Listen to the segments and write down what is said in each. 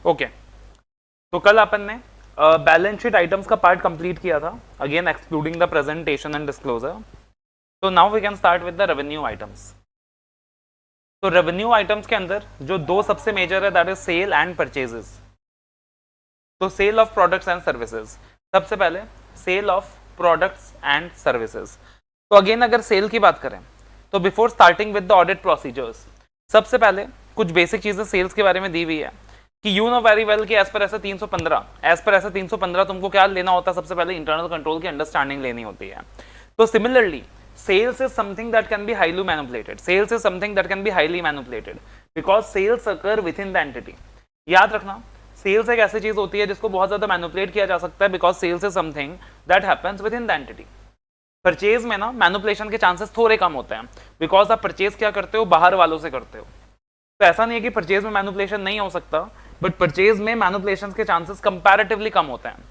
Okay तो कल अपन ने बैलेंस शीट आइटम्स का पार्ट कंप्लीट किया था, again excluding the presentation and disclosure. तो now we can start with the revenue items. तो रेवेन्यू आइटम्स के अंदर जो दो सबसे मेजर है that is sale and purchases. तो sale of products and services, सबसे पहले sale of products and services. तो अगेन अगर सेल की बात करें तो before starting with the audit procedures, सबसे पहले कुछ बेसिक चीजें सेल्स के बारे में दी हुई है कि यू नो वेरी वेल कि एज पर ऐसा 315 तुमको क्या लेना होता है, सबसे पहले इंटरनल कंट्रोल की अंडरस्टैंडिंग लेनी होती है। तो similarly sales is something that can be highly manipulated. Sales is something that can be highly manipulated because sales occur within the entity. याद रखना, सेल्स एक ऐसी चीज होती है जिसको बहुत ज्यादा मैनिपुलेट किया जा सकता है because sales is something that happens within the entity. Purchase में ना मैनिपुलेशन के चांसेस थोड़े कम होते हैं बिकॉज आप परचेज क्या करते हो, बाहर वालों से करते हो। तो ऐसा नहीं है कि परचेज में मैनिपुलेशन नहीं हो सकता, बट परचेज में मैनिपुलेशन के चांसेस कंपैरेटिवली कम होते हैं।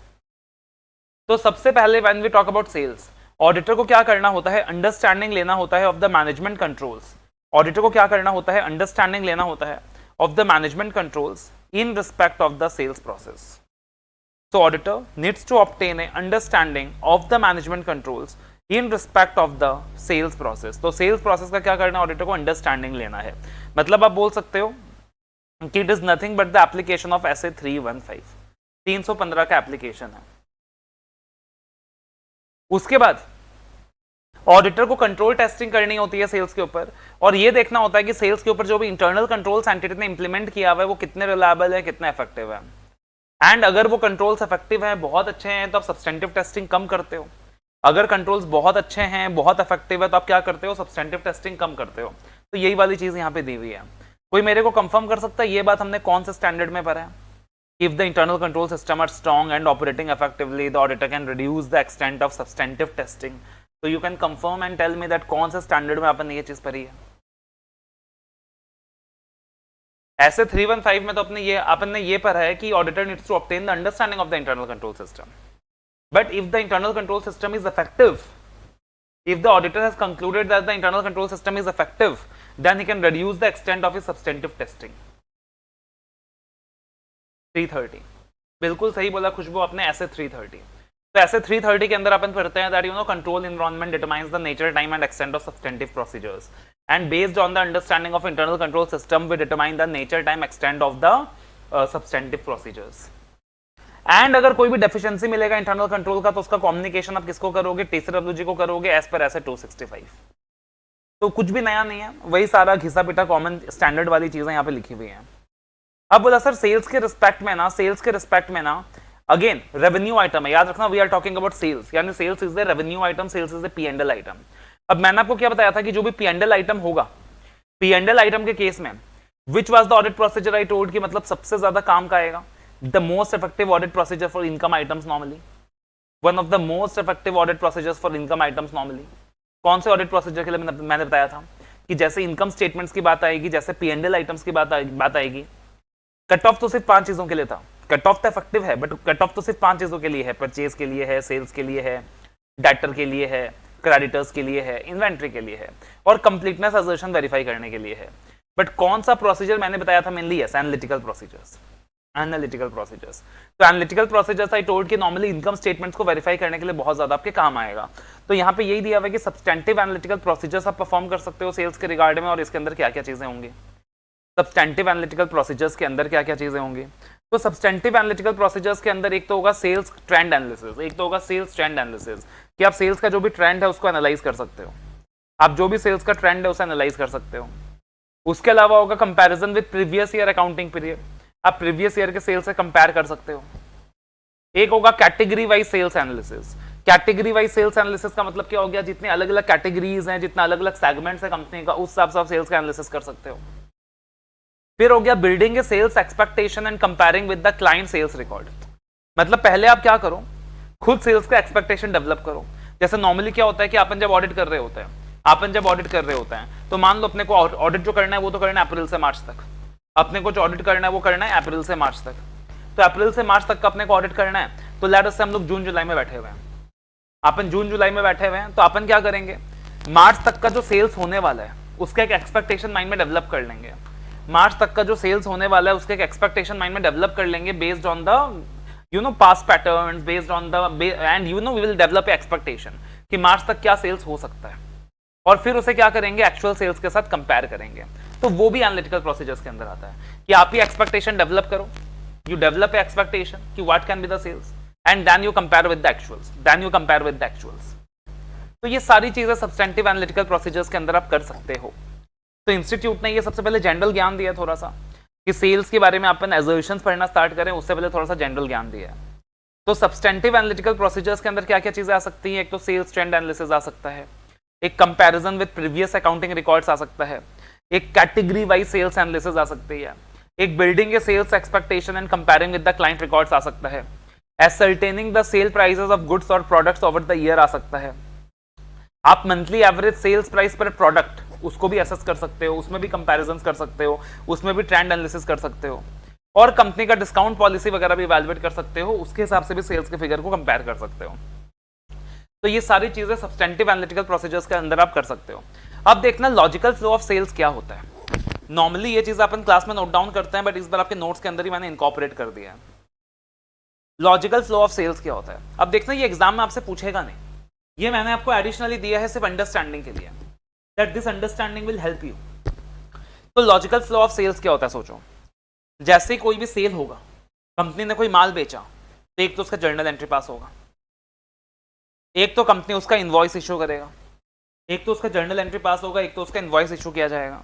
तो सबसे पहले when we talk about sales, auditor को क्या करना होता है, अंडरस्टैंडिंग लेना होता है of the management controls. Auditor को क्या करना होता है, अंडरस्टैंडिंग लेना होता है of the management controls in respect of the sales process. So auditor needs to obtain an understanding of the management controls in respect of the sales process. तो sales process का क्या करना है, ऑडिटर को understanding लेना है। मतलब आप बोल सकते हो कि it is nothing but the application of SA 315, 315 का एप्लीकेशन है। उसके बाद ऑडिटर को कंट्रोल टेस्टिंग करनी होती है सेल्स के ऊपर, और ये देखना होता है कि सेल्स के ऊपर जो भी इंटरनल कंट्रोल्स एंटिटी ने इंप्लीमेंट किया हुआ है वो कितने रिलायबल है, कितने इफेक्टिव है। एंड अगर वो कंट्रोल्स इफेक्टिव हैं, बहुत अच्छे हैं, तो आप सब्सटेंटिव टेस्टिंग कम करते हो। अगर कंट्रोल्स बहुत अच्छे हैं, बहुत इफेक्टिव है, तो आप क्या करते हो, सब्सटेंटिव टेस्टिंग कम करते हो। तो यही वाली चीज यहाँ पे दी हुई है। कोई मेरे को कंफर्म कर सकता है ये बात हमने कौन से स्टैंडर्ड में पढ़ा है? If the internal control system are strong and operating effectively the auditor can reduce the extent of substantive testing. तो you can confirm and tell me that कौन से स्टैंडर्ड में अपन ने ये चीज पढ़ी है? ऐसे 315 में तो अपन ने ये पढ़ा है कि auditor needs to obtain the understanding of the internal control system. But if the internal control system is effective, if the auditor has concluded that the internal control system is effective, then he can reduce the extent of his substantive testing. 330 बिल्कुल सही बोला खुशबू आपने, ऐसे 330। तो ऐसे 330 के अंदर अपन पढ़ते हैं that control environment determines the nature, time and extent of substantive procedures and based on the understanding of internal control system we determine the nature, time, extent of the substantive procedures. And अगर कोई भी deficiency मिलेगा internal control का तो उसका communication आप किसको करोगे, TCWG को करोगे एज पर ऐसे 265। तो कुछ भी नया नहीं है, वही सारा घिसा पिटा कॉमन स्टैंडर्ड वाली चीजें यहाँ पे लिखी हुई हैं। अब बोला सर सेल्स के रिस्पेक्ट में ना अगेन रेवेन्यू आइटम है, याद रखना we are talking about sales, यानी sales is the revenue item, sales is the P&L item. अब मैंने आपको क्या बताया था कि जो भी P&L आइटम होगा, P&L आइटम के केस में which was the audit procedure I told कि मतलब सबसे ज्यादा काम का आएगा, the most effective audit procedure for income items normally, one of the most effective audit procedures for income items normally। कौन से ऑडिट प्रोसीजर के लिए मैंने बताया था कि जैसे इनकम स्टेटमेंट्स की बात आएगी, जैसे P&L आइटम्स की बात आएगी, कट ऑफ तो सिर्फ 5 चीजों के लिए था। कट ऑफ तो इफेक्टिव है बट कट ऑफ तो सिर्फ 5 चीजों के लिए है, परचेज के लिए है, सेल्स के लिए है, डेटर के लिए है, क्रेडिटर्स के लिए है, इन्वेंट्री के लिए है, और कंप्लीटनेस असर्शन वेरीफाई करने के लिए है। बट कौन सा प्रोसीजर मैंने बताया था मेनली? Yes, analytical procedures. तो एनालिटिकल प्रोसीजर्स आई टोल्ड कि नॉर्मली इनकम स्टेटमेंट्स को वेरीफाई करने के लिए बहुत ज्यादा आपके काम आएगा। तो यहाँ पे यही दिया हुआ है कि सब्सटेंटिव एनालिटिकल प्रोसीजर्स आप परफॉर्म कर सकते हो सेल्स के रिगार्ड में, और इसके अंदर क्या क्या चीजें होंगी, सब्सटेंटिव एनालिटिकल प्रोसीजर्स के अंदर क्या क्या चीजें होंगी। तो सब्सटेंटिव एनालिटिकल प्रोसीजर्स के अंदर एक तो होगा सेल्स ट्रेंड एनालिसिस, कि आप सेल्स का जो भी ट्रेंड है उसको एनालाइज कर सकते हो, आप जो भी सेल्स का ट्रेंड है उसे एनालाइज कर सकते हो। उसके अलावा होगा comparison with previous year accounting period, आप प्रीवियस ईयर के सेल्स से कंपेयर कर सकते हो। एक होगा category wise sales analysis. Category wise sales analysis का मतलब क्या हो गया, जितने अलग अलग कैटेगरीज हैं, जितना अलग अलग सेगमेंट्स है कंपनी का, उस हिसाब से आप सेल्स का एनालिसिस कर सकते हो। फिर हो गया building a sales expectation and comparing with the client sales record. मतलब पहले आप क्या करो, खुद सेल्स का एक्सपेक्टेशन डेवलप करो। जैसे नॉर्मली क्या होता है कि अपन जब ऑडिट कर रहे होते हैं, तो मान लो अपने को ऑडिट जो करना है वो तो करना है अप्रैल से मार्च तक, अपने को जो ऑडिट करना है वो करना है अप्रैल से मार्च तक। तो अप्रैल से मार्च तक का अपने को ऑडिट करना है, तो लेट अस से हम लोग जून जुलाई में बैठे हुए हैं, तो अपन क्या करेंगे, मार्च तक का जो सेल्स होने वाला है उसका एक एक्सपेक्टेशन माइंड में डेवलप कर लेंगे। मार्च तक का जो सेल्स होने वाला है उसके एक एक्सपेक्टेशन माइंड में डेवलप कर लेंगे based on the past patterns, based on the and we will develop expectation कि मार्च तक क्या सेल्स हो सकता है, और फिर उसे क्या करेंगे एक्चुअल सेल्स के साथ कंपेयर करेंगे। तो वो भी एनालिटिकल प्रोसीजर्स के अंदर आता है कि आप ही एक्सपेक्टेशन डेवलप करो, यू डेवलप एक्सपेक्टेशन कि what can be the sales and then you compare with the actuals, तो ये सारी चीजें सब्सटेंटिव एनालिटिकल प्रोसीजर्स के अंदर आप कर सकते हो। तो इंस्टीट्यूट ने ये सबसे पहले जनरल ज्ञान दिया थोड़ा सा कि सेल्स के बारे में अपन एजर्शंस पढ़ना स्टार्ट करें, उससे पहले थोड़ा सा जनरल ज्ञान दिया है। तो सब्सटेंटिव एनालिटिकल प्रोसीजर्स के अंदर क्या क्या चीजें आ सकती हैं, एक तो सेल्स ट्रेंड एनालिसिस आ सकता है, एक comparison with previous accounting records आ सकता है, एक कैटेगरी वाइज सेल्स एनालिसिस आ सकती है, एक building a sales expectation and comparing with the client records आ सकता है, ascertaining the sale prices of goods और प्रोडक्ट्स ओवर द ईयर आ सकता है, आप monthly average sales price per product उसको भी असेस कर सकते हो, उसमें भी कंपैरिजंस कर सकते हो, उसमें भी ट्रेंड एनालिसिस कर सकते हो, और कंपनी का डिस्काउंट पॉलिसी वगैरह भी इवैल्यूएट कर सकते हो, उसके हिसाब से भी सेल्स के फिगर को कंपेयर कर सकते हो। तो ये सारी चीजें सब्सटेंटिव एनालिटिकल प्रोसीजर्स के अंदर आप कर सकते हो। अब देखना लॉजिकल फ्लो ऑफ सेल्स क्या होता है। नॉर्मली ये चीज अपन क्लास में नोट डाउन करते हैं, बट इस बार आपके नोट्स के अंदर ही मैंने इनकॉर्पोरेट कर दिया है। लॉजिकल फ्लो ऑफ सेल्स क्या होता है, अब देखना ये एग्जाम में आपसे पूछेगा नहीं, ये मैंने आपको एडिशनली दिया है सिर्फ अंडरस्टैंडिंग के लिए, that this understanding will help you. तो लॉजिकल फ्लो ऑफ सेल्स क्या होता है, सोचो जैसे कोई भी सेल होगा, कंपनी ने कोई माल बेचा तो एक तो उसका जर्नल एंट्री पास होगा, एक तो कंपनी उसका इनवॉइस इशू करेगा, एक तो उसका जर्नल एंट्री पास होगा, एक तो उसका इनवॉइस इशू किया जाएगा।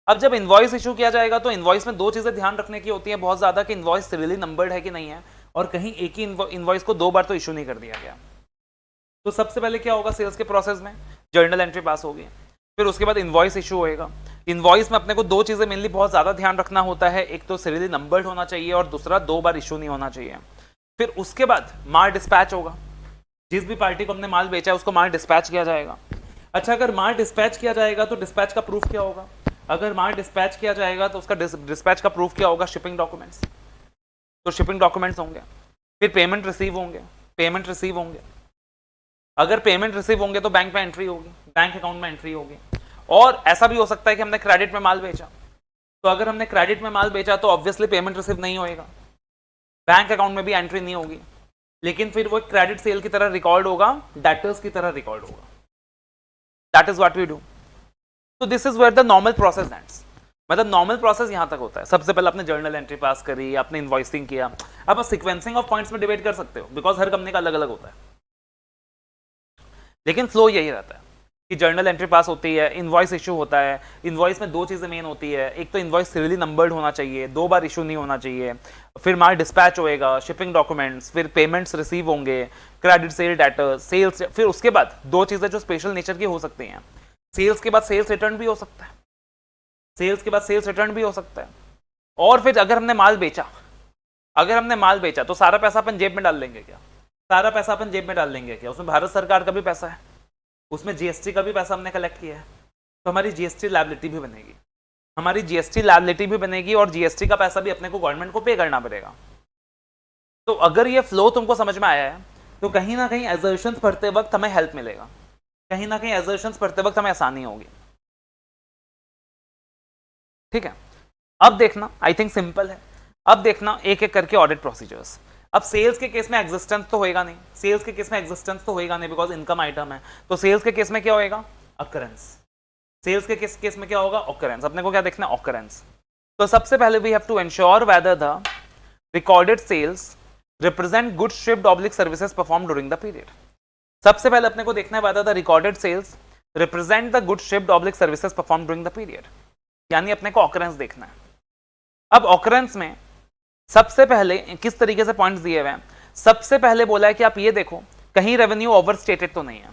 अब जब इनवॉइस इशू किया जाएगा तो इनवॉइस में दो चीजें ध्यान रखने की होती है बहुत ज्यादा, कि इनवॉइस सीरियली नंबर्ड है कि नहीं है, और कहीं एक ही इनवॉइस को दो बार तो इशू नहीं कर दिया गया। तो सबसे पहले क्या होगा सेल्स के प्रोसेस में, जर्नल एंट्री पास होगी, फिर उसके बाद इनवॉइस इशू होएगा। इनवॉइस में अपने को दो चीजें मेनली बहुत ज्यादा ध्यान रखना होता है, एक तो सीरियली नंबर्ड होना चाहिए और दूसरा दो बार इशू नहीं होना चाहिए। फिर उसके बाद माल डिस्पैच होगा, जिस भी पार्टी को हमने माल बेचा है उसको माल डिस्पैच किया जाएगा। अच्छा, अगर माल डिस्पैच किया जाएगा तो डिस्पैच का प्रूफ क्या होगा, अगर माल डिस्पैच किया जाएगा तो उसका डिस्पैच का प्रूफ क्या होगा, शिपिंग डॉक्यूमेंट्स, तो शिपिंग डॉक्यूमेंट्स होंगे। फिर पेमेंट रिसीव होंगे, अगर पेमेंट रिसीव होंगे तो बैंक में एंट्री होगी, बैंक अकाउंट में एंट्री होगी। और ऐसा भी हो सकता है कि हमने क्रेडिट में माल बेचा, तो अगर हमने क्रेडिट में माल बेचा तो ऑब्वियसली पेमेंट रिसीव नहीं होएगा, बैंक अकाउंट में भी एंट्री नहीं होगी, लेकिन फिर वो क्रेडिट सेल की तरह रिकॉर्ड होगा, डेटर्स की तरह रिकॉर्ड होगा। That is what we do. तो this is where the normal process ends, मतलब नॉर्मल प्रोसेस यहां तक होता है। सबसे पहले आपने जर्नल एंट्री पास करी, आपने इनवॉइसिंग किया। अब आप सीक्वेंसिंग ऑफ पॉइंट्स में डिबेट कर सकते हो, बिकॉज हर कंपनी का अलग अलग होता है, लेकिन फ्लो यही रहता है कि जर्नल एंट्री पास होती है, इनवॉइस इशू होता है। इनवॉइस में दो चीजें मेन होती है, एक तो इनवॉइस सीरियली नंबर्ड होना चाहिए, दो बार इशू नहीं होना चाहिए, फिर माल डिस्पैच होएगा, शिपिंग डॉक्यूमेंट्स, फिर पेमेंट्स रिसीव होंगे, क्रेडिट सेल डेटर सेल्स, फिर उसके बाद दो चीजें जो स्पेशल नेचर की हो सकती हैं, सेल्स के बाद सेल्स रिटर्न भी हो सकता है, और फिर अगर हमने माल बेचा तो सारा पैसा अपन जेब में डाल लेंगे क्या, उसमें भारत सरकार का भी पैसा है, उसमें जीएसटी का भी पैसा हमने कलेक्ट किया है, तो हमारी जीएसटी लायबिलिटी भी बनेगी, और जीएसटी का पैसा भी अपने को गवर्नमेंट को पे करना पड़ेगा। तो अगर ये फ्लो तुमको समझ में आया है तो कहीं ना कहीं एजर्शंस पढ़ते वक्त हमें हेल्प मिलेगा, कहीं ना कहीं एजर्शंस पढ़ते वक्त हमें आसानी होगी। ठीक है, अब देखना, आई थिंक सिंपल है। अब देखना एक एक करके ऑडिट प्रोसीजर्स। अब सेल्स के केस में एग्जिस्टेंस तो होएगा नहीं, बिकॉज इनकम आइटम है। तो सेल्स के केस में क्या होएगा, अकरेंस। सेल्स के केस में क्या होगा, ऑकरेंस। अपने को क्या देखना है, ऑकरेंस। तो सबसे पहले we have to ensure whether the recorded sales represent goods shipped oblique services perform during the period. सबसे पहले अपने को देखना है whether the recorded sales represent the goods shipped oblique services perform during the period, यानी अपने को occurrence देखना है। अब ऑकरेंस में सबसे पहले किस तरीके से पॉइंट्स दिए हुए हैं, सबसे पहले बोला है कि आप ये देखो कहीं रेवेन्यू ओवरस्टेटेड तो नहीं है।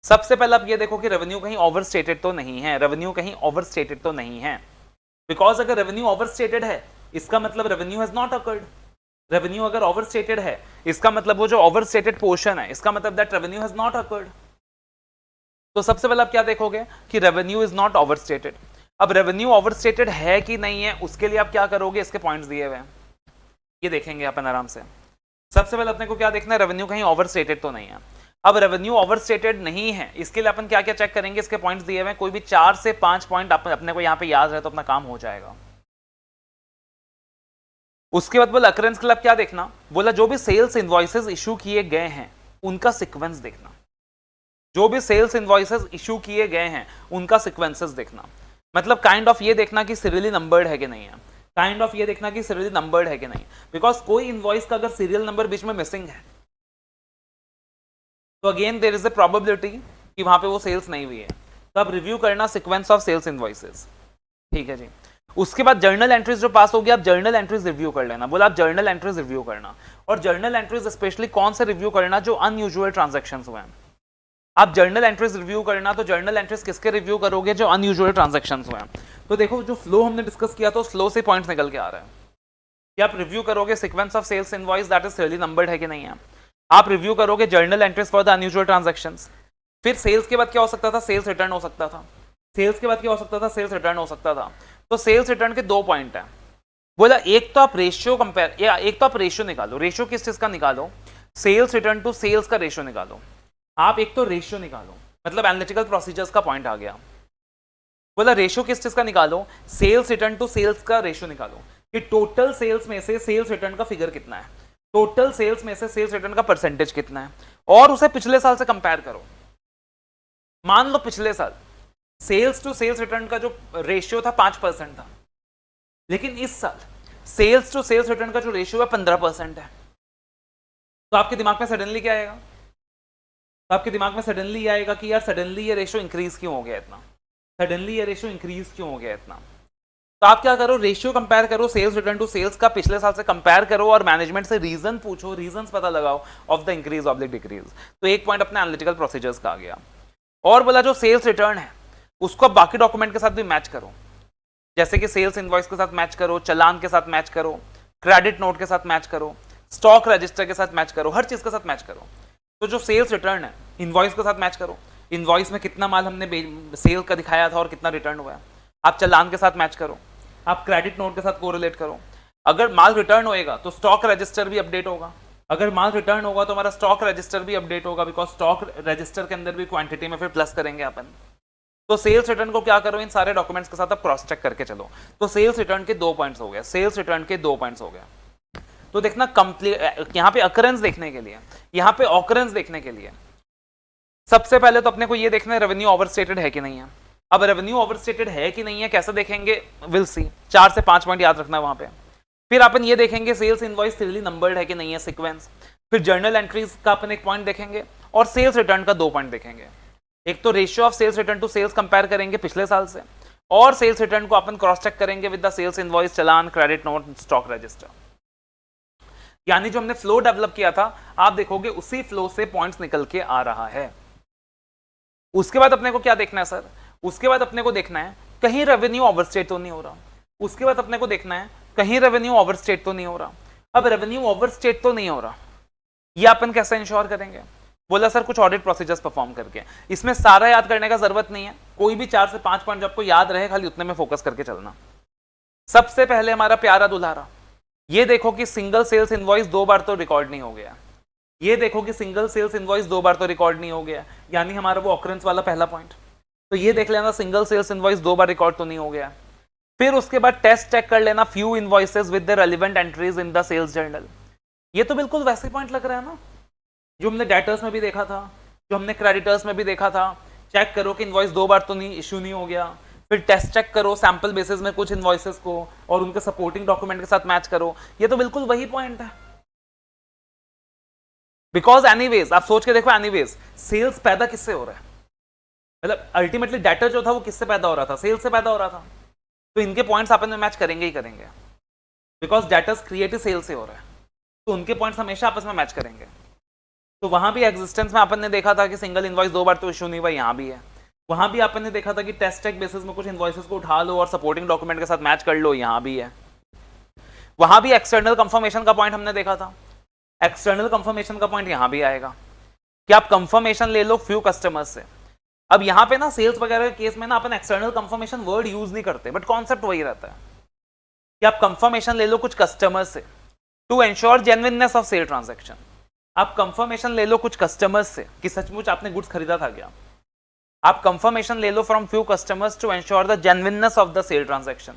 सबसे पहले आप ये देखो कि रेवेन्यू कहीं ओवरस्टेटेड तो नहीं है, बिकॉज अगर रेवेन्यू ओवरस्टेटेड है इसका मतलब revenue has not occurred. Revenue अगर ओवरस्टेटेड है इसका मतलब वो जो ओवरस्टेटेड पोर्शन है इसका मतलब that revenue has not occurred. तो सबसे पहले आप क्या देखोगे कि रेवेन्यू इज नॉट ओवरस्टेटेड। अब रेवेन्यू ओवरस्टेटेड है कि नहीं है उसके लिए आप क्या करोगे, इसके पॉइंट्स दिए हुए हैं, ये देखेंगे अपन आराम से। सबसे पहले अपने को क्या देखना है, रेवेन्यू कहीं ओवरस्टेटेड तो नहीं है। अब रेवेन्यू ओवरस्टेटेड नहीं है इसके लिए अपन क्या क्या चेक करेंगे, इसके पॉइंट्स दिए हुए हैं। कोई भी 4 से 5 पॉइंट अपने को यहाँ पे याद रहे तो अपना काम हो जाएगा। उसके बाद बोला अकरेंस क्लब क्या देखना, बोला जो भी सेल्स इनवॉइसेस इशू किए गए हैं उनका सीक्वेंस देखना, जो भी सेल्स इनवॉइसेस इशू किए गए हैं उनका सीक्वेंसेस देखना। मतलब काइंड ऑफ ये देखना कि सीरियली नंबर्ड है कि नहीं है, काइंड ऑफ ये देखना कि सीरियली नंबर्ड है कि नहीं, बिकॉज कोई इनवॉइस का अगर सीरियल नंबर बीच में मिसिंग है तो again there is a probability कि वहां पे वो सेल्स नहीं हुई है। तो आप रिव्यू करना सीक्वेंस ऑफ सेल्स इनवॉइसेस, ठीक है जी। उसके बाद जर्नल एंट्रीज जो पास होगी आप जर्नल एंट्रीज रिव्यू कर लेना, बोला आप जर्नल एंट्रीज रिव्यू करना, और जर्नल एंट्रीज स्पेशली कौन से रिव्यू करना, जो अनयूजुअल ट्रांजैक्शंस हुए हैं। आप जर्नल एंट्रीज रिव्यू करना, तो जर्नल एंट्रीज किसके रिव्यू करोगे, जो अनयूजुअल ट्रांजैक्शंस हुए हैं। तो देखो जो फ्लो हमने डिस्कस किया तो फ्लो से पॉइंट्स निकल के आ रहा है कि आप रिव्यू करोगे sequence of sales invoice that is really numbered है कि नहीं है, आप रिव्यू करोगे journal entries for the unusual transactions. फिर सेल्स के बाद क्या हो सकता था, सेल्स रिटर्न हो सकता था, सेल्स के बाद क्या हो सकता था, सेल्स रिटर्न हो सकता था। तो सेल्स रिटर्न के दो पॉइंट है, बोला एक तो आप रेशियो कंपेयर, या एक तो आप रेशियो निकालो, रेशियो किस चीज का निकालो, सेल्स रिटर्न टू सेल्स का रेशियो निकालो। आप एक तो रेशियो निकालो, मतलब एनालिटिकल प्रोसीजर्स का पॉइंट आ गया। बोला रेशियो किस चीज का निकालो, सेल्स रिटर्न टू सेल्स का रेशियो निकालो कि टोटल सेल्स में से सेल्स रिटर्न का फिगर कितना है, टोटल सेल्स में से सेल्स रिटर्न का परसेंटेज कितना है, और उसे पिछले साल से कंपेयर करो। मान लो पिछले साल सेल्स टू सेल्स रिटर्न का जो रेशियो था 5% था, लेकिन इस साल सेल्स टू सेल्स रिटर्न का जो रेशियो है 15% है। तो आपके दिमाग में सडनली क्या आएगा, तो आपके दिमाग में सडनली ये आएगा कि यार सडनली ये रेशियो इंक्रीज क्यों हो गया इतना, सडनली ये रेशियो इंक्रीज क्यों हो गया इतना। तो आप क्या करो, रेशियो कंपेयर करो, सेल्स रिटर्न टू सेल्स का पिछले साल से कंपेयर करो, और मैनेजमेंट से रीजन पूछो, रीजंस पता लगाओ of the increase of the decrease. तो एक पॉइंट अपने एनालिटिकल प्रोसीजर्स का आ गया। और बोला जो सेल्स रिटर्न है उसको बाकी डॉक्यूमेंट के साथ भी मैच करो, जैसे कि सेल्स इनवॉइस के साथ मैच करो, चालान के साथ मैच करो, क्रेडिट नोट के साथ मैच करो, स्टॉक रजिस्टर के साथ मैच करो, हर चीज के साथ मैच करो। तो जो सेल्स रिटर्न है इनवॉइस के साथ मैच करो, इनवॉइस में कितना माल हमने सेल का दिखाया था और कितना रिटर्न हुआ है। आप चालान के साथ मैच करो, आप क्रेडिट नोट के साथ कोरिलेट करो। अगर माल रिटर्न होएगा तो स्टॉक रजिस्टर भी अपडेट होगा, अगर माल रिटर्न होगा तो हमारा स्टॉक रजिस्टर भी अपडेट होगा, बिकॉज स्टॉक रजिस्टर के अंदर भी क्वांटिटी में फिर प्लस करेंगे अपन। तो सेल्स रिटर्न को क्या करो, इन सारे डॉक्यूमेंट्स के साथ आप क्रॉस चेक करके चलो। तो सेल्स रिटर्न के 2 पॉइंट्स हो गए, सेल्स रिटर्न के 2 पॉइंट्स हो गए। तो देखना कंप्लीट यहाँ पे अकरेंस देखने के लिए, यहाँ पे ऑकरेंस देखने के लिए सबसे पहले तो अपने को ये देखना है रेवेन्यू ओवरस्टेटेड है कि नहीं है। अब रेवेन्यू ओवरस्टेटेड है कि नहीं है कैसे देखेंगे, विल सी, 4 से 5 पॉइंट याद रखना है वहां पे। फिर अपन ये देखेंगे सेल्स इनवॉइस सीरियली नंबर्ड है कि नहीं है, सीक्वेंस। फिर जर्नल एंट्रीज का अपन एक पॉइंट देखेंगे, और सेल्स रिटर्न का 2 पॉइंट देखेंगे। एक तो ratio of sales return to sales compare करेंगे पिछले साल से, और सेल्स रिटर्न को अपन क्रॉस चेक करेंगे विद द सेल्स इनवॉइस, चालान, क्रेडिट नोट, स्टॉक रजिस्टर। यानी जो हमने फ्लो डेवलप किया था आप देखोगे उसी फ्लो से पॉइंट्स निकल के आ रहा है। उसके बाद अपने को क्या देखना है सर, उसके बाद अपने को देखना है कहीं रेवेन्यू ओवरस्टेट तो नहीं हो रहा, उसके बाद अपने को देखना है कहीं रेवेन्यू ओवरस्टेट तो नहीं हो रहा। अब रेवेन्यू ओवरस्टेट तो नहीं हो रहा, ये अपन कैसे इंश्योर करेंगे, बोला सर कुछ ऑडिट प्रोसीजर्स परफॉर्म करके। इसमें सारा याद करने का जरूरत नहीं है, कोई भी 4 से 5 पॉइंट आपको याद रहे खाली उतने में फोकस करके चलना। सबसे पहले हमारा प्यारा दुल्हारा, ये देखो कि सिंगल सेल्स इनवॉइस 2 बार तो रिकॉर्ड नहीं हो गया, ये देखो कि सिंगल सेल्स इनवॉइस 2 बार तो रिकॉर्ड नहीं हो गया, यानी हमारा वो ऑकरेंस वाला पहला पॉइंट। तो ये देख लेना सिंगल सेल्स इनवॉइस 2 बार रिकॉर्ड तो नहीं हो गया। फिर उसके बाद टेस्ट चेक कर लेना few invoices with the relevant entries in the sales journal. ये तो बिल्कुल वैसे पॉइंट लग रहा है ना जो हमने डेटर्स में भी देखा था, जो हमने क्रेडिटर्स में भी देखा था। चेक करो कि इनवॉइस 2 बार तो नहीं इशू नहीं हो गया। फिर टेस्ट चेक करो सैंपल बेसिस में कुछ इनवॉइसेस को और उनके सपोर्टिंग डॉक्यूमेंट के साथ मैच करो। ये तो बिल्कुल वही पॉइंट है, बिकॉज एनीवेज आप सोच के देखो, एनीवेज सेल्स पैदा किससे हो रहा है, मतलब अल्टीमेटली डाटा जो था वो किससे पैदा हो रहा था, सेल्स से पैदा हो रहा था। तो इनके पॉइंट्स आपस में मैच करेंगे ही करेंगे, बिकॉज डाटा क्रिएटिव सेल से हो रहा है, तो उनके पॉइंट्स हमेशा आपस में मैच करेंगे। तो वहां भी एग्जिस्टेंस में अपन ने देखा था कि सिंगल इनवॉइस 2 बार तो इशू नहीं हुआ, यहाँ भी है। वहां भी अपन ने देखा था कि टेस्ट चेक बेसिस में कुछ इनवॉइसेस को उठा लो और सपोर्टिंग डॉक्यूमेंट के साथ मैच कर लो, यहाँ भी है। वहां भी एक्सटर्नल कंफर्मेशन का पॉइंट हमने देखा था, एक्सटर्नल कंफर्मेशन का पॉइंट यहाँ भी आएगा कि आप कंफर्मेशन ले लो फ्यू कस्टमर्स से। अब यहाँ पे ना सेल्स वगैरह के केस में ना अपन एक्सटर्नल कंफर्मेशन वर्ड यूज नहीं करते, बट कॉन्सेप्ट वही रहता है कि आप कंफर्मेशन ले लो कुछ कस्टमर्स से to ensure genuineness of sale transaction. आप कंफर्मेशन ले लो कुछ कस्टमर्स से कि सचमुच आपने गुड्स खरीदा था क्या। आप कंफर्मेशन ले लो from few customers to ensure the genuineness of the sale transaction.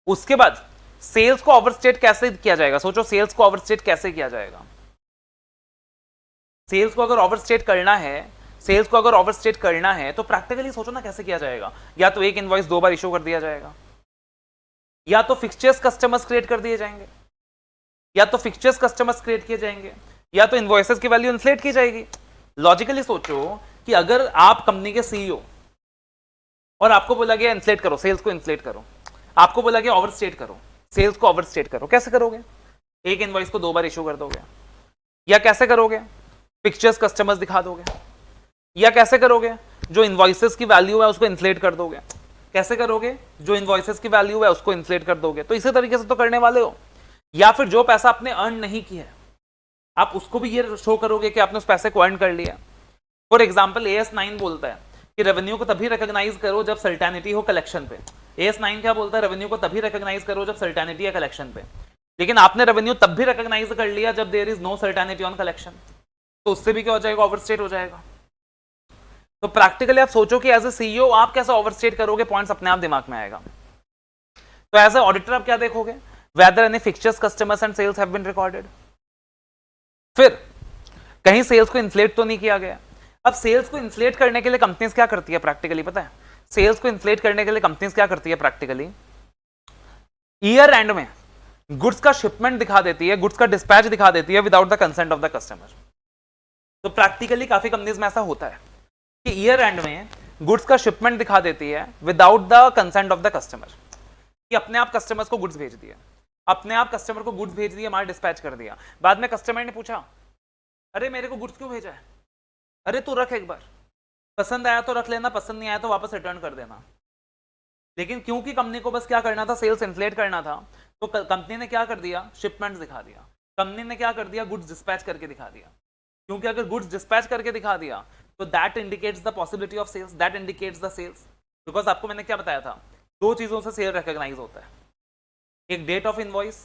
उसके बाद सेल्स को ओवरस्टेट कैसे किया जाएगा? सोचो सेल्स को ओवरस्टेट कैसे किया जाएगा? सेल्स को अगर ओवरस्टेट करना है तो प्रैक्टिकली सोचो ना कैसे किया जाएगा। या तो एक इनवॉइस 2 बार इशू कर दिया जाएगा, या तो फिक्चर्स कस्टमर्स क्रिएट कर दिए जाएंगे, या तो फिक्चर्स कस्टमर्स क्रिएट किए जाएंगे, या तो इनवॉइसेस की वैल्यू इन्फ्लेट की जाएगी। लॉजिकली सोचो कि अगर आप कंपनी के सीईओ और आपको बोला गया इन्फ्लेट करो, सेल्स को इन्फ्लेट करो, आपको बोला गया ओवरस्टेट करो, सेल्स को ओवरस्टेट करो, कैसे करोगे? एक इनवॉइस को 2 बार इशू कर दोगे, या कैसे करोगे? पिक्चर्स कस्टमर्स दिखा दोगे, या कैसे करोगे? जो इनवॉइसेस की वैल्यू है उसको इन्फ्लेट कर दोगे, कैसे करोगे? जो इनवॉइसेस की वैल्यू है उसको इन्फ्लेट कर दोगे। तो इसी तरीके से तो करने वाले हो। या फिर जो पैसा आपने अर्न नहीं किया है आप उसको भी ये शो करोगे कि आपने उस पैसे को अर्न कर लिया। फॉर एग्जाम्पल AS9 बोलता है कि रेवेन्यू को तभी रिकॉग्नाइज करो जब सर्टेनिटी हो कलेक्शन पे। AS9 क्या बोलता है? रेवेन्यू को तभी रिकॉग्नाइज करो जब सर्टेनिटी है कलेक्शन पे। लेकिन आपने रेवेन्यू तब भी रिकॉग्नाइज कर लिया जब there is no certainty on collection, तो उससे भी क्या हो जाएगा? ओवरस्टेट हो जाएगा। तो प्रैक्टिकली आप सोचो कि एज ए सीईओ आप कैसे ओवरस्टेट करोगे, पॉइंट्स अपने आप दिमाग में आएगा। तो एज ए ऑडिटर आप क्या देखोगे? Whether any fictitious customers and sales have been recorded. फिर कहीं सेल्स को इन्फ्लेट तो नहीं किया गया। अब सेल्स को इन्फ्लेट करने के लिए कंपनीज क्या करती है प्रैक्टिकली पता है? सेल्स को इन्फ्लेट करने के लिए कंपनीज क्या करती है प्रैक्टिकली? ईयर एंड में गुड्स का शिपमेंट दिखा देती है, गुड्स का डिस्पैच दिखा देती है without the consent of the customer. तो प्रैक्टिकली काफी कंपनीज में ऐसा होता है कि ईयर एंड में गुड्स का शिपमेंट दिखा देती है without the consent of the customer, कि अपने आप कस्टमर्स को गुड्स भेज दिया, अपने आप कस्टमर को गुड्स भेज दिया, माल डिस्पैच कर दिया। बाद में कस्टमर ने पूछा अरे मेरे को गुड्स क्यों भेजा है? अरे तू रख, एक बार पसंद आया तो रख लेना, पसंद नहीं आया तो वापस रिटर्न कर देना। लेकिन क्योंकि कंपनी को बस क्या करना था? सेल्स इन्फ्लेट करना था, तो कंपनी ने क्या कर दिया? शिपमेंट्स दिखा दिया। कंपनी ने क्या कर दिया? गुड्स डिस्पैच करके दिखा दिया। क्योंकि अगर गुड्स डिस्पैच करके दिखा दिया तो that indicates the possibility of sales, that indicates the sales. Because आपको मैंने क्या बताया था, 2 चीजों से सेल रिकॉग्नाइज होता है, एक डेट ऑफ इनवॉइस,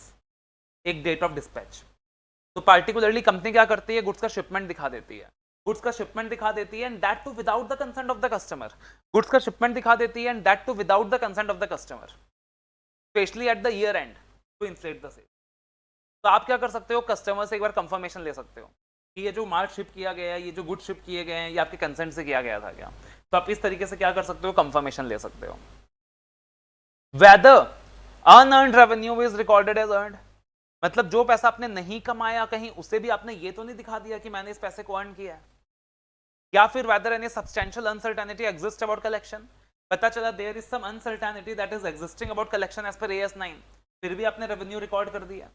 एक डेट ऑफ डिस्पैच। तो पार्टिकुलरली कंपनी क्या करती है? गुड्स का शिपमेंट दिखा देती है, गुड्स का शिपमेंट दिखा देती है and that too without the consent of the customer. Goods का शिपमेंट दिखा देती है and that too without the consent of the customer, specially at the year end to inflate the sale. तो आप क्या कर सकते हो? कस्टमर से एक बार कंफर्मेशन ले सकते हो कि ये जो माल शिप किया गया है, ये जो गुड शिप किए गए हैं, ये आपके कंसेंट से किया गया था क्या? तो आप इस तरीके से क्या कर सकते हो? कंफर्मेशन ले सकते हो। Whether unearned revenue is recorded as earned, मतलब जो पैसा आपने नहीं कमाया कहीं उसे भी आपने ये तो नहीं दिखा दिया कि मैंने इस पैसे को अर्न किया है। या फिर whether any substantial uncertainty exist about collection, पता चला there is some uncertainty that is existing about collection as per AS9, फिर भी आपने रेवेन्यू रिकॉर्ड कर दिया,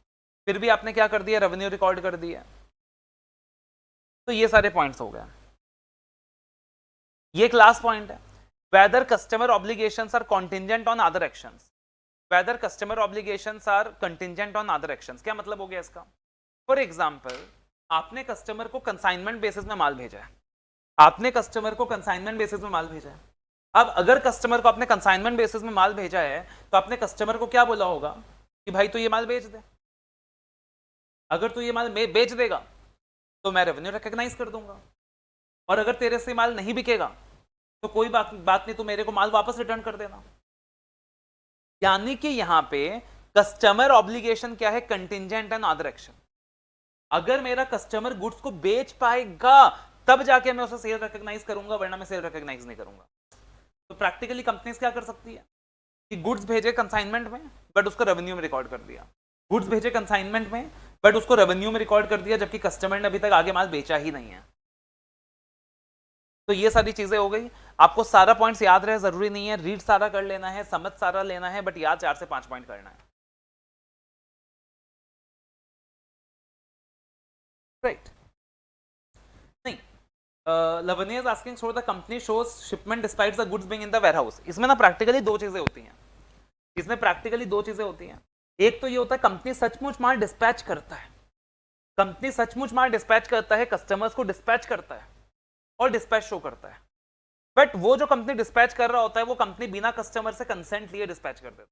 फिर भी आपने क्या कर दिया? रेवेन्यू रिकॉर्ड कर दिया। तो ये सारे पॉइंट्स हो गए। ये एक लास्ट पॉइंट है, whether customer obligations are contingent on other actions. Whether customer obligations are contingent on other actions, क्या मतलब हो गया इसका? फॉर एग्जांपल आपने कस्टमर को कंसाइनमेंट बेसिस में माल भेजा है, आपने कस्टमर को कंसाइनमेंट बेसिस में माल भेजा है। अब अगर कस्टमर को आपने कंसाइनमेंट बेसिस में माल भेजा है तो आपने कस्टमर को क्या बोला होगा कि भाई तू ये माल बेच दे, अगर तू ये माल बेच देगा तो मैं रेवेन्यू रिकॉग्नाइज कर दूंगा, और अगर तेरे से माल नहीं बिकेगा तो कोई बात नहीं, तो मेरे को माल वापस रिटर्न कर देना। यानी कि यहां पे कस्टमर ऑब्लिगेशन क्या है? Contingent and other action. अगर मेरा कस्टमर गुड्स को बेच पाएगा तब जाके मैं उसे सेल रिकॉग्नाइज करूंगा, वरना मैं सेल रिकॉग्नाइज नहीं करूंगा। तो प्रैक्टिकली कंपनीज क्या कर सकती है कि गुड्स भेजे कंसाइनमेंट में बट उसको रेवेन्यू में रिकॉर्ड कर दिया, गुड्स भेजे कंसाइनमेंट में बट उसको रेवेन्यू में रिकॉर्ड कर दिया, जबकि कस्टमर ने अभी तक आगे माल बेचा ही नहीं है। तो ये सारी चीजें हो गई। आपको सारा पॉइंट्स याद रहे जरूरी नहीं है, रीड सारा कर लेना है, समझ सारा लेना है, बट याद 4 से 5 पॉइंट करना है, राइट? नहीं, Lavania is asking so the company shows shipment despite the goods being in the warehouse. इसमें ना प्रैक्टिकली 2 चीजें होती हैं, इसमें प्रैक्टिकली 2 चीजें होती हैं। एक तो ये होता है कंपनी सचमुच माल डिस्पैच करता है, कंपनी सचमुच माल डिस्पैच करता है, कस्टमर्स को डिस्पैच करता है और डिस्पैच शो करता है। बट वो जो कंपनी डिस्पैच कर रहा होता है वो कंपनी बिना कस्टमर से कंसेंट लिए डिस्पैच कर देता है।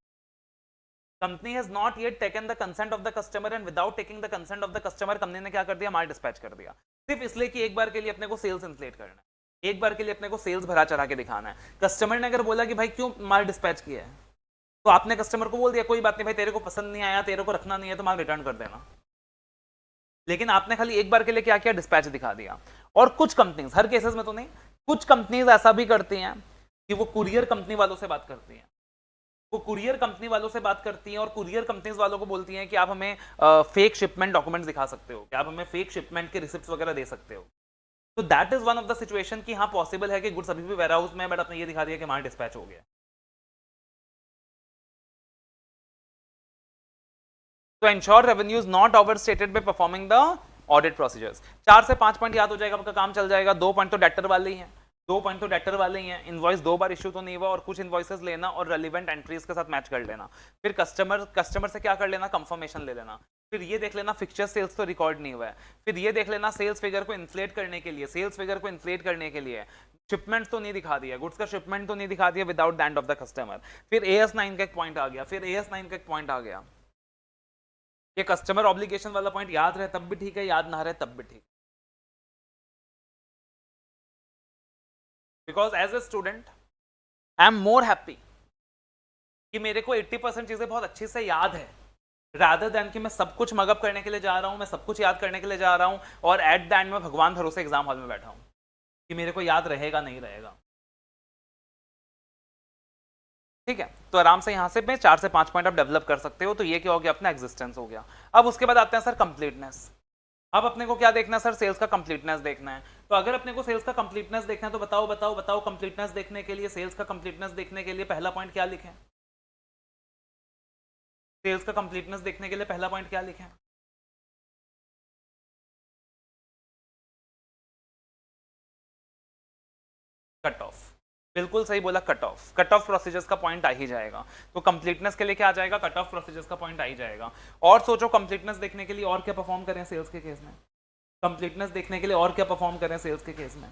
Company has not yet taken the consent of the customer and without taking the consent of the customer company ने क्या कर दिया? माल डिस्पैच कर दिया, सिर्फ इसलिए कि एक बार के लिए अपने को सेल्स इन्फ्लेट करना है, एक बार के लिए अपने को सेल्स भरा चढ़ा के दिखाना है। कस्टमर ने अगर बोला कि भाई क्यों माल डिस्पैच किया है, तो आपने कस्टमर को बोल दिया कोई बात नहीं भाई, तेरे को पसंद नहीं आया, तेरे को रखना नहीं है तो माल रिटर्न कर देना, लेकिन आपने खाली एक बार के लिए क्या किया, डिस्पैच दिखा दिया। और कुछ कंपनीज, हर केसेस में तो नहीं, कुछ कंपनीज ऐसा भी करती हैं कि वो कुरियर कंपनी वालों से बात करती हैं, वो कुरियर कंपनी वालों से बात करती हैं और कुरियर कंपनीज वालों को बोलती हैं कि आप हमें फेक शिपमेंट डॉक्यूमेंट्स दिखा सकते हो, कि आप हमें फेक शिपमेंट के रिसिप्ट वगैरह दे सकते हो। तो that is one of the situation कि हाँ पॉसिबल है कि गुड्स अभी भी वेयर हाउस में, बट आपने ये दिखा दिया कि वहां डिस्पैच हो गया। तो ensure revenue is not over stated by performing the audit procedures. 4 से 5 पॉइंट याद हो जाएगा, आपका काम चल जाएगा। 2 पॉइंट तो डेटर वाले ही हैं, 2 पॉइंट तो डेटर वाले ही हैं। इनवॉइस 2 बार इश्यू तो नहीं हुआ, और कुछ इनवॉइसेस लेना और रेलिवेंट एंट्रीज के साथ मैच कर लेना। फिर कस्टमर से क्या कर लेना, कंफर्मेशन ले लेना। फिर ये देख लेना फिक्चर सेल्स तो रिकॉर्ड नहीं हुआ है। फिर ये देख लेना सेल्स फिगर को इन्फ्लेट करने के लिए, शिपमेंट तो नहीं दिखा दिया, गुड्स का शिपमेंट तो नहीं दिखा दिया without the end of the customer. फिर AS9 का एक पॉइंट आ गया, ये कस्टमर ऑब्लिगेशन वाला पॉइंट याद रहे तब भी ठीक है, याद ना रहे तब भी ठीक। Because as a student I am more happy कि मेरे को 80% चीजें बहुत अच्छे से याद है, रादर देन कि मैं सब कुछ मगअप करने के लिए जा रहा हूं, मैं सब कुछ याद करने के लिए जा रहा हूं, और एट द एंड में भगवान भरोसे एग्जाम हॉल में बैठा हूं कि मेरे को याद रहेगा नहीं रहेगा। ठीक है, तो आराम से यहां से मैं 4 से 5 पॉइंट आप डेवलप कर सकते हो। तो ये क्या हो गया, अपना एग्जिस्टेंस हो गया। अब उसके बाद आते हैं सर कंप्लीटनेस। अब अपने को क्या देखना है सर, सेल्स का कंप्लीटनेस देखना है। तो अगर अपने को सेल्स का कंप्लीटनेस देखना है तो बताओ कंप्लीटनेस देखने के लिए, सेल्स का कंप्लीटनेस देखने के लिए पहला पॉइंट क्या लिखें, सेल्स का कंप्लीटनेस देखने के लिए पहला पॉइंट क्या लिखें? Cut off. बिल्कुल सही बोला, cut off. Cut off procedures का पॉइंट आ ही जाएगा। तो कंप्लीटनेस के लिए क्या आ जाएगा, कट ऑफ प्रोसीजर्स का पॉइंट आ ही जाएगा। और सोचो कंप्लीटनेस देखने के लिए और क्या परफॉर्म करें सेल्स के केस में, कंप्लीटनेस देखने के लिए और क्या परफॉर्म करें सेल्स के केस में।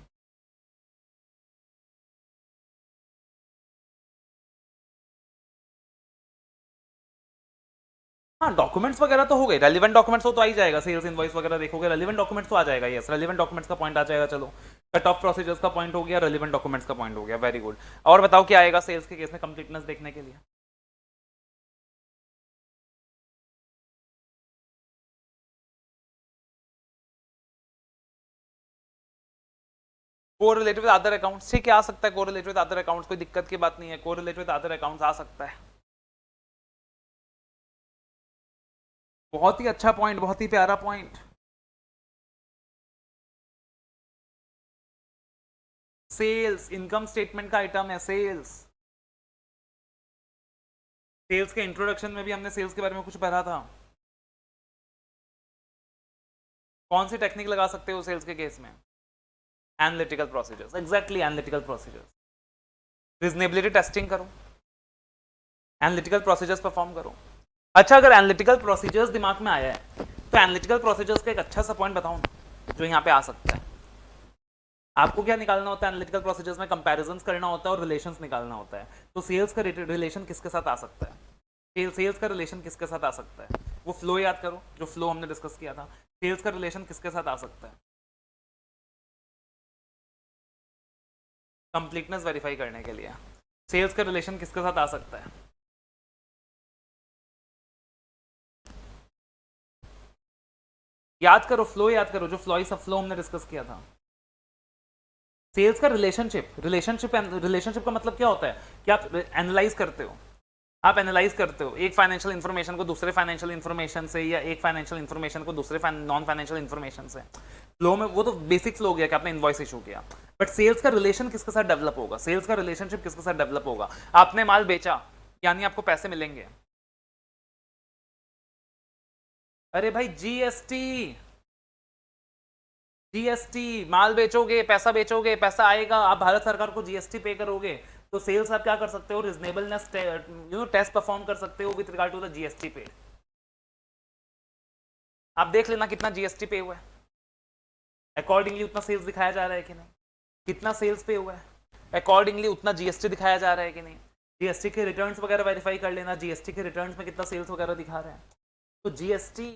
हाँ, डॉक्यूमेंट्स वगैरह तो हो गए, रेलिवेंट डॉक्यूमेंट्स तो आ ही जाएगा। सेल्स इनवॉइस वगैरह देखोगे, रेलिवेंट डॉक्यूमेंट्स तो आ जाएगा। यस, रेलिवेंट डॉक्यूमेंट्स का पॉइंट आ जाएगा। चलो, कट ऑफ प्रोसीजर्स का पॉइंट हो गया, रेलिवेंट डॉक्यूमेंट्स का पॉइंट हो गया, वेरी गुड। और बताओ क्या आएगा सेल्स के केस में कंप्लीटनेस देखने के लिए? कोरिलेटेड विद अदर अकाउंट्स, ठीक है, आ सकता है कोरिलेटेड विद अदर अकाउंट्स, कोई दिक्कत की बात नहीं है, कोरिलेटेड विद अदर अकाउंट्स आ सकता है। बहुत ही अच्छा पॉइंट, बहुत ही प्यारा पॉइंट। सेल्स इनकम स्टेटमेंट का आइटम है, सेल्स। सेल्स के इंट्रोडक्शन में भी हमने सेल्स के बारे में कुछ पढ़ा था। कौन सी टेक्निक लगा सकते हो सेल्स के केस में? Analytical procedures, exactly analytical procedures. Reasonability testing करो, एनालिटिकल प्रोसीजर्स परफॉर्म करो। अच्छा, अगर एनालिटिकल प्रोसीजर्स दिमाग में आया है तो एनालिटिकल प्रोसीजर्स का एक अच्छा सा पॉइंट बताऊं जो यहाँ पे आ सकता है। आपको क्या निकालना होता है एनालिटिकल प्रोसीजर्स में? कंपैरिजंस करना होता है और रिलेशंस निकालना होता है। तो सेल्स का रिलेशन किसके साथ आ सकता है, सेल्स का रिलेशन किसके साथ आ सकता है? वो फ्लो याद करो, जो फ्लो हमने डिस्कस किया था। सेल्स का रिलेशन किसके साथ आ सकता है कंप्लीटनेस वेरीफाई करने के लिए? सेल्स का रिलेशन किसके साथ आ सकता है? याद करो, फ्लो याद करो, जो फ्लो हमने डिस्कस किया था। सेल्स का रिलेशनशिप का मतलब क्या होता है कि आप एनालाइज करते हो, आप एनालाइज करते हो एक फाइनेंशियल इंफॉर्मेशन को दूसरे फाइनेंशियल इंफॉर्मेशन से, या एक फाइनेंशियल इंफॉर्मेशन को दूसरे नॉन फाइनेंशियल इंफॉर्मेशन से। फ्लो में वो तो बेसिक फ्लो हो गया कि आपने इनवॉइस इशू किया, बट सेल्स का रिलेशन किसके साथ डेवलप होगा, सेल्स का रिलेशनशिप किसके साथ डेवलप होगा? आपने माल बेचा यानी आपको पैसे मिलेंगे। अरे भाई, जीएसटी, जीएसटी, माल बेचोगे, पैसा आएगा, आप भारत सरकार को जीएसटी पे करोगे। तो सेल्स आप क्या कर सकते हो, रीजनेबलनेस टेस्ट परफॉर्म कर सकते हो with regard to the GST पे। आप देख लेना कितना जीएसटी पे हुआ है, अकॉर्डिंगली उतना सेल्स दिखाया जा रहा है कि नहीं, कितना सेल्स पे हुआ है अकॉर्डिंगली उतना जीएसटी दिखाया जा रहा है कि नहीं। जीएसटी के रिटर्न्स वगैरह वेरीफाई कर लेना, जीएसटी के रिटर्न्स में कितना सेल्स वगैरह दिखा रहे हैं। तो जीएसटी,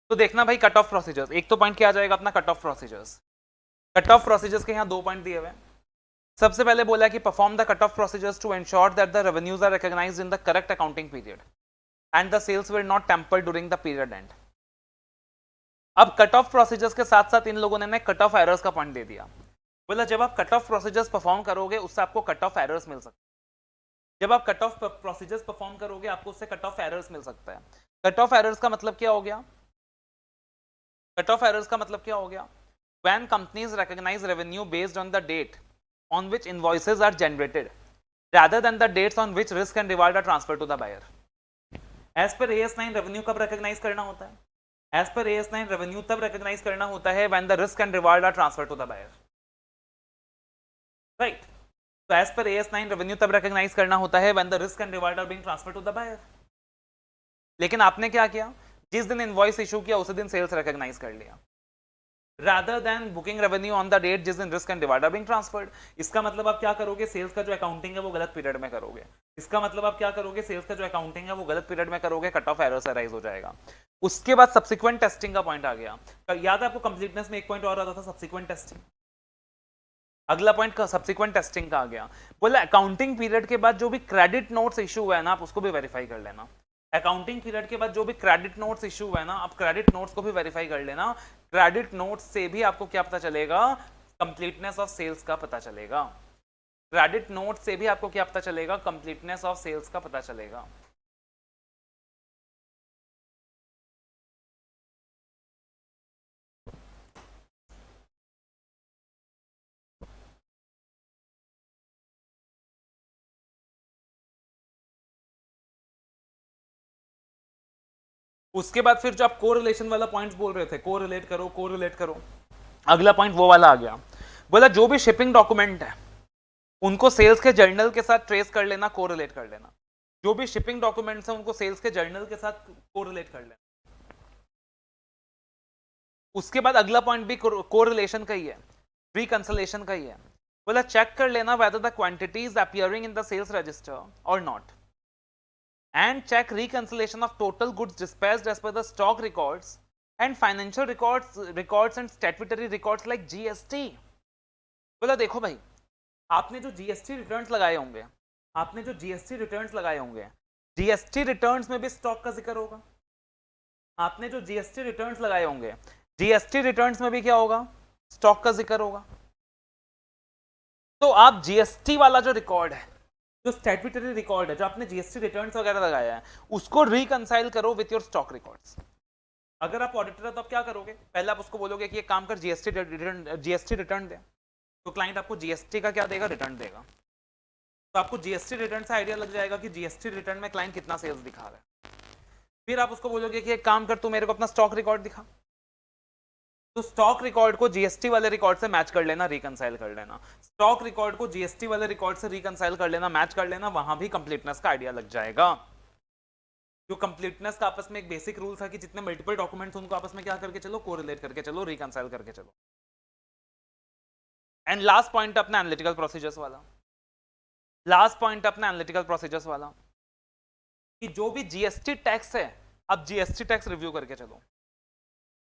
तो तो देखना भाई कट ऑफ प्रोसीजर्स, एक तो पॉइंट क्या आ जाएगा अपना cut off procedures. Cut off procedures के यहाँ 2 पॉइंट दिए हुए हैं। सबसे पहले बोला कि perform the cut off procedures to ensure that the revenues are recognised in the correct accounting period and the sales will not tamper during the period end. अब कट ऑफ प्रोसीजर्स के साथ साथ इन लोगों ने कट ऑफ एरर्स का point दे दिया। बोला जब आप कट ऑफ प्रोसीजर्स परफॉर्म करोगे उससे आपको कट ऑफ एरर्स मिल सकते हैं। जब आप कट ऑफ प्रोसीजर्स परफॉर्म करोगे आपको उससे कट ऑफ एरर्स मिल सकता है। कट ऑफ एरर्स का मतलब क्या हो गया? कट ऑफ एरर्स का मतलब क्या हो गया? When companies recognize revenue based on the date on which invoices are generated rather than the dates on which risk and reward are transferred to the buyer. As per AS9 revenue कब recognize करना होता है? As per AS9 revenue तब recognize करना होता है when the risk and reward are transferred to the buyer. Right? So as per AS9 revenue तब recognize करना होता है when the risk and reward are being transferred to the buyer. लेकिन आपने क्या किया? जिस दिन इनवॉइस इशू किया उसी दिन सेल्स रिकॉग्नाइज कर लिया, rather than booking revenue on the date जिस दिन risk and reward are being transferred. इसका मतलब आप क्या करोगे? सेल्स का जो अकाउंटिंग है वो गलत पीरियड में करोगे। इसका मतलब आप क्या करोगे? सेल्स का जो अकाउंटिंग है वो गलत पीरियड में करोगे, कट ऑफ एरर्स अराइज हो जाएगा। उसके बाद सब्सिक्वेंट टेस्टिंग का पॉइंट आ गया। याद है आपको कंप्लीटनेस में एक पॉइंट और आता था, सब्सिक्वेंट टेस्टिंग। अगला पॉइंट सब्सिक्वेंट टेस्टिंग का आ गया। बोला अकाउंटिंग पीरियड के बाद जो भी क्रेडिट नोट्स इशू हुआ है ना आप उसको भी वेरीफाई कर लेना। अकाउंटिंग पीरियड के बाद जो भी क्रेडिट नोट्स इशू हुआ है ना आप क्रेडिट नोट्स को भी वेरीफाई कर लेना। क्रेडिट नोट्स से भी आपको क्या पता चलेगा? कंप्लीटनेस ऑफ सेल्स का पता चलेगा। क्रेडिट नोट से भी आपको क्या पता चलेगा? कंप्लीटनेस ऑफ सेल्स का पता चलेगा। उसके बाद फिर जो आप कोरिलेशन वाला पॉइंट्स बोल रहे थे, कोरिलेट करो कोरिलेट करो, अगला पॉइंट वो वाला आ गया। बोला जो भी शिपिंग डॉक्यूमेंट है उनको सेल्स के जर्नल के साथ ट्रेस कर लेना, कोरिलेट कर लेना। जो भी शिपिंग डॉक्यूमेंट्स हैं उनको सेल्स के जर्नल के साथ कोरिलेट कर लेना। उसके बाद अगला पॉइंट भी कोरिलेशन का ही है, रिकंसिलिएशन का ही है। बोला चेक कर लेना whether the quantity is appearing in the sales register or not and check reconciliation of total goods dispatched as per the stock records and financial records and statutory records like GST। बोला देखो भाई आपने जो GST returns लगाए होंगे, आपने जो GST returns लगाए होंगे, GST रिटर्न्स में भी स्टॉक का जिक्र होगा। आपने जो GST रिटर्न्स लगाए होंगे GST रिटर्न्स में भी क्या होगा? स्टॉक का जिक्र होगा। तो आप GST वाला जो रिकॉर्ड है, जो स्टैट्यूटरी रिकॉर्ड है, जो आपने GST रिटर्न्स वगैरह लगाया है उसको रिकंसाइल करो विथ योर स्टॉक रिकॉर्ड्स। अगर आप ऑडिटर है तो आप क्या करोगे? पहले आप उसको बोलोगे कि ये काम कर GST रिटर्न दे, तो क्लाइंट आपको GST का क्या देगा? रिटर्न देगा। तो आपको GST रिटर्न से आइडिया लग जाएगा कि GST रिटर्न में क्लाइंट कितना सेल्स दिखा रहा है। फिर आप उसको बोलोगे कि एक काम कर तू मेरे को अपना स्टॉक रिकॉर्ड दिखा, तो स्टॉक रिकॉर्ड को GST वाले रिकॉर्ड से मैच कर लेना, रिकंसाइल कर लेना। स्टॉक रिकॉर्ड को GST वाले रिकॉर्ड से रिकंसाइल कर लेना, मैच कर लेना, वहां भी कंप्लीटनेस का आइडिया लग जाएगा। जो कंप्लीटनेस का आपस में एक बेसिक रूल था कि जितने मल्टीपल डॉक्यूमेंट्स उनको आपस में क्या करके चलो? कोरिलेट करके चलो, रिकंसाइल करके चलो। एंड लास्ट पॉइंट अपना एनालिटिकल प्रोसीजर्स वाला, लास्ट पॉइंट अपना एनालिटिकल प्रोसीजर्स वाला कि जो भी GST टैक्स है आप GST टैक्स रिव्यू करके चलो,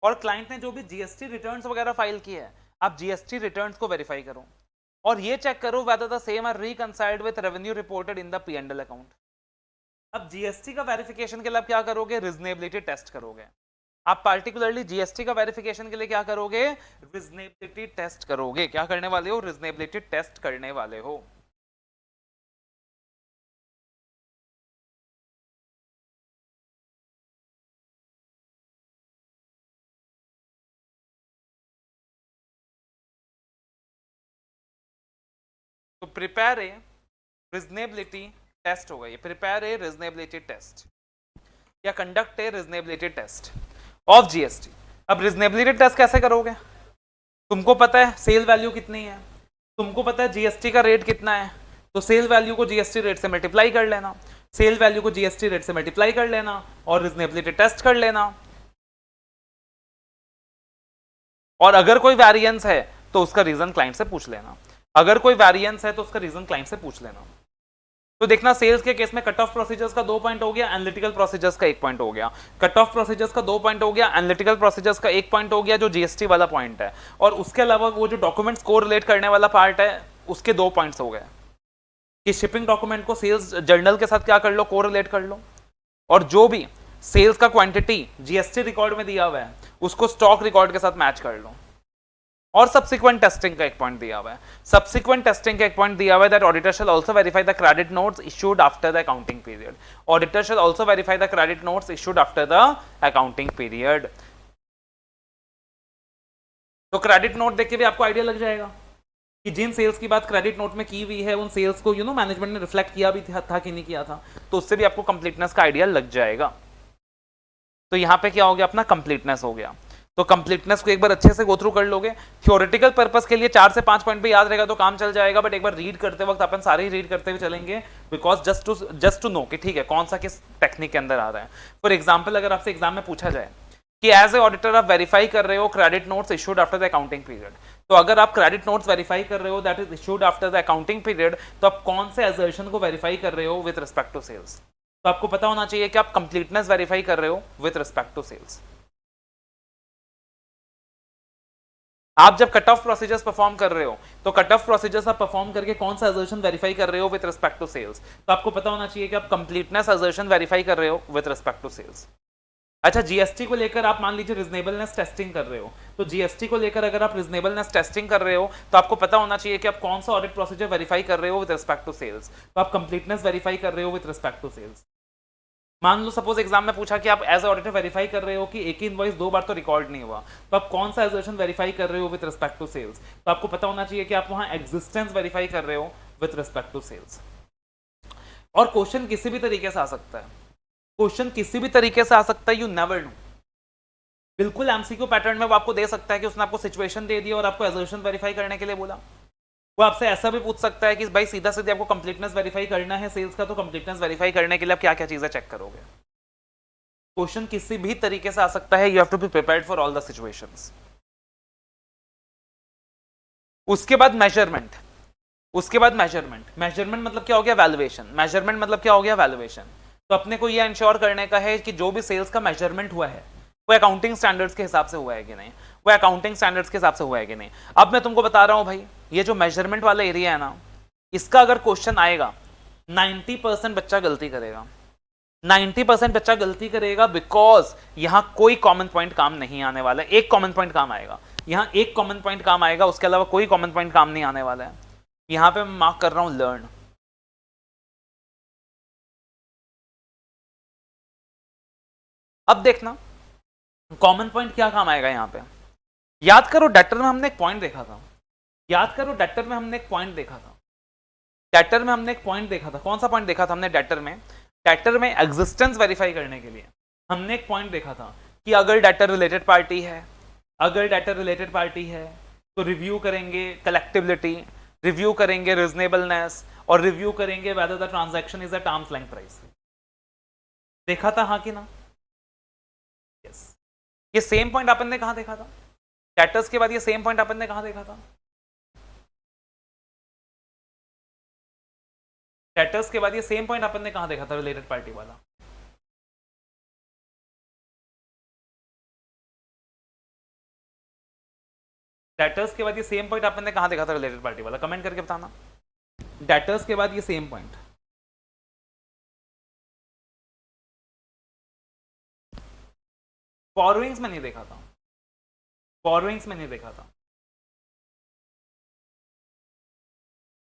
और क्लाइंट ने जो भी GST रिटर्न्स वगैरह फाइल किए हैं आप GST रिटर्न्स को वेरीफाई करो और ये चेक करो whether the same are reconciled with revenue reported in the P&L account। अब GST का वेरिफिकेशन के लिए आप क्या करोगे? रीजनेबिलिटी टेस्ट करोगे। आप पार्टिकुलरली GST का वेरिफिकेशन के लिए क्या करोगे? रीजनेबिलिटी टेस्ट करोगे। क्या करने वाले हो? रीजनेबिलिटी टेस्ट करने वाले हो। तो प्रिपेयर ए रीजनेबिलिटी टेस्ट होगा ये, प्रिपेयर ए रीजनेबिलिटी टेस्ट या conduct a reasonability test of GST। अब रीजनेबिलिटी टेस्ट कैसे करोगे? तुमको पता है सेल वैल्यू कितनी है, तुमको पता है GST का रेट कितना है, तो सेल वैल्यू को GST रेट से मल्टीप्लाई कर लेना, सेल वैल्यू को GST रेट से मल्टीप्लाई कर लेना और रीजनेबिलिटी टेस्ट कर लेना। और अगर कोई वेरिएंस है तो उसका रीजन क्लाइंट से पूछ लेना, अगर कोई वेरिएंस है तो उसका रीजन क्लाइंट से पूछ लेना। तो देखना सेल्स के केस में कट ऑफ प्रोसीजर्स का 2 पॉइंट हो गया, एनालिटिकल प्रोसीजर्स का 1 पॉइंट हो गया। कट ऑफ प्रोसीजर्स का 2 पॉइंट हो गया, एनालिटिकल प्रोसीजर्स का 1 पॉइंट हो गया, जो जीएसटी वाला पॉइंट है। और उसके अलावा वो जो डॉक्यूमेंट्स को रिलेट करने वाला पार्ट है उसके 2 पॉइंट्स हो गए कि शिपिंग डॉक्यूमेंट को सेल्स जर्नल के साथ क्या कर लो, कोरिलेट कर लो। और जो भी सेल्स का क्वांटिटी जीएसटी रिकॉर्ड में दिया हुआ है उसको स्टॉक रिकॉर्ड के साथ मैच कर लो। और सब्सिक्वेंट टेस्टिंग का 1 पॉइंट दिया हुआ है। सब्सिक्वेंट टेस्टिंग का 1 पॉइंट दिया हुआ है that auditor shall also verify the credit notes issued after the accounting period. Auditor shall also verify the credit notes issued after the accounting period. तो credit note देख के भी आपको आइडिया लग जाएगा कि जिन सेल्स की बात क्रेडिट नोट में की हुई है उन सेल्स को मैनेजमेंट ने रिफ्लेक्ट किया भी था कि नहीं किया था, तो उससे भी आपको कंप्लीटनेस का आइडिया लग जाएगा। तो यहां पे क्या हो गया, अपना कंप्लीटनेस हो गया। तो कंप्लीटनेस को एक बार अच्छे से गो थ्रू कर लोगे। थ्योरेटिकल पर्पस के लिए 4 से 5 पॉइंट भी याद रहेगा तो काम चल जाएगा, बट एक बार रीड करते वक्त अपन सारे ही रीड करते हुए चलेंगे, बिकॉज जस्ट टू नो कि ठीक है कौन सा किस टेक्निक के अंदर आ रहा है। फॉर एग्जाम्पल अगर आपसे एग्जाम में पूछा जाए कि एज ए ऑडिटर आप वेरीफाई कर रहे हो credit notes issued after the accounting period, तो अगर आप क्रेडिट नोट्स वेरीफाई कर रहे हो that is issued after the accounting period, तो आप कौन से असर्शन को वेरीफाई कर रहे हो विद रिस्पेक्ट टू सेल्स। तो आपको पता होना चाहिए कि आप कंप्लीटनेस वेरीफाई कर रहे हो विद रिस्पेक्ट टू सेल्स। आप जब कट ऑफ प्रोसीजर्स परफॉर्म कर रहे हो तो कट ऑफ प्रोसीजर्स आप परफॉर्म करके कौन सा असर्शन वेरीफाई कर रहे हो विद रिस्पेक्ट टू सेल्स, तो आपको पता होना चाहिए कि आप कंप्लीटनेस असर्शन वेरीफाई कर रहे हो विद रिस्पेक्ट टू सेल्स। अच्छा, जीएसटी को लेकर आप मान लीजिए रीजनेबलनेस टेस्टिंग कर रहे हो, तो जीएसटी को लेकर अगर आप रीजनेबलनेस टेस्टिंग कर रहे हो तो आपको पता होना चाहिए कि आप कौन सा ऑडिट प्रोसीजर वेरीफाई कर रहे हो विद रिस्पेक्ट टू सेल्स, तो आप कंप्लीटनेस वेरीफाई कर रहे हो विद रिस्पेक्ट टू सेल्स। मान लो सपोज एग्जाम में पूछा कि आप एज ऑडिटर वेरीफाई कर रहे हो कि एक ही इनवॉइस 2 बार तो रिकॉर्ड नहीं हुआ, तो आप कौन सा असर्शन वेरीफाई कर रहे हो विद रिस्पेक्ट टू सेल्स, तो आपको पता होना चाहिए कि आप वहां एग्जिस्टेंस वेरीफाई कर रहे हो विद रिस्पेक्ट टू सेल्स। और क्वेश्चन किसी भी तरीके से आ सकता है, क्वेश्चन किसी भी तरीके से आ सकता है, यू नेवर नो। बिल्कुल एमसीक्यू पैटर्न में वो आपको दे सकता है कि उसने आपको सिचुएशन दे दी और आपको असर्शन वेरीफाई करने के लिए बोला। वो आपसे ऐसा भी पूछ सकता है कि भाई सीधा सीधा आपको कंप्लीटनेस वेरीफाई करना है सेल्स का, तो कंप्लीटनेस वेरीफाई करने के लिए आप क्या क्या चीजें चेक करोगे। क्वेश्चन किसी भी तरीके से आ सकता है, you have to be prepared for all the situations. उसके बाद मेजरमेंट, मेजरमेंट मतलब क्या हो गया, वैल्यूएशन। मेजरमेंट मतलब क्या हो गया, वैल्यूएशन। तो अपने को ये इंश्योर करने का है कि जो भी सेल्स का मेजरमेंट हुआ है वो अकाउंटिंग स्टैंडर्ड्स के हिसाब से हुआ है कि नहीं, वो अकाउंटिंग स्टैंडर्ड्स के हिसाब से हुआ है कि नहीं। अब मैं तुमको बता रहा हूं भाई, ये जो मेजरमेंट वाला एरिया है ना, इसका अगर क्वेश्चन आएगा 90% बच्चा गलती करेगा, 90% बच्चा गलती करेगा, बिकॉज यहां कोई कॉमन पॉइंट काम नहीं आने वाला है। एक कॉमन पॉइंट काम आएगा, यहां एक कॉमन पॉइंट काम आएगा, उसके अलावा कोई कॉमन पॉइंट काम नहीं आने वाला है। यहां पे मैं मार्क कर रहा हूं लर्न। अब देखना कॉमन पॉइंट क्या काम आएगा यहां पे। याद करो डेटर में हमने एक पॉइंट देखा था, डेटर में हमने एक पॉइंट देखा था, कौन सा पॉइंट देखा था हमने डेटर में एग्जिस्टेंस वेरीफाई करने के लिए हमने एक पॉइंट देखा था कि अगर डेटर रिलेटेड पार्टी है तो रिव्यू करेंगे कलेक्टिबिलिटी, रिव्यू करेंगे रीजनेबलनेस, और रिव्यू करेंगे whether the transaction is at arm's length price. देखा था हाँ कि ना? यस। ये सेम पॉइंट अपन ने कहां देखा था? डेटर्स के बाद ये सेम पॉइंट अपन ने कहां देखा था? डेटर्स के बाद ये सेम पॉइंट अपन ने कहां देखा था, रिलेटेड पार्टी वाला? डेटर्स के बाद ये सेम पॉइंट अपन ने कहां देखा था, रिलेटेड पार्टी वाला? कमेंट करके बताना। डेटर्स के बाद ये सेम पॉइंट बोरोइंग्स में नहीं देखा था,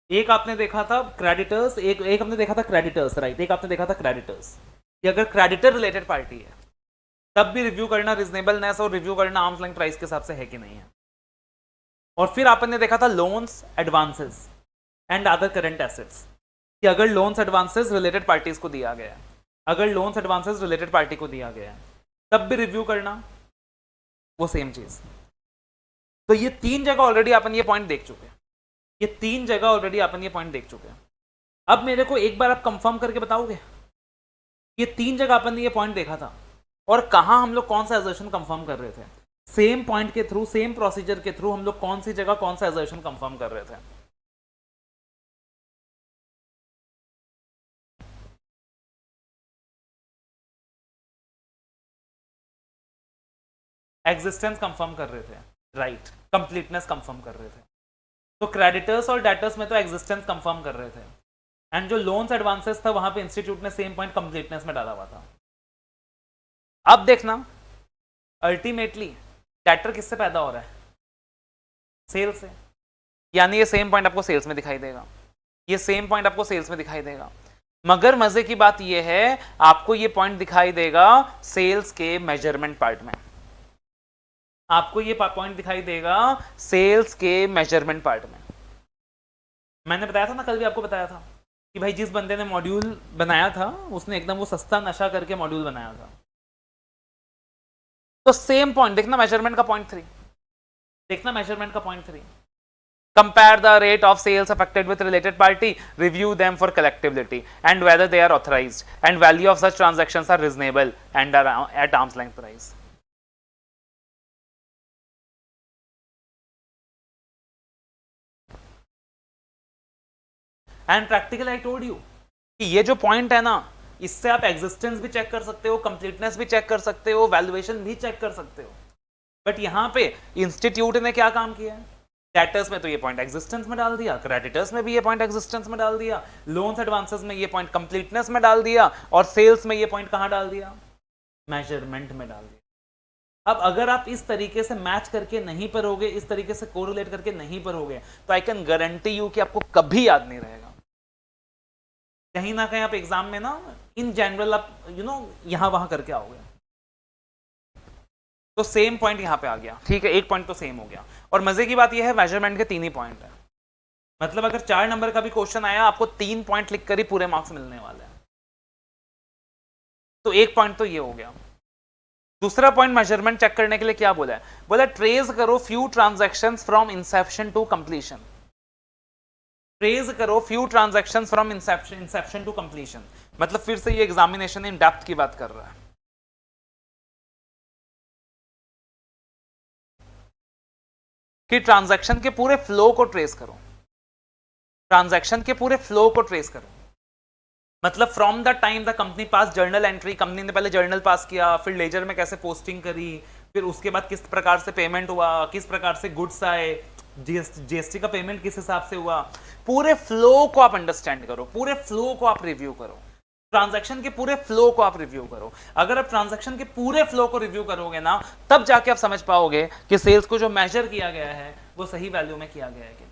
एक आपने देखा था क्रेडिटर्स, एक आपने देखा था क्रेडिटर्स, राइट, एक आपने देखा था क्रेडिटर्स कि अगर क्रेडिटर रिलेटेड पार्टी है तब भी रिव्यू करना रीजनेबलनेस और रिव्यू करना आर्म्स लेंथ प्राइस के हिसाब से है कि नहीं है। और फिर आपन ने देखा था loans, advances and other current assets कि अगर लोन्स एडवांसेस रिलेटेड पार्टीज को दिया गया है, तब भी रिव्यू करना वो सेम चीज। तो ये 3 जगह ऑलरेडी अपन ये पॉइंट देख चुके हैं, अब मेरे को एक बार आप कंफर्म करके बताओगे ये 3 जगह अपन ने ये पॉइंट देखा था और कहां हम लोग कौन सा असर्शन कंफर्म कर रहे थे, सेम पॉइंट के थ्रू, सेम प्रोसीजर के थ्रू हम लोग कौन सी जगह कौन सा असर्शन कंफर्म कर रहे थे। एग्जिस्टेंस कंफर्म कर रहे थे, राइट, कंप्लीटनेस कंफर्म कर रहे थे। तो क्रेडिटर्स और डेटर्स में तो एग्जिस्टेंस कंफर्म कर रहे थे, एंड जो लोन्स एडवांसेस था वहां पे इंस्टीट्यूट ने सेम पॉइंट कंप्लीटनेस में डाला हुआ था। अब देखना अल्टीमेटली डेटर किससे पैदा हो रहा है, सेल्स से, यानी ये सेम पॉइंट आपको सेल्स में दिखाई देगा, ये सेम पॉइंट आपको सेल्स में दिखाई देगा। मगर मजे की बात ये है आपको ये पॉइंट दिखाई देगा सेल्स के मेजरमेंट पार्ट में, आपको ये पॉइंट दिखाई देगा सेल्स के मेजरमेंट पार्ट में। मैंने बताया था ना, कल भी आपको बताया था कि भाई जिस बंदे ने मॉड्यूल बनाया था उसने एकदम वो सस्ता नशा करके मॉड्यूल बनाया था। तो सेम पॉइंट देखना, मेजरमेंट का पॉइंट 3 देखना, मेजरमेंट का point 3, compare the rate of sales affected with related party, review them for collectability and whether they are authorized, and value of such transactions are reasonable and are at arm's length price. And practical I told you कि ये जो point है ना, इससे आप existence भी check कर सकते हो, कंप्लीटनेस भी चेक कर सकते हो, वैल्यूएशन भी चेक कर सकते हो। बट यहां पे इंस्टीट्यूट ने क्या काम किया है, डेटर्स में तो ये पॉइंट एग्जिस्टेंस में डाल दिया, क्रेडिटर्स में भी ये पॉइंट एग्जिस्टेंस में डाल दिया, लोन्स एडवांसेस में ये पॉइंट कंप्लीटनेस में डाल दिया, और सेल्स में ये पॉइंट कहां डाल दिया, मेजरमेंट में डाल दिया। अब अगर आप इस तरीके से मैच करके नहीं पढ़ोगे, इस तरीके से कोरिलेट करके नहीं पढ़ोगे, तो आई कैन गारंटी यू कि आपको कभी याद नहीं रहेगा। कहीं ना कहीं आप एग्जाम में ना इन जनरल आप यहां वहां करके आओगे। तो सेम पॉइंट यहां पे आ गया, ठीक है, एक पॉइंट तो सेम हो गया। और मजे की बात यह है मेजरमेंट के 3 ही पॉइंट है, मतलब अगर 4 नंबर का भी क्वेश्चन आया आपको 3 पॉइंट लिख कर ही पूरे मार्क्स मिलने वाले हैं। तो एक पॉइंट तो ये हो गया। दूसरा पॉइंट मेजरमेंट चेक करने के लिए क्या बोला है, बोला ट्रेस करो few transactions from inception to completion, trace करो few transactions from inception to completion. मतलब फिर से ये एग्जामिनेशन इन डेप्थ की बात कर रहा है। कि ट्रांजैक्शन के पूरे फ्लो को ट्रेस करो, ट्रांजैक्शन के पूरे फ्लो को ट्रेस करो। मतलब from the time the company pass journal entry, company ने पहले जर्नल पास किया, फिर लेजर में कैसे पोस्टिंग करी, फिर उसके बाद किस प्रकार से पेमेंट हुआ, किस प्रकार से गुड्स आए, जीएसटी का पेमेंट किस हिसाब से हुआ, पूरे फ्लो को आप अंडरस्टैंड करो, पूरे फ्लो को आप रिव्यू करो, ट्रांजैक्शन के पूरे फ्लो को आप रिव्यू करो। अगर आप ट्रांजैक्शन के पूरे फ्लो को रिव्यू करोगे ना, तब जाके आप समझ पाओगे कि सेल्स को जो मेजर किया गया है वो सही वैल्यू में किया गया है कि।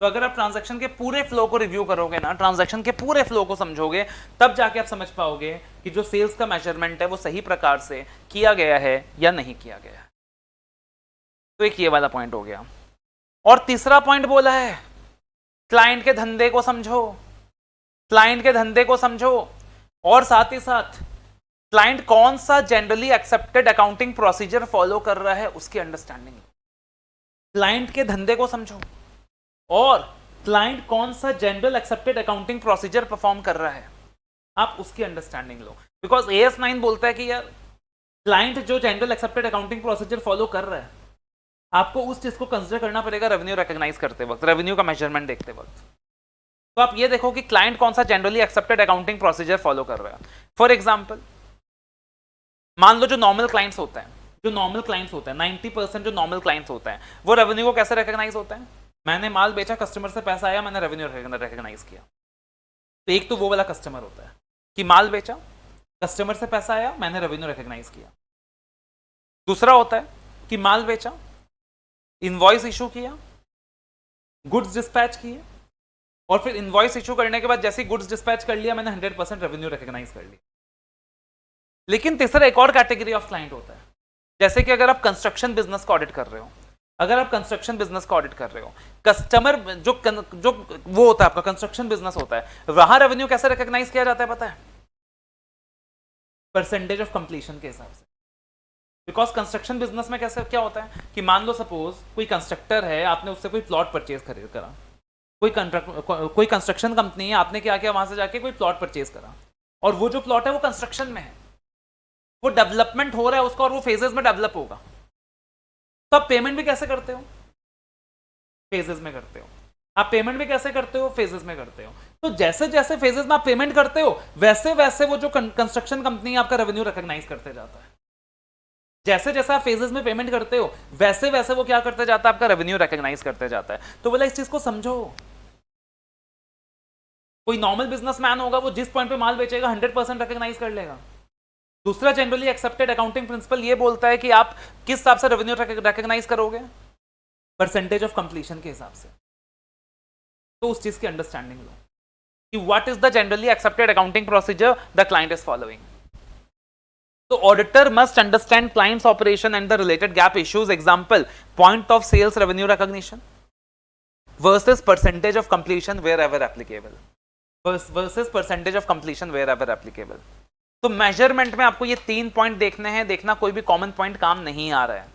तो अगर आप ट्रांजैक्शन के पूरे फ्लो को रिव्यू करोगे ना, ट्रांजैक्शन के पूरे फ्लो को समझोगे, तब जाके आप समझ पाओगे कि जो सेल्स का मेजरमेंट है वो सही प्रकार से किया गया है या नहीं किया गया है। तो एक ये वाला पॉइंट हो गया। और तीसरा पॉइंट बोला है क्लाइंट के धंधे को समझो, क्लाइंट के धंधे को समझो, और साथ ही साथ क्लाइंट कौन सा generally accepted accounting procedure follow कर रहा है उसकी अंडरस्टैंडिंग। क्लाइंट के धंधे को समझो और क्लाइंट कौन सा general accepted accounting procedure perform कर रहा है, आप उसकी अंडरस्टैंडिंग लो। बिकॉज AS9 बोलता है कि यार क्लाइंट जो general accepted accounting procedure follow कर रहा है, आपको उस चीज को कंसिडर करना पड़ेगा रेवेन्यू रिकॉग्नाइज करते वक्त, रेवेन्यू का मेजरमेंट देखते वक्त। तो आप ये देखो कि क्लाइंट कौन सा generally accepted accounting procedure follow कर रहा है। फॉर एग्जांपल मान लो जो नॉर्मल क्लाइंट्स होता है, जो नॉर्मल क्लाइंट्स होता है 90% जो नॉर्मल क्लाइंट्स होता है वो रेवेन्यू को कैसे रिकॉग्नाइज होता है, मैंने माल बेचा, कस्टमर से पैसा आया, मैंने रेवेन्यू रिकॉग्नाइज किया। तो एक तो वो वाला कस्टमर होता है कि माल बेचा, कस्टमर से पैसा आया, मैंने रेवेन्यू रिकॉग्नाइज किया। दूसरा होता है कि माल बेचा, इनवॉइस इशू किया, गुड्स डिस्पैच किए, और फिर इनवॉइस इशू करने के बाद जैसे ही गुड्स डिस्पैच कर लिया, मैंने 100% रेवेन्यू रिकॉग्नाइज कर लिया। लेकिन तीसरा एक और कैटेगरी ऑफ क्लाइंट होता है, जैसे कि अगर आप कंस्ट्रक्शन बिजनेस को ऑडिट कर रहे हो, अगर आप कंस्ट्रक्शन बिजनेस को ऑडिट कर रहे हो, कस्टमर जो वो होता है आपका कंस्ट्रक्शन बिजनेस होता है, वहां रेवेन्यू कैसे रिकॉग्नाइज किया जाता है पता है, परसेंटेज ऑफ कंप्लीशन के हिसाब से। बिकॉज कंस्ट्रक्शन बिजनेस में कैसे क्या होता है कि मान लो सपोज कोई कंस्ट्रक्टर है, आपने उससे कोई प्लॉट परचेज करा, कोई कंस्ट्रक्शन कंपनी है, आपने क्या किया, वहां से जाके कोई प्लॉट परचेज करा, और वो जो प्लॉट है वो कंस्ट्रक्शन में है, वो डेवलपमेंट हो रहा है उसका, और वो फेजेस में डेवलप होगा। तो आप पेमेंट भी कैसे करते हो, फेजेस में करते हो। आप पेमेंट भी कैसे करते हो, फेजेस में करते हो। तो जैसे जैसे फेजेस में आप पेमेंट करते हो, वैसे वैसे वो जो कंस्ट्रक्शन कंपनी आपका रेवेन्यू रिकॉग्नाइज करते जाता है। जैसे जैसे आप फेजेस में पेमेंट करते हो वैसे वैसे वो क्या करते जाता है, आपका रेवेन्यू रिकॉग्नाइज करते जाता है। तो बोला इस चीज को समझो। कोई नॉर्मल बिजनेसमैन होगा वो जिस पॉइंट पे माल बेचेगा 100% रिकॉग्नाइज कर लेगा। दूसरा जनरली एक्सेप्टेड अकाउंटिंग प्रिंसिपल ये बोलता है कि आप किस हिसाब से रेवेन्यू रिकॉग्नाइज करोगे, परसेंटेज ऑफ कंप्लीशन के हिसाब से। तो उस चीज की अंडरस्टैंडिंग लो कि what is the generally accepted accounting procedure the client is following. तो auditor must understand client's operation and the related gap issues, example point of sales revenue recognition versus percentage of completion wherever applicable, versus percentage of completion wherever applicable. तो measurement में आपको ये 3 point देखने हैं, देखना कोई भी common point काम नहीं आ रहा है।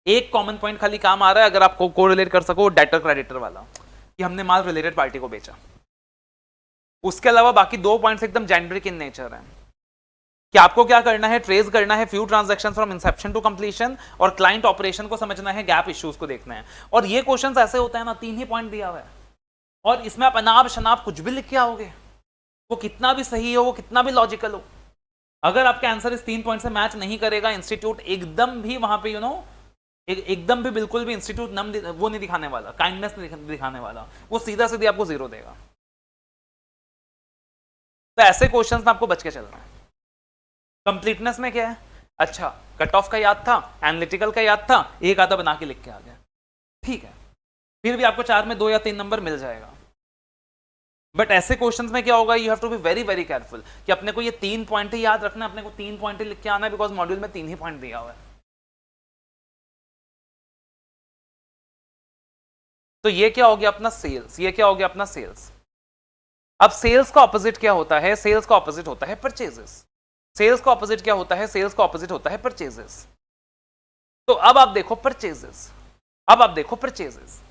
एक कॉमन पॉइंट खाली काम आ रहा है, अगर आपको कोरिलेट कर सको, डेटर क्रेडिटर वाला, कि हमने माल रिलेटेड पार्टी को बेचा। उसके अलावा बाकी 2 पॉइंट्स एकदम जेनरिक इन नेचर हैं कि आपको क्या करना है, ट्रेस करना है few transaction from inception to completion, और क्लाइंट ऑपरेशन को समझना है, गैप इश्यूज को देखना है। और ये क्वेश्चंस ऐसे होता है ना, 3 ही पॉइंट दिया हुआ है और इसमें आप अनाप शनाप कुछ भी लिख के आओगे, वो कितना भी सही हो, वो कितना भी लॉजिकल हो, अगर आपका आंसर इस 3 पॉइंट से मैच नहीं करेगा, इंस्टीट्यूट एकदम भी वहां पे एकदम भी बिल्कुल भी इंस्टीट्यूट वो नहीं दिखाने वाला, काइंडनेस नहीं दिखाने वाला, वो सीधा सीधी आपको 0 देगा। तो ऐसे क्वेश्चंस में आपको बच के चलना है। कंप्लीटनेस में क्या है, अच्छा कट ऑफ का याद था, एनालिटिकल का याद था, एक आधा बना के लिख के आ गया, ठीक है, फिर भी आपको 4 में 2 या 3 नंबर मिल जाएगा। बट ऐसे क्वेश्चंस में क्या होगा, you have to be very very careful कि अपने को ये 3 पॉइंट ही याद रखना है, अपने को 3 पॉइंट ही लिख के आना है, बिकॉज मॉड्यूल में 3 ही पॉइंट दिया हुआ है। तो ये क्या हो गया अपना सेल्स, ये क्या हो गया अपना सेल्स। अब सेल्स का ऑपोजिट क्या होता है, सेल्स का ऑपोजिट होता है परचेजेस। सेल्स का ऑपोजिट क्या होता है, सेल्स का ऑपोजिट होता है परचेजेस। तो अब आप देखो परचेजेस, अब आप देखो परचेजेस।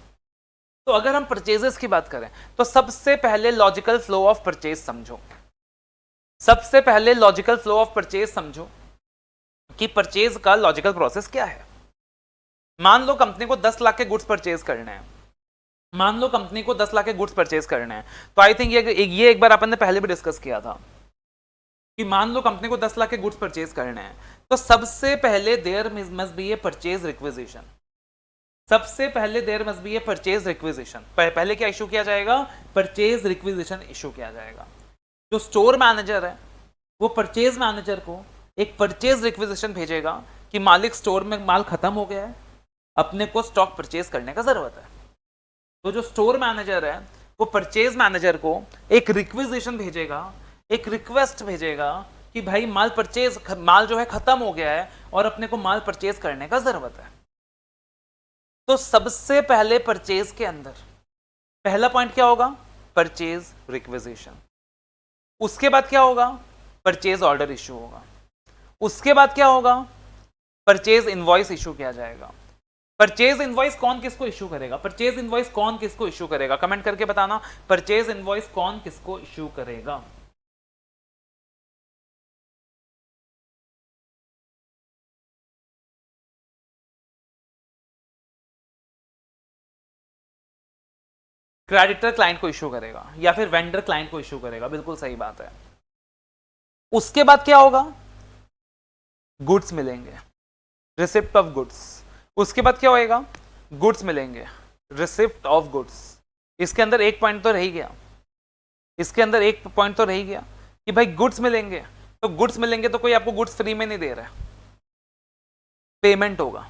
तो अगर हम परचेजेस की बात करें तो सबसे पहले लॉजिकल फ्लो ऑफ परचेज समझो, सबसे पहले लॉजिकल फ्लो ऑफ परचेज समझो कि परचेज का लॉजिकल प्रोसेस क्या है। मान लो कंपनी को 10 लाख के गुड्स परचेज करने हैं, मान लो कंपनी को 10 लाख के गुड्स परचेज करने हैं, तो आई थिंक ये एक बार अपन ने पहले भी डिस्कस किया था कि मान लो कंपनी को 10 लाख के गुड्स परचेज करने हैं, तो सबसे पहले there must be a purchase requisition, सबसे पहले there must be a purchase requisition. पहले क्या इशू किया जाएगा, परचेज रिक्विजिशन इशू किया जाएगा। जो स्टोर मैनेजर है वो परचेज मैनेजर को एक परचेज रिक्विजिशन भेजेगा कि मालिक स्टोर में माल खत्म हो गया है, अपने को स्टॉक परचेज करने का जरूरत है। तो जो स्टोर मैनेजर है वो परचेज मैनेजर को एक रिक्विजिशन भेजेगा, एक रिक्वेस्ट भेजेगा कि भाई माल जो है खत्म हो गया है और अपने को माल परचेज करने का जरूरत है। तो सबसे पहले परचेज के अंदर पहला पॉइंट क्या होगा, परचेज रिक्विजिशन। उसके बाद क्या होगा, परचेज ऑर्डर इशू होगा। उसके बाद क्या होगा, परचेज इनवॉइस इशू किया जाएगा। परचेज इनवॉइस कौन किसको इशू करेगा, परचेज इनवॉइस कौन किसको इशू करेगा, कमेंट करके बताना, परचेज इनवॉइस कौन किसको इशू करेगा। क्रेडिटर क्लाइंट को इशू करेगा या फिर वेंडर क्लाइंट को इशू करेगा, बिल्कुल सही बात है। उसके बाद क्या होगा, गुड्स मिलेंगे, रिसिप्ट ऑफ गुड्स। उसके बाद क्या होएगा, गुड्स मिलेंगे, रिसिप्ट ऑफ गुड्स। इसके अंदर एक पॉइंट तो रह ही गया, इसके अंदर एक पॉइंट तो रह ही गया कि भाई गुड्स मिलेंगे, तो गुड्स मिलेंगे तो कोई आपको गुड्स फ्री में नहीं दे रहा है, पेमेंट होगा।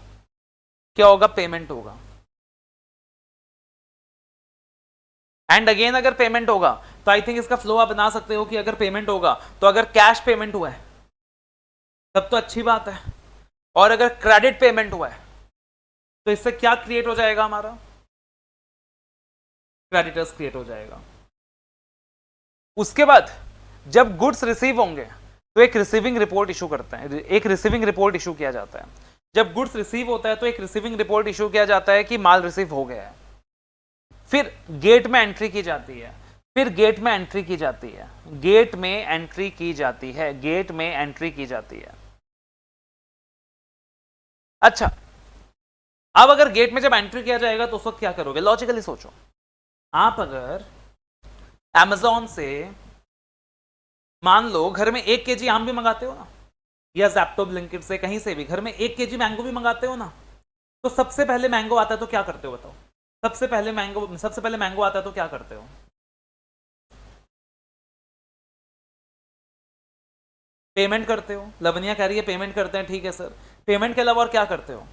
क्या होगा, पेमेंट होगा। एंड अगेन अगर पेमेंट होगा तो आई थिंक इसका फ्लो आप बना सकते हो कि अगर पेमेंट होगा तो अगर कैश पेमेंट हुआ है तब तो अच्छी बात है, और अगर क्रेडिट पेमेंट हुआ है तो इससे क्या क्रिएट हो जाएगा, हमारा क्रेडिटर्स क्रिएट हो जाएगा। उसके बाद जब गुड्स रिसीव होंगे तो एक रिसीविंग रिपोर्ट इशू करते हैं, एक रिसीविंग रिपोर्ट इशू किया जाता है। जब गुड्स रिसीव होता है तो एक रिसीविंग रिपोर्ट इशू किया जाता है कि माल रिसीव हो गया है। फिर गेट में एंट्री की जाती है, फिर गेट में एंट्री की जाती है, गेट में एंट्री की जाती है, गेट में एंट्री की जाती है। अच्छा, अब अगर गेट में जब एंट्री किया जाएगा तो उस वक्त क्या करोगे, लॉजिकली सोचो। आप अगर Amazon से मान लो घर में 1 kg आम भी मंगाते हो ना, या जैप्टो ब्लिंकिट से कहीं से भी घर में 1 kg मैंगो भी मंगाते हो ना, तो सबसे पहले मैंगो आता है तो क्या करते हो बताओ? सबसे पहले मैंगो आता है तो क्या करते हो? पेमेंट करते हो। लवनिया कह रही है पेमेंट करते हैं, ठीक है सर। पेमेंट के अलावा और क्या करते हो?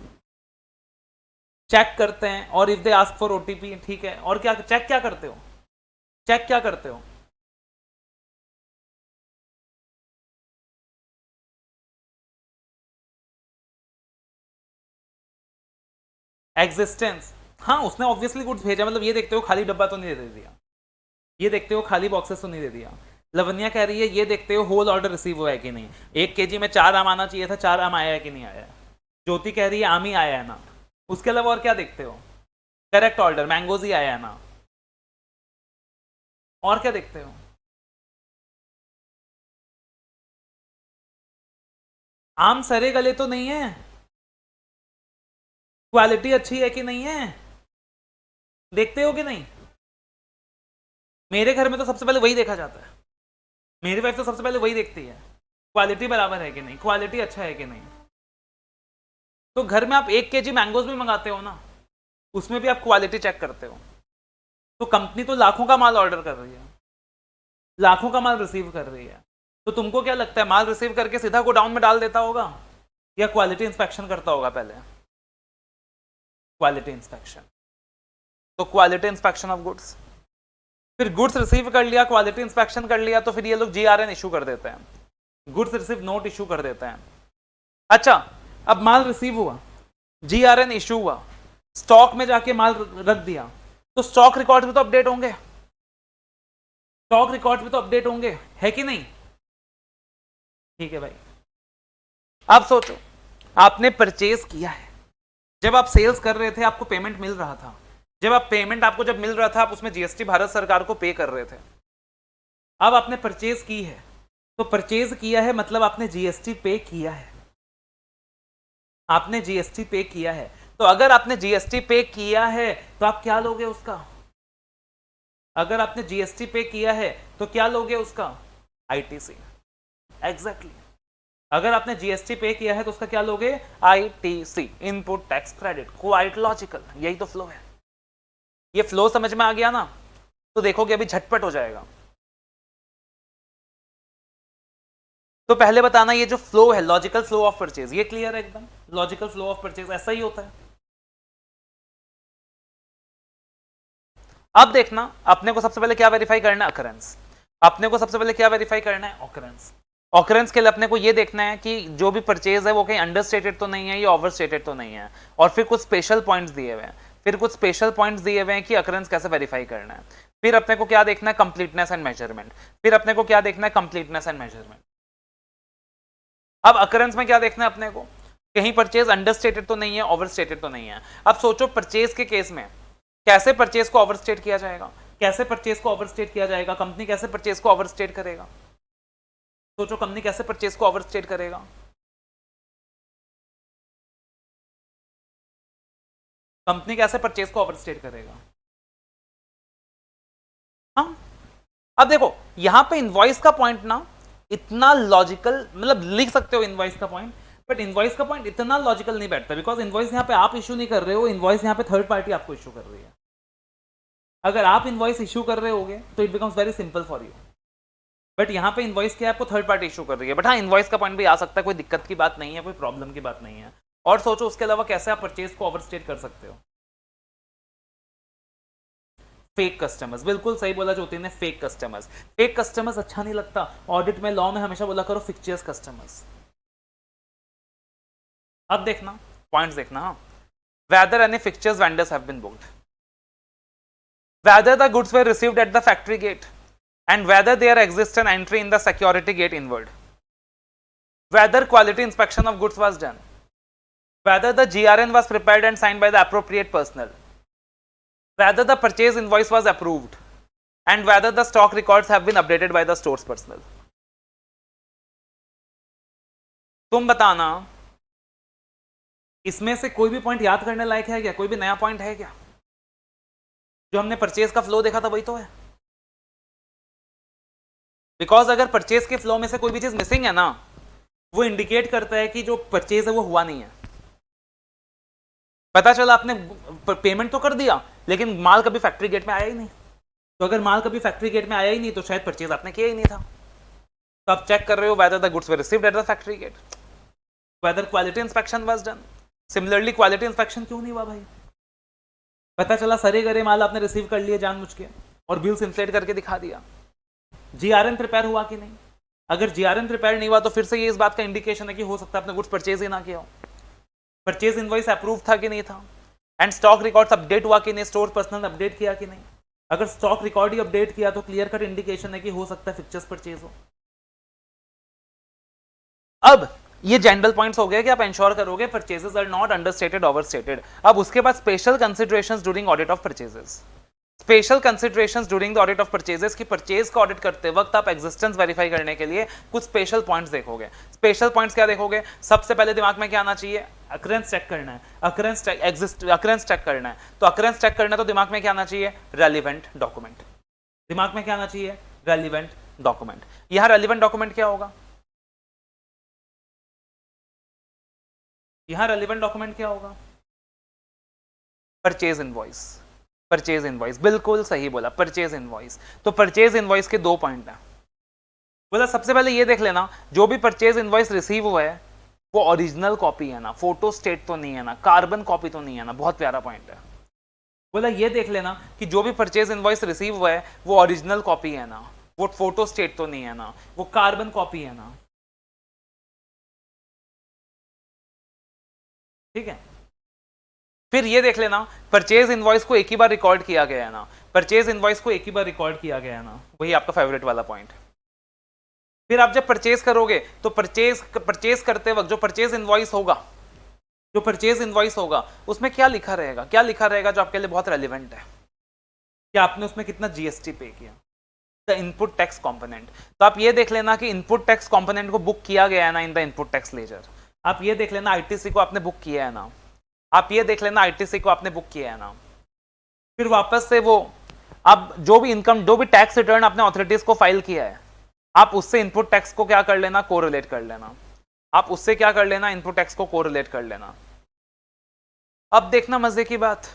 चेक करते हैं, और if they ask for OTP, ठीक है, और क्या चेक क्या करते हो? चेक क्या करते हो? एग्जिस्टेंस। हाँ, उसने ऑब्वियसली गुड्स भेजा, मतलब ये देखते हो खाली डब्बा तो नहीं दे दिया, ये देखते हो खाली बॉक्सेस तो नहीं दे दिया। लवन्या कह रही है ये देखते हो होल ऑर्डर रिसीव हुआ है कि नहीं, 1 kg में 4 आम आना चाहिए था, 4 आम आया है कि नहीं आया है। ज्योति कह रही है आम ही आया है ना। उसके अलावा और क्या देखते हो? करेक्ट ऑर्डर, मैंगोज ही आया है ना। और क्या देखते हो? आम सरे गले तो नहीं है, क्वालिटी अच्छी है कि नहीं है, देखते हो कि नहीं? मेरे घर में तो सबसे पहले वही देखा जाता है, मेरी वाइफ तो सबसे पहले वही देखती है, क्वालिटी बराबर है कि नहीं, क्वालिटी अच्छा है कि नहीं। तो घर में आप 1 kg मैंगोज भी मंगाते हो ना, उसमें भी आप क्वालिटी चेक करते हो। तो कंपनी तो लाखों का माल ऑर्डर कर रही है, लाखों का माल रिसीव कर रही है, तो तुमको क्या लगता है माल रिसीव करके सीधा गोडाउन में डाल देता होगा, या क्वालिटी इंस्पेक्शन करता होगा पहले? Quality inspection. तो क्वालिटी इंस्पेक्शन ऑफ गुड्स, फिर गुड्स रिसीव कर लिया, क्वालिटी इंस्पेक्शन कर लिया, तो फिर ये लोग जीआरएन इशू कर देते हैं, गुड्स रिसीव नोट इशू कर देते हैं। अच्छा, अब माल रिसीव हुआ, जीआरएन इशू हुआ, स्टॉक में जाके माल रख दिया, तो स्टॉक रिकॉर्ड भी तो अपडेट होंगे, स्टॉक रिकॉर्ड भी तो अपडेट होंगे, है कि नहीं? ठीक है भाई। अब सोचो, आपने परचेज किया है, जब आप सेल्स कर रहे थे आपको पेमेंट मिल रहा था, जब आप पेमेंट आपको जब मिल रहा था आप उसमें जीएसटी भारत सरकार को पे कर रहे थे। अब आपने परचेज की है, तो परचेज किया है मतलब आपने जीएसटी पे किया है, आपने जीएसटी पे किया है। तो अगर आपने जीएसटी पे किया है तो आप क्या लोगे उसका? अगर आपने जीएसटी पे किया है तो क्या लोगे उसका? आईटीसी। एग्जैक्टली, अगर आपने जीएसटी पे किया है तो उसका क्या लोगे? ITC, input tax credit. Quite logical, यही तो फ्लो है। ये फ्लो समझ में आ गया ना, तो देखोगे अभी झटपट हो जाएगा। तो पहले बताना ये जो फ्लो है लॉजिकल फ्लो ऑफ परचेज, ये क्लियर है एकदम? लॉजिकल फ्लो ऑफ परचेज ऐसा ही होता है। अब देखना, अपने को सबसे पहले क्या वेरीफाई करना है? अकरेंस। अपने को सबसे पहले क्या वेरीफाई करना है? ऑकरेंस। ऑकरेंस के लिए अपने को ये देखना है कि जो भी परचेज है वो कहीं अंडरस्टेटेड तो नहीं है या ओवरस्टेटेड तो नहीं है, और फिर कुछ स्पेशल पॉइंट्स दिए हुए हैं, फिर कुछ स्पेशल पॉइंट्स दिए हुए हैं कि अकरेंस कैसे वेरीफाई करना है। फिर अपने को क्या देखना है? Completeness and measurement. फिर अपने को क्या देखना है? Completeness and measurement. अब अकरेंस में क्या देखना है अपने को? कहीं परचेज अंडरस्टेटेड तो नहीं है, ओवरस्टेटेड तो नहीं है। अब सोचो परचेज के केस में कैसे परचेज को ओवरस्टेट किया जाएगा, कैसे परचेज को ओवरस्टेट किया जाएगा, कंपनी कैसे परचेज को ओवरस्टेट करेगा? सोचो कंपनी कैसे परचेज को ओवरस्टेट करेगा? कंपनी कैसे परचेज को ओवरस्टेट करेगा? हाँ, अब देखो यहां पे इनवॉइस का पॉइंट ना इतना लॉजिकल, मतलब लिख सकते हो इनवॉइस का पॉइंट, बट इनवॉइस का पॉइंट इतना लॉजिकल नहीं बैठता, बिकॉज इनवॉइस यहां पे आप इशू नहीं कर रहे हो, इनवॉइस यहां पे थर्ड पार्टी आपको इशू कर रही है। अगर आप इनवॉइस इशू कर रहे होगे तो it becomes very simple for you, but यहाँ पे इनवॉइस क्या है, आपको थर्ड पार्टी इशू कर रही है। बट हाँ, इनवॉइस का पॉइंट भी आ सकता है, कोई दिक्कत की बात नहीं है, कोई प्रॉब्लम की बात नहीं है। और सोचो उसके अलावा कैसे आप परचेज को ओवरस्टेट कर सकते हो? फेक कस्टमर्स, बिल्कुल सही बोला ज्योति ने, फेक कस्टमर्स। फेक कस्टमर्स अच्छा नहीं लगता, ऑडिट में लॉ में हमेशा बोला करो फिक्चर्स कस्टमर्स। अब देखना पॉइंट्स देखना, हाँ, whether any fixtures vendors have been booked, whether the goods were received at the factory gate, and whether there exists an entry in the security gate inward, whether quality inspection of goods was done, whether the GRN was prepared and signed by the appropriate personnel, whether the purchase invoice was approved, and whether the stock records have been updated by the stores personnel. तुम बताना इसमें से कोई भी point याद करने लायक है क्या? कोई भी नया पॉइंट है क्या? जो हमने परचेज का फ्लो देखा था वही तो है। बिकॉज अगर परचेज के फ्लो में से कोई भी चीज मिसिंग है ना, वो इंडिकेट करता है कि जो परचेज है वो हुआ नहीं है। पता चला आपने पेमेंट तो कर दिया लेकिन माल कभी फैक्ट्री गेट में आया ही नहीं। तो अगर माल कभी फैक्ट्री गेट में आया ही नहीं तो शायद परचेज आपने किया ही नहीं था। तो आप चेक कर रहे हो whether the goods were received at the factory gate, whether quality inspection was done. Similarly quality inspection क्यों नहीं हुआ भाई? पता चला सरे गरे माल आपने रिसीव कर लिए जानबूझ के और बिल्स इन्फ्लेट करके दिखा दिया। जीआरएम प्रिपेयर हुआ कि नहीं? अगर जीआरएम प्रिपेयर नहीं हुआ तो फिर से ये इस बात का इंडिकेशन है कि हो सकता है आपने गुड्स परचेज ही ना किया हो। परचेज इनवॉइस अप्रूव था कि नहीं था, एंड स्टॉक रिकॉर्ड्स अपडेट हुआ कि नहीं, स्टोर पर्सनल अपडेट किया कि नहीं। अगर स्टॉक रिकॉर्ड ही अपडेट किया तो क्लियर कट इंडिकेशन है कि हो सकता है फिक्चर्स परचेज हो। अब ये जनरल पॉइंट्स हो गए कि आप इंश्योर करोगे purchases are not understated overstated. अब उसके बाद special considerations during audit of purchases. Special considerations during the audit of purchases की परचेज का ऑडिट करते वक्त आप एग्जिस्टेंस वेरीफाई करने के लिए कुछ स्पेशल पॉइंट्स देखोगे। स्पेशल पॉइंट्स क्या देखोगे? सबसे पहले दिमाग में क्या आना चाहिए? अकरेंस चेक करना है, अकरेंस चेक करना है। तो अकरेंस चेक करना है तो दिमाग में क्या आना चाहिए? Relevant document. दिमाग में क्या आना चाहिए? Relevant document. यहां रेलिवेंट डॉक्यूमेंट क्या होगा? यहां रेलिवेंट डॉक्यूमेंट क्या होगा? Purchase invoice. परचेज इनवॉइस, बिल्कुल सही बोला, परचेज इनवॉइस। तो परचेज इनवॉइस के दो पॉइंट हैं। बोला सबसे पहले ये देख लेना जो भी परचेज इनवॉइस रिसीव हुआ है वो ओरिजिनल कॉपी है ना, फोटो स्टेट तो नहीं है ना, कार्बन कॉपी तो नहीं है ना। बहुत प्यारा पॉइंट है। बोला ये देख लेना कि जो भी परचेज इनवॉइस रिसीव हुआ है वो ओरिजिनल कॉपी है ना, वो फोटो स्टेट तो नहीं है ना, वो कार्बन कॉपी है ना। ठीक है। फिर ये देख लेना परचेज इनवॉइस को एक ही बार रिकॉर्ड किया गया है ना, परचेज इनवॉइस को एक ही बार रिकॉर्ड किया गया है ना, वही आपका फेवरेट वाला पॉइंट। फिर आप जब परचेज करोगे तो परचेज करते वक्त जो परचेज इनवॉइस होगा, जो परचेज इनवॉइस होगा उसमें क्या लिखा रहेगा? क्या लिखा रहेगा जो आपके लिए बहुत रेलिवेंट है कि आपने उसमें कितना जीएसटी पे किया, द इनपुट टैक्स कंपोनेंट। तो आप ये देख लेना कि इनपुट टैक्स कंपोनेंट को बुक किया गया है ना in the input tax ledger. आप ये देख लेना आईटीसी को आपने बुक किया है ना, आप ये देख लेना आईटीसी को आपने बुक किया है ना। फिर वापस से वो अब जो भी इनकम, जो भी टैक्स रिटर्न आपने अथॉरिटीज को फाइल किया है, आप उससे इनपुट टैक्स को क्या कर लेना? कोरिलेट कर लेना। आप उससे क्या कर लेना? इनपुट टैक्स को कोरिलेट कर लेना। अब देखना मजे की बात,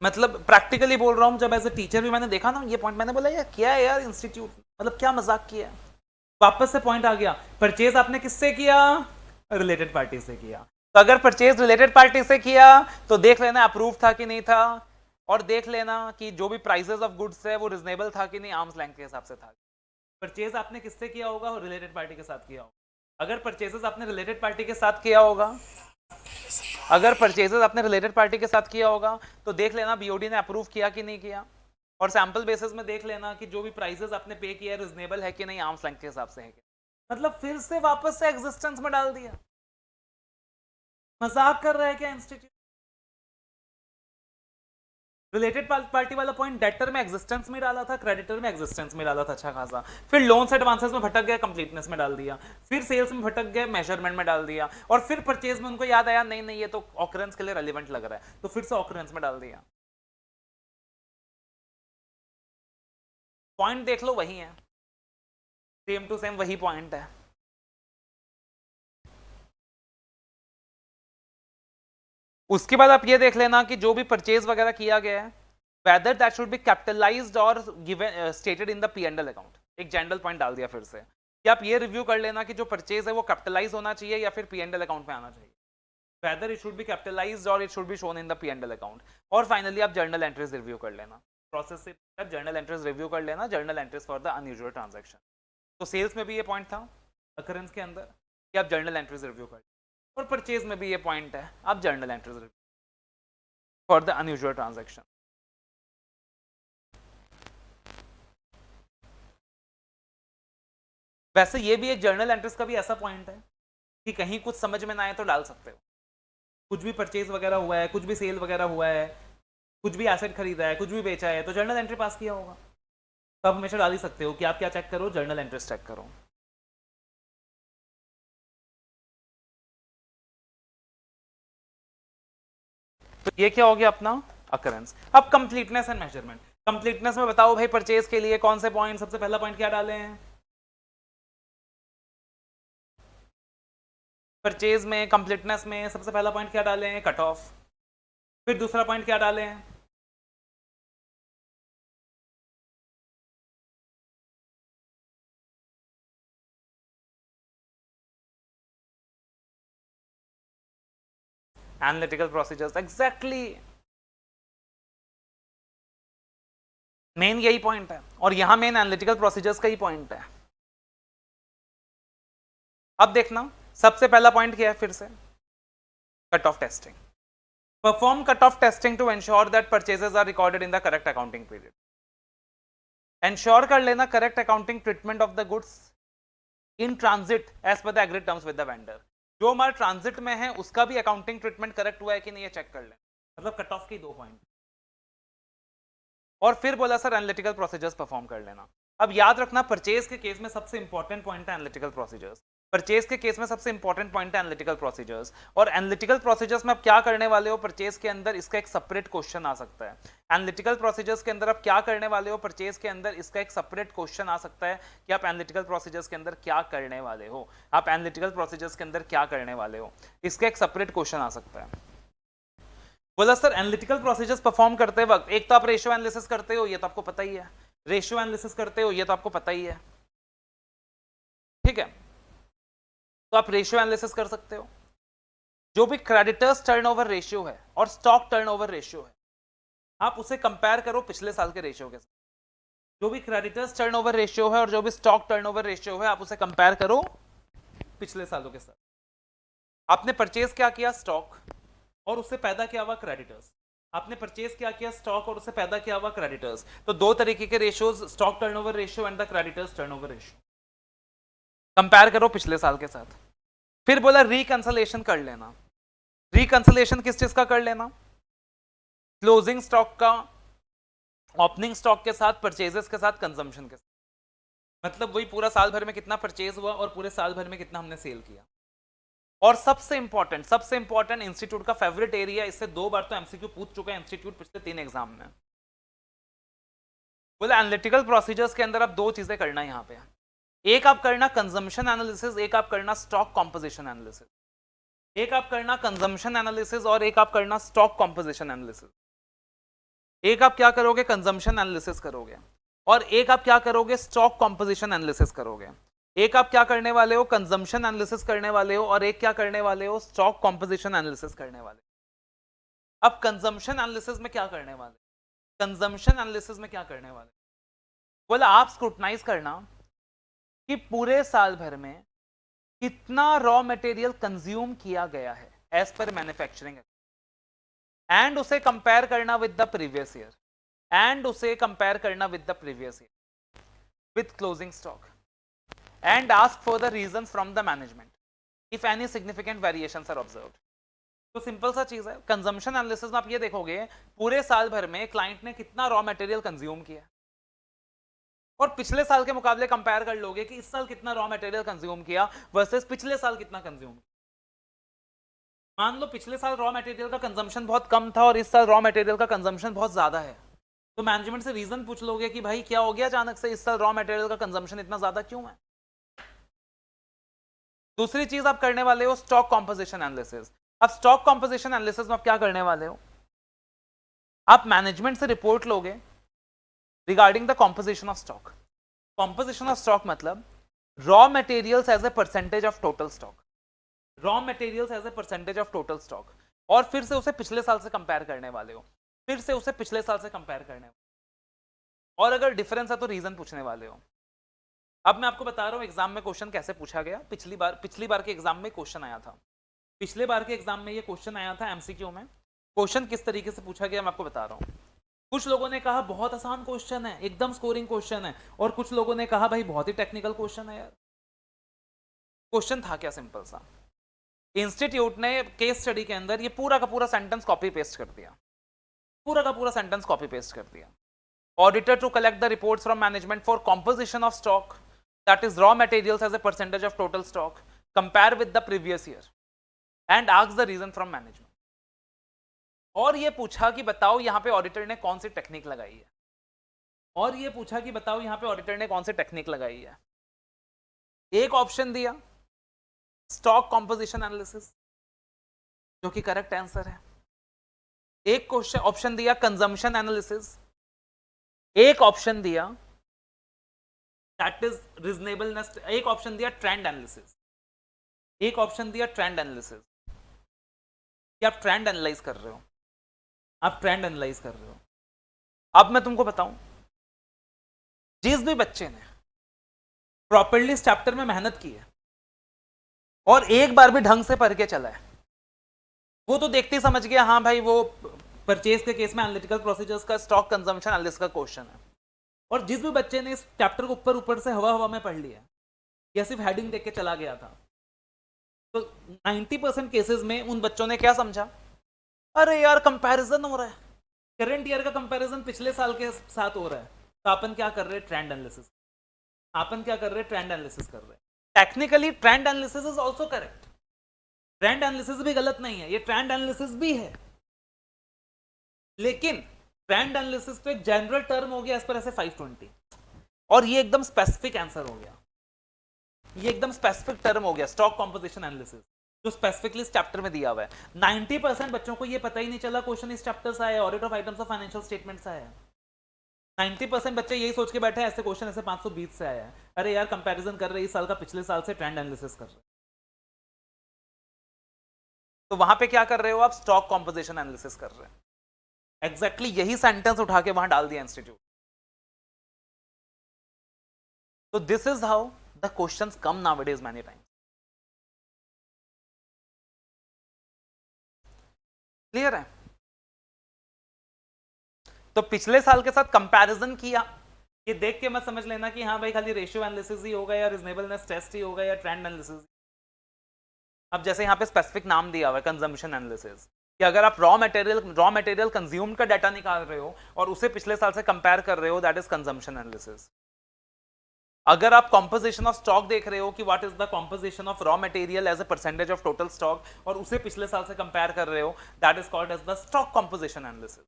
मतलब प्रैक्टिकली बोल रहा हूं, जब एज ए टीचर भी मैंने देखा ना ये पॉइंट, मैंने बोला यार क्या है यार इंस्टीट्यूट, मतलब क्या मजाक किया। वापस से पॉइंट आ गया, परचेज आपने किससे किया? रिलेटेड पार्टी से किया। तो अगर परचेज रिलेटेड पार्टी से किया तो देख लेना अप्रूव था कि नहीं था, और देख लेना कि जो भी प्राइसेस ऑफ गुड्स है वो रिजनेबल था कि नहीं, आर्म्स लेंथ के हिसाब से था। परचेज आपने किससे किया होगा? और रिलेटेड पार्टी के साथ किया होगा। अगर परचेजेस आपने रिलेटेड पार्टी के साथ किया होगा, अगर परचेजेस आपने रिलेटेड पार्टी के साथ किया होगा तो देख लेना बीओडी ने अप्रूव किया कि नहीं किया, और सैंपल बेसिस में देख लेना कि जो भी प्राइसेस आपने पे किया है रिजनेबल है कि नहीं, आर्म्स लेंथ के हिसाब से है कि, मतलब फिर से वापस से एग्जिस्टेंस में डाल दिया। मजाक कर रहा है क्या इंस्टीट्यूट? रिलेटेड पार्टी वाला पॉइंट डेटर में एग्जिस्टेंस में डाला था, क्रेडिटर में एग्जिस्टेंस में डाला था अच्छा खासा, फिर लोन्स एडवांसेस में भटक गया, कंप्लीटनेस में डाल दिया, फिर सेल्स में भटक गए, मेजरमेंट में डाल दिया, और फिर परचेज में उनको याद आया नहीं नहीं ये तो ऑकरेंस के लिए रेलिवेंट लग रहा है, तो फिर से ऑकरेंस में डाल दिया। पॉइंट देख लो वही है, सेम टू सेम वही पॉइंट है। उसके बाद आप ये देख लेना कि जो भी परचेज वगैरह किया गया है whether that should be capitalized or given stated in the P&L account. एक जनरल पॉइंट डाल दिया फिर से कि आप ये रिव्यू कर लेना कि जो परचेज है वो कैपिटलाइज होना चाहिए या फिर P&L अकाउंट में आना चाहिए, whether it should be capitalized or it should be shown in the P&L account. और फाइनली आप जर्नल एंट्रीज रिव्यू कर लेना, प्रोसेस से आप जर्नल एंट्रीज रिव्यू कर लेना, journal entries for the unusual transaction. तो सेल्स में भी ये पॉइंट था अकरेंस के अंदर कि आप जर्नल एंट्रीज रिव्यू कर, और परचेज में भी ये पॉइंट है आप journal entries review for the unusual transaction. वैसे ये भी एक जर्नल एंट्रीज का भी ऐसा पॉइंट है कि कहीं कुछ समझ में ना आए तो डाल सकते हो, कुछ भी परचेज वगैरह हुआ है, कुछ भी सेल वगैरह हुआ है, कुछ भी एसेट खरीदा है, कुछ भी बेचा है, तो जर्नल एंट्री पास किया होगा, तो आप हमेशा डाल ही सकते हो कि आप क्या चेक करो? जर्नल एंट्रीज चेक करो। तो ये क्या हो गया अपना अकरेंस। अब कंप्लीटनेस एंड मेजरमेंट। कंप्लीटनेस में बताओ भाई परचेज के लिए कौन से पॉइंट, सबसे पहला पॉइंट क्या डाले हैं? परचेज में, कंप्लीटनेस में सबसे पहला पॉइंट क्या डाले हैं? Cut off. फिर दूसरा पॉइंट क्या डाले हैं? Analytical procedures. एग्जैक्टली, मेन यही पॉइंट है, और यहां मेन एनालिटिकल प्रोसीजर्स का ही पॉइंट है। अब देखना सबसे पहला पॉइंट क्या है, फिर से cut off testing. Perform cut off testing to ensure that purchases are recorded in the correct accounting period. Ensure कर लेना correct accounting treatment of the goods in transit as per the agreed terms with the vendor. जो हमारा transit में है उसका भी accounting treatment correct हुआ है कि नहीं, ये चेक कर लें। मतलब कट ऑफ के 2 पॉइंट। और फिर बोला सर एनालिटिकल प्रोसीजर्स परफॉर्म कर लेना। अब याद रखना परचेज के केस में सबसे इंपॉर्टेंट पॉइंट है एनालिटिकल प्रोसीजर्स। परचेज के केस में सबसे इंपॉर्टेंट पॉइंट है एनालिटिकल प्रोसीजर्स। और एनालिटिकल प्रोसीजर्स में आप क्या करने वाले हो परचेज के अंदर, इसका एक सेपरेट क्वेश्चन आ सकता है। एनालिटिकल प्रोसीजर्स के अंदर आप क्या करने वाले हो परचेज के अंदर, इसका एक सेपरेट क्वेश्चन आ सकता है कि आप एनालिटिकल प्रोसीजर्स के अंदर क्या करने वाले हो। आप एनालिटिकल प्रोसीजर्स के अंदर क्या करने वाले हो, इसका एक सेपरेट क्वेश्चन आ सकता है। बोला सर एनालिटिकल प्रोसीजर्स परफॉर्म करते वक्त एक तो आप रेशियो एनालिसिस करते हो, ये तो आपको पता ही है। रेशियो एनालिसिस करते हो, ये तो आपको पता ही है, ठीक है। तो आप रेशियो एनालिसिस कर सकते हो। जो भी क्रेडिटर्स टर्नओवर रेशियो है और स्टॉक टर्नओवर रेशियो है, आप उसे कंपेयर करो पिछले साल के रेशियो के साथ। जो भी क्रेडिटर्स टर्नओवर रेशियो है और जो भी स्टॉक टर्नओवर रेशियो है, आप उसे कंपेयर करो पिछले सालों के साथ। आपने परचेज क्या किया? स्टॉक, और उससे पैदा किया हुआ क्रेडिटर्स। आपने परचेज क्या किया? स्टॉक, और उससे पैदा किया हुआ क्रेडिटर्स। तो 2 तरीके के ratios, stock turnover ratio and the creditors turnover ratio. Compare करो पिछले साल के साथ। फिर बोला रिकंसलेशन कर लेना। रिकंसलेशन किस चीज का कर लेना? क्लोजिंग स्टॉक का ओपनिंग स्टॉक के साथ, परचेजेस के साथ, कंजम्पशन के साथ। मतलब वही पूरा साल भर में कितना परचेज हुआ और पूरे साल भर में कितना हमने सेल किया। और सबसे इंपॉर्टेंट इंस्टीट्यूट का फेवरेट एरिया, इससे 2 बार तो एमसीक्यू पूछ चुका है इंस्टीट्यूट पिछले 3 एग्जाम में। बोले एनालिटिकल प्रोसीजर्स के अंदर आप 2 चीजें करना है यहां पे। एक आप करना कंजम्पशन एनालिसिस, एक आप करना स्टॉक कॉम्पोजिशन एनालिसिस। एक आप करना कंजम्पशन एनालिसिस और एक आप करना स्टॉक कॉम्पोजिशन एनालिसिस। एक आप क्या करोगे? कंजम्पशन एनालिसिस करोगे, और एक आप क्या करोगे? स्टॉक कॉम्पोजिशन एनालिसिस करोगे। एक आप क्या करने वाले हो? कंजम्पशन एनालिसिस करने वाले हो, और एक क्या करने वाले हो? स्टॉक कॉम्पोजिशन एनालिसिस करने वाले। अब कंजम्पशन एनालिसिस में क्या करने वाले? कंजम्पशन एनालिसिस में क्या करने वाले? बोला आप स्क्रूटनाइज करना कि पूरे साल भर में कितना रॉ मटेरियल कंज्यूम किया गया है एज पर मैन्युफैक्चरिंग, एंड उसे कंपेयर करना with the previous year, and उसे कंपेयर करना with the previous year with closing stock, and ask for the reason from the management if any significant variations are observed. तो simple सा चीज है। Consumption analysis में आप ये देखोगे पूरे साल भर में क्लाइंट ने कितना रॉ मटेरियल कंज्यूम किया, और पिछले साल के मुकाबले कंपेयर कर लोगे कि इस साल कितना रॉ मटेरियल कंज्यूम किया वर्सेस पिछले साल कितना कंज्यूम किया। मान लो पिछले साल रॉ मटेरियल का कंजम्पशन बहुत कम था और इस साल रॉ मटेरियल का कंजम्पशन बहुत ज्यादा है, तो मैनेजमेंट से रीजन पूछ लोगे कि भाई क्या हो गया अचानक से इस साल रॉ मटेरियल का कंजम्पशन इतना ज्यादा क्यों है। दूसरी चीज आप करने वाले हो स्टॉक कॉम्पोजिशन एनालिसिस। अब स्टॉक कॉम्पोजिशन एनालिसिस में आप क्या करने वाले हो? आप मैनेजमेंट से रिपोर्ट लोगे regarding the composition of stock. Composition of stock मतलब raw materials as a percentage of total stock, raw materials as a percentage of total stock, और फिर से उसे पिछले साल से कंपेयर करने वाले हो, फिर से उसे पिछले साल से कंपेयर करने वाले, और अगर डिफरेंस है तो रीजन पूछने वाले हो। अब मैं आपको बता रहा हूं एग्जाम में क्वेश्चन कैसे पूछा गया। पिछली बार के एग्जाम में क्वेश्चन आया था, पिछले बार के एग्जाम में ये क्वेश्चन आया था एमसीक्यू में। क्वेश्चन किस तरीके से पूछा गया मैं आपको बता रहा हूं। कुछ लोगों ने कहा बहुत आसान क्वेश्चन है, एकदम स्कोरिंग क्वेश्चन है, और कुछ लोगों ने कहा भाई बहुत ही टेक्निकल क्वेश्चन है यार। क्वेश्चन था क्या? सिंपल सा, इंस्टीट्यूट ने केस स्टडी के अंदर ये पूरा का पूरा सेंटेंस कॉपी पेस्ट कर दिया, पूरा का पूरा सेंटेंस कॉपी पेस्ट कर दिया। Auditor to collect the reports from management for composition of stock that is raw materials as a percentage of total stock, compare with the previous year and ask the reason from management. और ये पूछा कि बताओ यहां पे auditor ने कौन सी technique लगाई है, और ये पूछा कि बताओ यहां पे ऑडिटर ने कौन सी टेक्निक लगाई है। एक ऑप्शन दिया स्टॉक कॉम्पोजिशन एनालिसिस, जो कि करेक्ट आंसर है। एक क्वेश्चन ऑप्शन दिया कंजम्पशन एनालिसिस, एक ऑप्शन दिया दैट इज रीजनेबलनेस, एक ऑप्शन दिया ट्रेंड एनालिसिस, एक ऑप्शन दिया ट्रेंड एनालिसिस। कि आप ट्रेंड एनालाइज कर रहे हो, आप ट्रेंड एनालाइज कर रहे हो। अब मैं तुमको बताऊं, जिस भी बच्चे ने प्रॉपरली इस चैप्टर में मेहनत की है और एक बार भी ढंग से पढ़ के चला है, वो तो देखते ही समझ गया हाँ भाई वो परचेज के केस में एनालिटिकल प्रोसीजर्स का स्टॉक कंजम्पशन एनालिसिस का क्वेश्चन है। और जिस भी बच्चे ने इस चैप्टर को ऊपर ऊपर से हवा हवा में पढ़ लिया या सिर्फ हेडिंग देख के चला गया था, तो 90% केसेस में उन बच्चों ने क्या समझा, अरे यार कंपैरिजन हो रहा है, करंट ईयर का कंपैरिजन पिछले साल के साथ हो रहा है, तो अपन क्या कर रहे हैं, ट्रेंड एनालिसिस। अपन क्या कर रहे हैं, ट्रेंड एनालिसिस कर रहे हैं। Technically trend analysis is also correct, trend analysis भी गलत नहीं है, ये ट्रेंड एनालिसिस भी है, लेकिन ट्रेंड एनालिसिस तो एक जनरल टर्म हो गया एज पर ऐसे 520, और ये एकदम स्पेसिफिक आंसर हो गया, ये एकदम स्पेसिफिक टर्म हो गया स्टॉक कॉम्पोजिशन एनालिसिस, जो स्पेसिफिकली इस चैप्टर में दिया हुआ है। 90% बच्चों को ये पता ही नहीं चला क्वेश्चन इस चैप्टर से आया, audit of items of financial statement से आया। 90% बच्चे यही सोच के बैठे हैं ऐसे क्वेश्चन ऐसे 520 से आया है, अरे यार कंपैरिजन कर रहे हैं इस साल का पिछले साल से, ट्रेंड एनालिसिस कर रहे हैं। तो वहां पे क्या कर रहे हो आप, स्टॉक कॉम्पोजिशन एनालिसिस कर रहे हैं। एग्जैक्टली यही सेंटेंस उठा के वहां डाल दिया इंस्टीट्यूट। तो this is how the questions come nowadays many times. Clear है? तो पिछले साल के साथ कंपैरिजन किया, ये देख के मत समझ लेना कि हाँ भाई खाली रेशियो एनालिसिस ही होगा या रीजनेबलनेस टेस्ट ही होगा या ट्रेंड एनालिसिस। अब जैसे यहाँ पे स्पेसिफिक नाम दिया हुआ है कंजम्पशन एनालिसिस, कि अगर आप रॉ मटेरियल कंज्यूम का डाटा निकाल रहे हो और उसे पिछले साल से कंपेयर कर रहे हो, दैट इज कंजम्पशन एनालिसिस। अगर आप कॉम्पोजिशन ऑफ स्टॉक देख रहे हो कि what is the composition of raw material as a percentage of total stock और उसे पिछले साल से कंपेयर कर रहे हो, that is called as the stock composition analysis.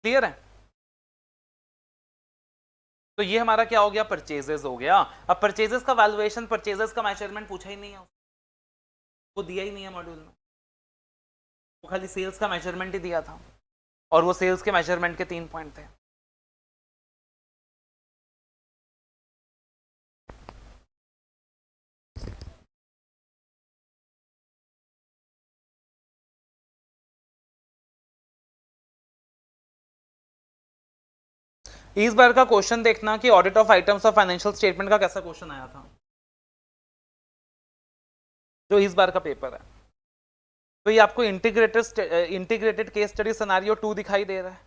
Clear है? तो ये हमारा क्या हो गया, परचेजेस हो गया। अब परचेजेस का वैल्यूएशन, परचेजेस का मेजरमेंट पूछा ही नहीं है, वो दिया ही नहीं है मॉड्यूल में, वो खाली सेल्स का मेजरमेंट ही दिया था, और वो सेल्स के मेजरमेंट के 3 पॉइंट थे। इस बार का क्वेश्चन देखना कि audit of items of financial statement का कैसा क्वेश्चन आया था, जो इस बार का पेपर है। तो ये आपको इंटीग्रेटेड केस स्टडी सिनेरियो 2 दिखाई दे रहा है।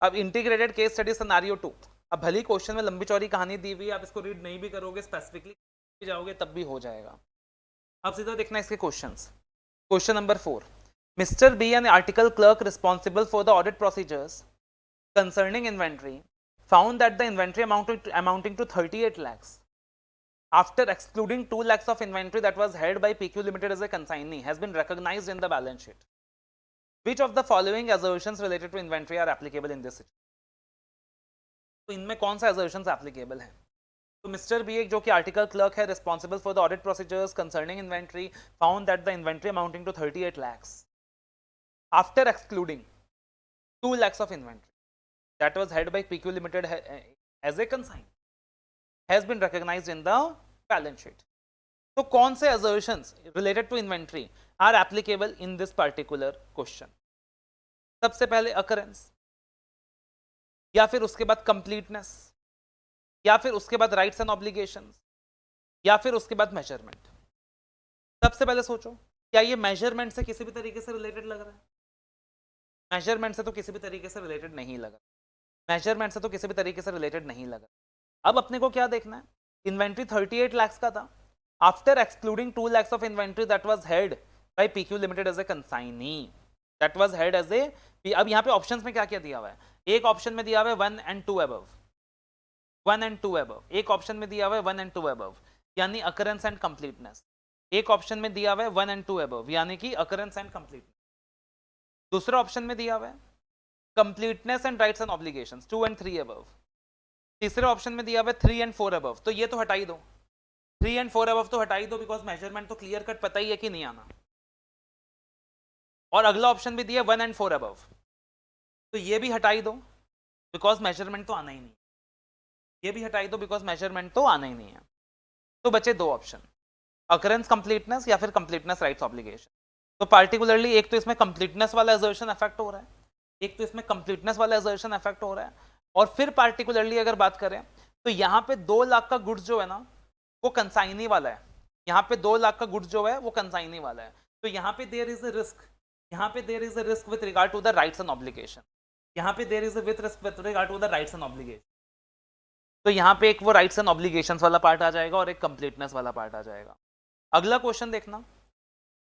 अब इंटीग्रेटेड केस स्टडी सिनेरियो 2, अब भली क्वेश्चन में लंबी चौड़ी कहानी दी हुई, आप इसको रीड नहीं भी करोगे, स्पेसिफिकली जाओगे तब भी हो जाएगा। अब सीधा देखना इसके questions. Question number 4, Mr B an article clerk responsible for the audit procedures concerning inventory found that the inventory amounting to 38 lakhs after excluding 2 lakhs of inventory that was held by PQ Limited as a consignee has been recognized in the balance sheet. Which of the following assertions related to inventory are applicable in this situation? तो इनमें कौन सा assertions applicable है? तो mister B एक जो कि article clerk है, responsible for the audit procedures concerning inventory, found that the inventory amounting to 38 lakhs after excluding 2 lakhs of inventory that was held by PQ Limited as a consignee has been recognized in the balance sheet. तो कौन से assertions related to inventory are applicable in this particular question? सबसे पहले occurrence, या फिर उसके बाद completeness, या फिर उसके बाद rights and obligations, या फिर उसके बाद measurement। सबसे पहले सोचो, क्या ये measurement से किसी भी तरीके से related लग रहा है? measurement से तो किसी भी तरीके से related नहीं लग रहा, मेजरमेंट से तो किसी भी तरीके से रिलेटेड नहीं लगा। अब अपने को क्या देखना है, इन्वेंट्री 38 lakhs का था after excluding 2 lakhs of inventory that was held by PQ Limited as a consignee, that was held as a. अब यहाँ पे ऑप्शंस में क्या क्या दिया हुआ है, एक ऑप्शन में दिया हुआ है 1 and 2 above, 1 and 2 above, एक ऑप्शन में दिया हुआ है 1 and 2 above यानी अकरेंस एंड कंप्लीटनेस, एक ऑप्शन में दिया हुआ है 1 and 2 above यानी कि अकरेंस एंड कंप्लीटनेस। दूसरा ऑप्शन में दिया हुआ है completeness and rights and obligations 2 and 3 above. तीसरे ऑप्शन में दिया हुआ है 3 and 4 अबव, तो ये तो हटा ही दो, 3 and 4 अबव तो हटा ही दो, बिकॉज मेजरमेंट तो क्लियर कट पता ही है कि नहीं आना। और अगला ऑप्शन भी दिया 1 and 4 अबव, तो ये भी हटा ही दो बिकॉज मेजरमेंट तो आना ही नहीं, ये भी हटा ही दो बिकॉज मेजरमेंट तो आना ही नहीं है। तो बचे दो ऑप्शन, अकरेंस कंप्लीटनेस या फिर कंप्लीटनेस राइट्स ऑब्लिगेशन। तो पार्टिकुलरली एक तो इसमें कंप्लीटनेस वाला असर्शन अफेक्ट हो रहा है, एक तो इसमें कंप्लीटनेस वाला असर्शन अफेक्ट हो रहा है, और फिर पार्टिकुलरली अगर बात करें तो यहाँ पे 2 लाख का गुड्स जो है ना वो कंसाइनी वाला है, यहाँ पे 2 लाख का गुड्स जो है वो कंसाइनी वाला है। तो यहाँ पे देयर इज अ रिस्क, यहाँ पे there is a risk with regard to the rights and obligation, यहाँ पे there is a risk with regard to the rights and obligation. तो यहाँ पे एक वो राइट्स एंड ऑब्लिगेशंस वाला पार्ट आ जाएगा और एक कंप्लीटनेस वाला पार्ट आ जाएगा। अगला क्वेश्चन देखना,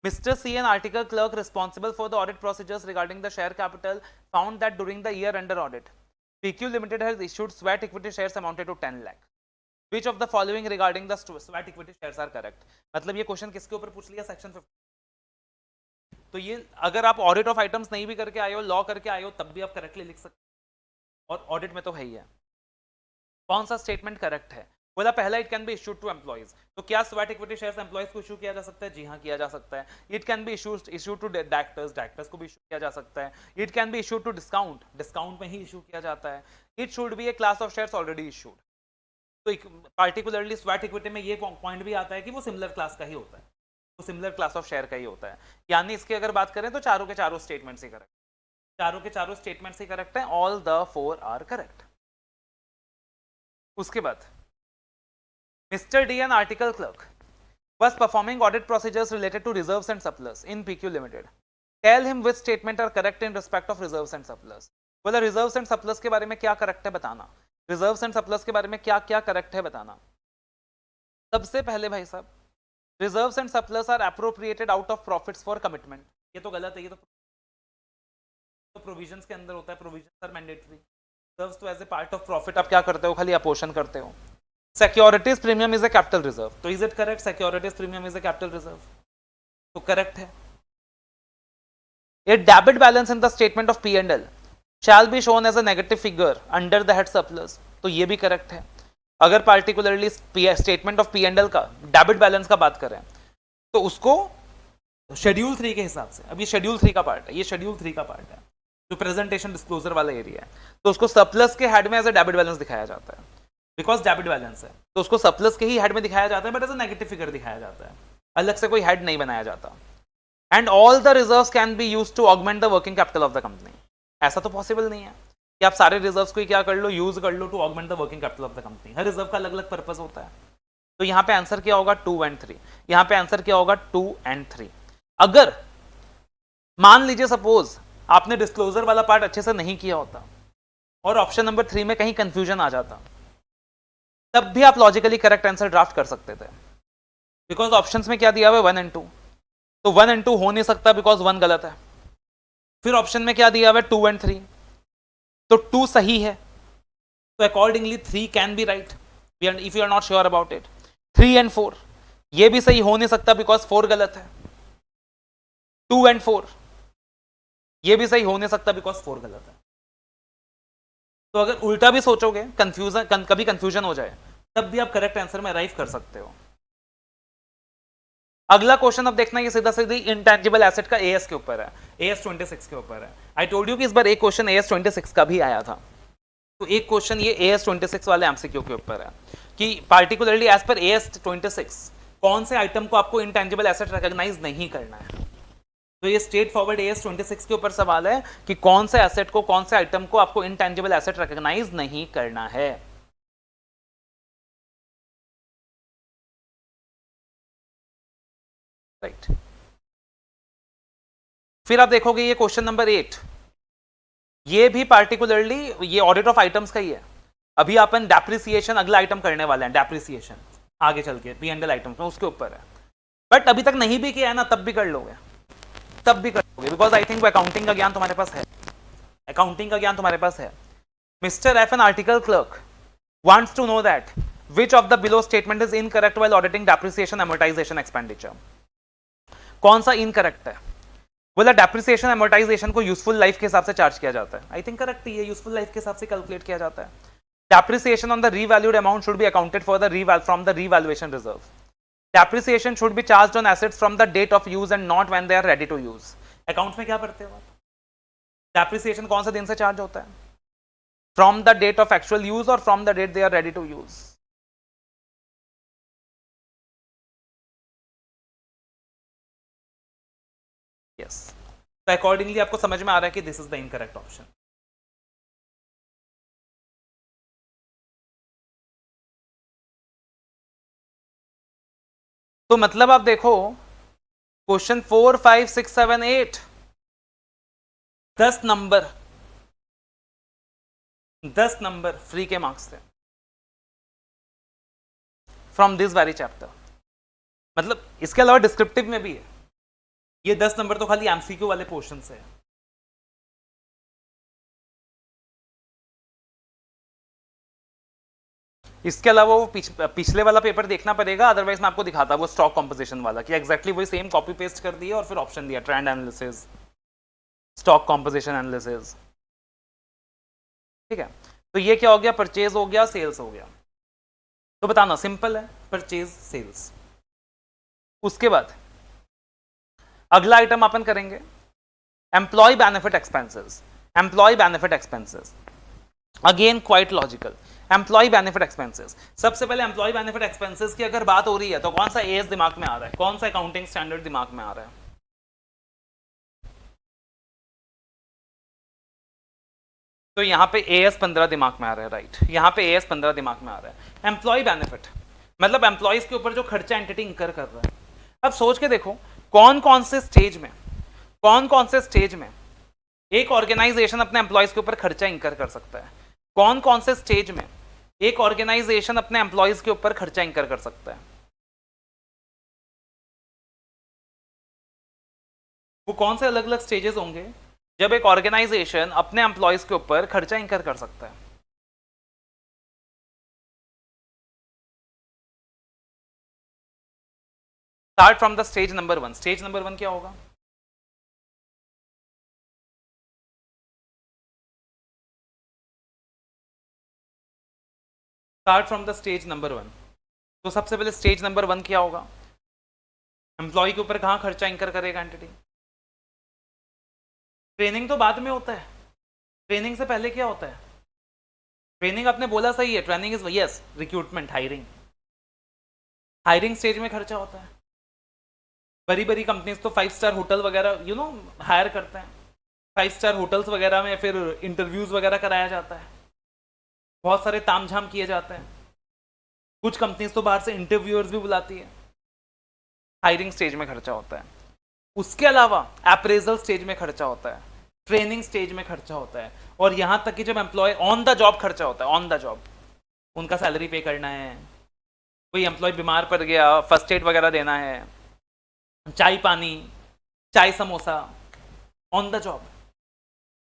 Mr. C, an article clerk responsible for the audit procedures regarding the share capital, found that during the year under audit, PQ Limited has issued sweat equity shares amounted to 10 lakh. Which of the following regarding the sweat equity shares are correct? मतलब ये question किसके ऊपर पूछ लिया, section 50। तो ये अगर आप ऑडिट ऑफ आइटम्स नहीं भी करके आए हो, लॉ करके आए हो, तब भी आप करेक्टली लिख सकते हो, और ऑडिट में तो है ही है। कौन सा स्टेटमेंट करेक्ट है? बोला पहला, it can be issued to employees. तो क्या स्वेट इक्विटी शेयर्स एम्प्लॉइज को इशू किया जा सकता है? जी हाँ, किया जा सकता है। It can be issued to directors, directors को भी इशू किया जा सकता है। It can be issued to discount, discount में ही इशू किया जाता है। It should be a class of shares already issued. तो पार्टिकुलरली स्वेट इक्विटी में ये पॉइंट भी आता है कि वो सिमिलर क्लास का ही होता है, वो सिमिलर क्लास ऑफ शेयर का ही होता है। यानी इसकी अगर बात करें तो चारों के चारों स्टेटमेंट्स ही करेक्ट, चारों के चारों स्टेटमेंट्स ही करेक्ट है। All the 4 are correct. उसके बाद Mr. D, an article clerk, was performing audit procedures related to reserves and surplus in PQ Limited. Tell him which statement are correct in respect of reserves and surplus. बोला reserves and surplus के बारे में क्या correct है बताना, reserves and surplus के बारे में क्या क्या करेक्ट है बताना। सबसे पहले भाई साहब, reserves and surplus are appropriated out of profits for commitment। ये तो गलत है, ये तो प्रोविजंस के अंदर होता है, प्रोविजंस आर मैंडेटरी। रिजर्व्स तो as a part of profit आप क्या करते हो, खाली अपोषण करते हो। Securities premium is a capital reserve, तो is it correct? Securities premium is a capital reserve, तो करेक्ट है। A debit balance in the statement of P and L shall be shown as a negative figure under the head surplus, तो ये भी correct है। अगर particularly statement of P and L का debit balance का बात करें तो उसको शेड्यूल 3 के हिसाब से, अब ये शेड्यूल 3 का पार्ट है, ये शेड्यूल 3 का पार्ट है जो प्रेजेंटेशन डिस्क्लोजर वाला एरिया है, तो उसको सरप्लस के हेड में एज अ डेबिट बैलेंस दिखाया जाता है, बिकॉज डेबिट बैलेंस है, तो उसको सरप्लस के ही हेड में दिखाया जाता है, but as a negative figure दिखाया जाता है, अलग से कोई हेड नहीं बनाया जाता। And all the reserves can be used to augment the working capital of the company. ऐसा तो पॉसिबल नहीं है कि आप सारे रिजर्व्स को क्या कर लो, यूज कर लो to augment the working capital of the company. हर रिजर्व का अलग अलग पर्पस होता है। तो यहाँ पे आंसर क्या होगा 2 and 3, यहाँ पे आंसर क्या होगा 2 and 3। अगर मान लीजिए सपोज आपने डिस्क्लोजर वाला पार्ट अच्छे से नहीं किया होता और ऑप्शन नंबर 3 में कहीं कंफ्यूजन आ जाता, तब भी आप लॉजिकली करेक्ट आंसर ड्राफ्ट कर सकते थे, बिकॉज ऑप्शंस में क्या दिया हुआ है 1 and 2, तो 1 and 2 हो नहीं सकता बिकॉज 1 गलत है। फिर ऑप्शन में क्या दिया हुआ है 2 and 3, तो 2 सही है, तो accordingly 3 can be right if you are not sure about it. 3 and 4 ये भी सही हो नहीं सकता बिकॉज 4 गलत है। 2 and 4 ये भी सही हो नहीं सकता बिकॉज 4 गलत है। तो अगर उल्टा भी सोचोगे, कभी कंफ्यूजन हो जाए, तब भी आप करेक्ट आंसर में अराइव कर सकते हो। अगला क्वेश्चन अब देखना, ये सीधा सीधी इंटेंजिबल एसेट का एएस के ऊपर है, एएस 26 के ऊपर है। आई टोल्ड यू कि इस बार एक क्वेश्चन एएस 26 का भी आया था, तो एक क्वेश्चन ये एएस 26 वाले एमसीक्यू के ऊपर है कि पार्टिकुलरली एज पर एएस 26 कौन से आइटम को आपको इंटेंजिबल एसेट रिकॉग्नाइज नहीं करना है। तो ये स्ट्रेट फॉरवर्ड एएस 26 के ऊपर सवाल है कि कौन से एसेट को, कौन से आइटम को आपको इंटेंजिबल एसेट रिकॉग्नाइज नहीं करना है। राइट। फिर आप देखोगे ये क्वेश्चन नंबर 8, ये भी पार्टिकुलरली ये ऑडिट ऑफ आइटम्स का ही है। अभी अपन डेप्रिसिएशन अगला आइटम करने वाले हैं, डेप्रिसिएशन आगे चल के पी&एल आइटम्स में उसके ऊपर है, बट अभी तक नहीं भी किया है ना, तब भी कर लोगे, तब भी कर लोगे, बिकॉज आई थिंक अकाउंटिंग का ज्ञान तुम्हारे पास है, अकाउंटिंग का ज्ञान तुम्हारे पास है। Mr F, an article clerk, wants to know that which of the below statement is incorrect while auditing depreciation amortisation expenditure. कौन सा इनकरेक्ट है? बोला डेप्रिसिएशन एमोर्टाइजेशन को यूजफुल लाइफ के हिसाब से चार्ज किया जाता है। आई थिंक करेक्ट ही है, यूजफुल लाइफ के हिसाब से कैलकुलेट किया जाता है। Depreciation on the revalued amount should be accounted for the from the revaluation reserve. Depreciation should be charged on assets from the date of use and not when they are ready to use. Account में क्या पढ़ते हो आप? Depreciation कौन सा दिन से charge होता है? From the date of actual use और from the date they are ready to use. Yes, तो अकॉर्डिंगली आपको समझ में आ रहा है कि this is the incorrect option. तो मतलब आप देखो क्वेश्चन 4, 5, 6, 7, 8 10 नंबर 10 नंबर फ्री के मार्क्स थे फ्रॉम दिस वेरी चैप्टर। मतलब इसके अलावा डिस्क्रिप्टिव में भी है। ये 10 नंबर तो खाली एमसीक्यू वाले पोर्शन से है। इसके अलावा वो पिछले वाला पेपर देखना पड़ेगा, अदरवाइज मैं आपको दिखाता वो स्टॉक कॉम्पोजिशन वाला कि एग्जैक्टली वही सेम कॉपी पेस्ट कर दिया और फिर ऑप्शन दिया trend analysis, stock composition analysis. ठीक है, तो ये क्या हो गया? परचेज हो गया, सेल्स हो गया। तो बताना सिंपल है, परचेज सेल्स। उसके बाद अगला आइटम अपन करेंगे employee benefit expenses. Employee benefit expenses again quite logical. Employee benefit expenses, सबसे पहले एम्प्लॉय बेनिफिट एक्सपेंसेस की अगर बात हो रही है तो कौन सा एएस दिमाग में आ रहा है? कौन सा अकाउंटिंग स्टैंडर्ड दिमाग में आ रहा है? तो यहाँ पे एएस 15 दिमाग में आ रहा है, राइट। यहाँ पे एएस 15 दिमाग में आ रहा है। एम्प्लॉय बेनिफिट मतलब एम्प्लॉयज के ऊपर जो खर्चा एंटिटी इंकर कर रहा है। अब सोच के देखो कौन कौन से स्टेज में एक ऑर्गेनाइजेशन अपने एम्प्लॉयज के ऊपर खर्चा इंकर कर सकता है। कौन कौन से स्टेज में एक ऑर्गेनाइजेशन अपने एम्प्लॉयज के ऊपर खर्चा इंकर कर सकता है? वो कौन से अलग अलग स्टेजेस होंगे जब एक ऑर्गेनाइजेशन अपने एम्प्लॉयज के ऊपर खर्चा इंकर कर सकता है? Start from the stage number 1। Stage number 1 क्या होगा? Start from the stage number 1। तो सबसे पहले स्टेज नंबर 1 क्या होगा? एम्प्लॉय के ऊपर कहां खर्चा इंकर करेगा एंटिटी? ट्रेनिंग तो बाद में होता है, ट्रेनिंग से पहले क्या होता है? ट्रेनिंग आपने बोला सही है, training is yes recruitment, hiring. Hiring stage में खर्चा होता है। बड़ी बड़ी कंपनीज तो 5 स्टार होटल वगैरह हायर करते हैं। 5 स्टार होटल्स वगैरह में फिर इंटरव्यूज वगैरह कराया जाता है, बहुत सारे तामझाम किए जाते हैं। कुछ कंपनीज तो बाहर से इंटरव्यूअर्स भी बुलाती है। हायरिंग स्टेज में खर्चा होता है। उसके अलावा अप्रेजल स्टेज में खर्चा होता है, ट्रेनिंग स्टेज में खर्चा होता है, और यहां तक कि जब एम्प्लॉय ऑन द जॉब खर्चा होता है। ऑन द जॉब उनका सैलरी पे करना है, कोई एम्प्लॉय बीमार पड़ गया, फर्स्ट एड वगैरह देना है, चाय पानी, चाय समोसा, ऑन द जॉब।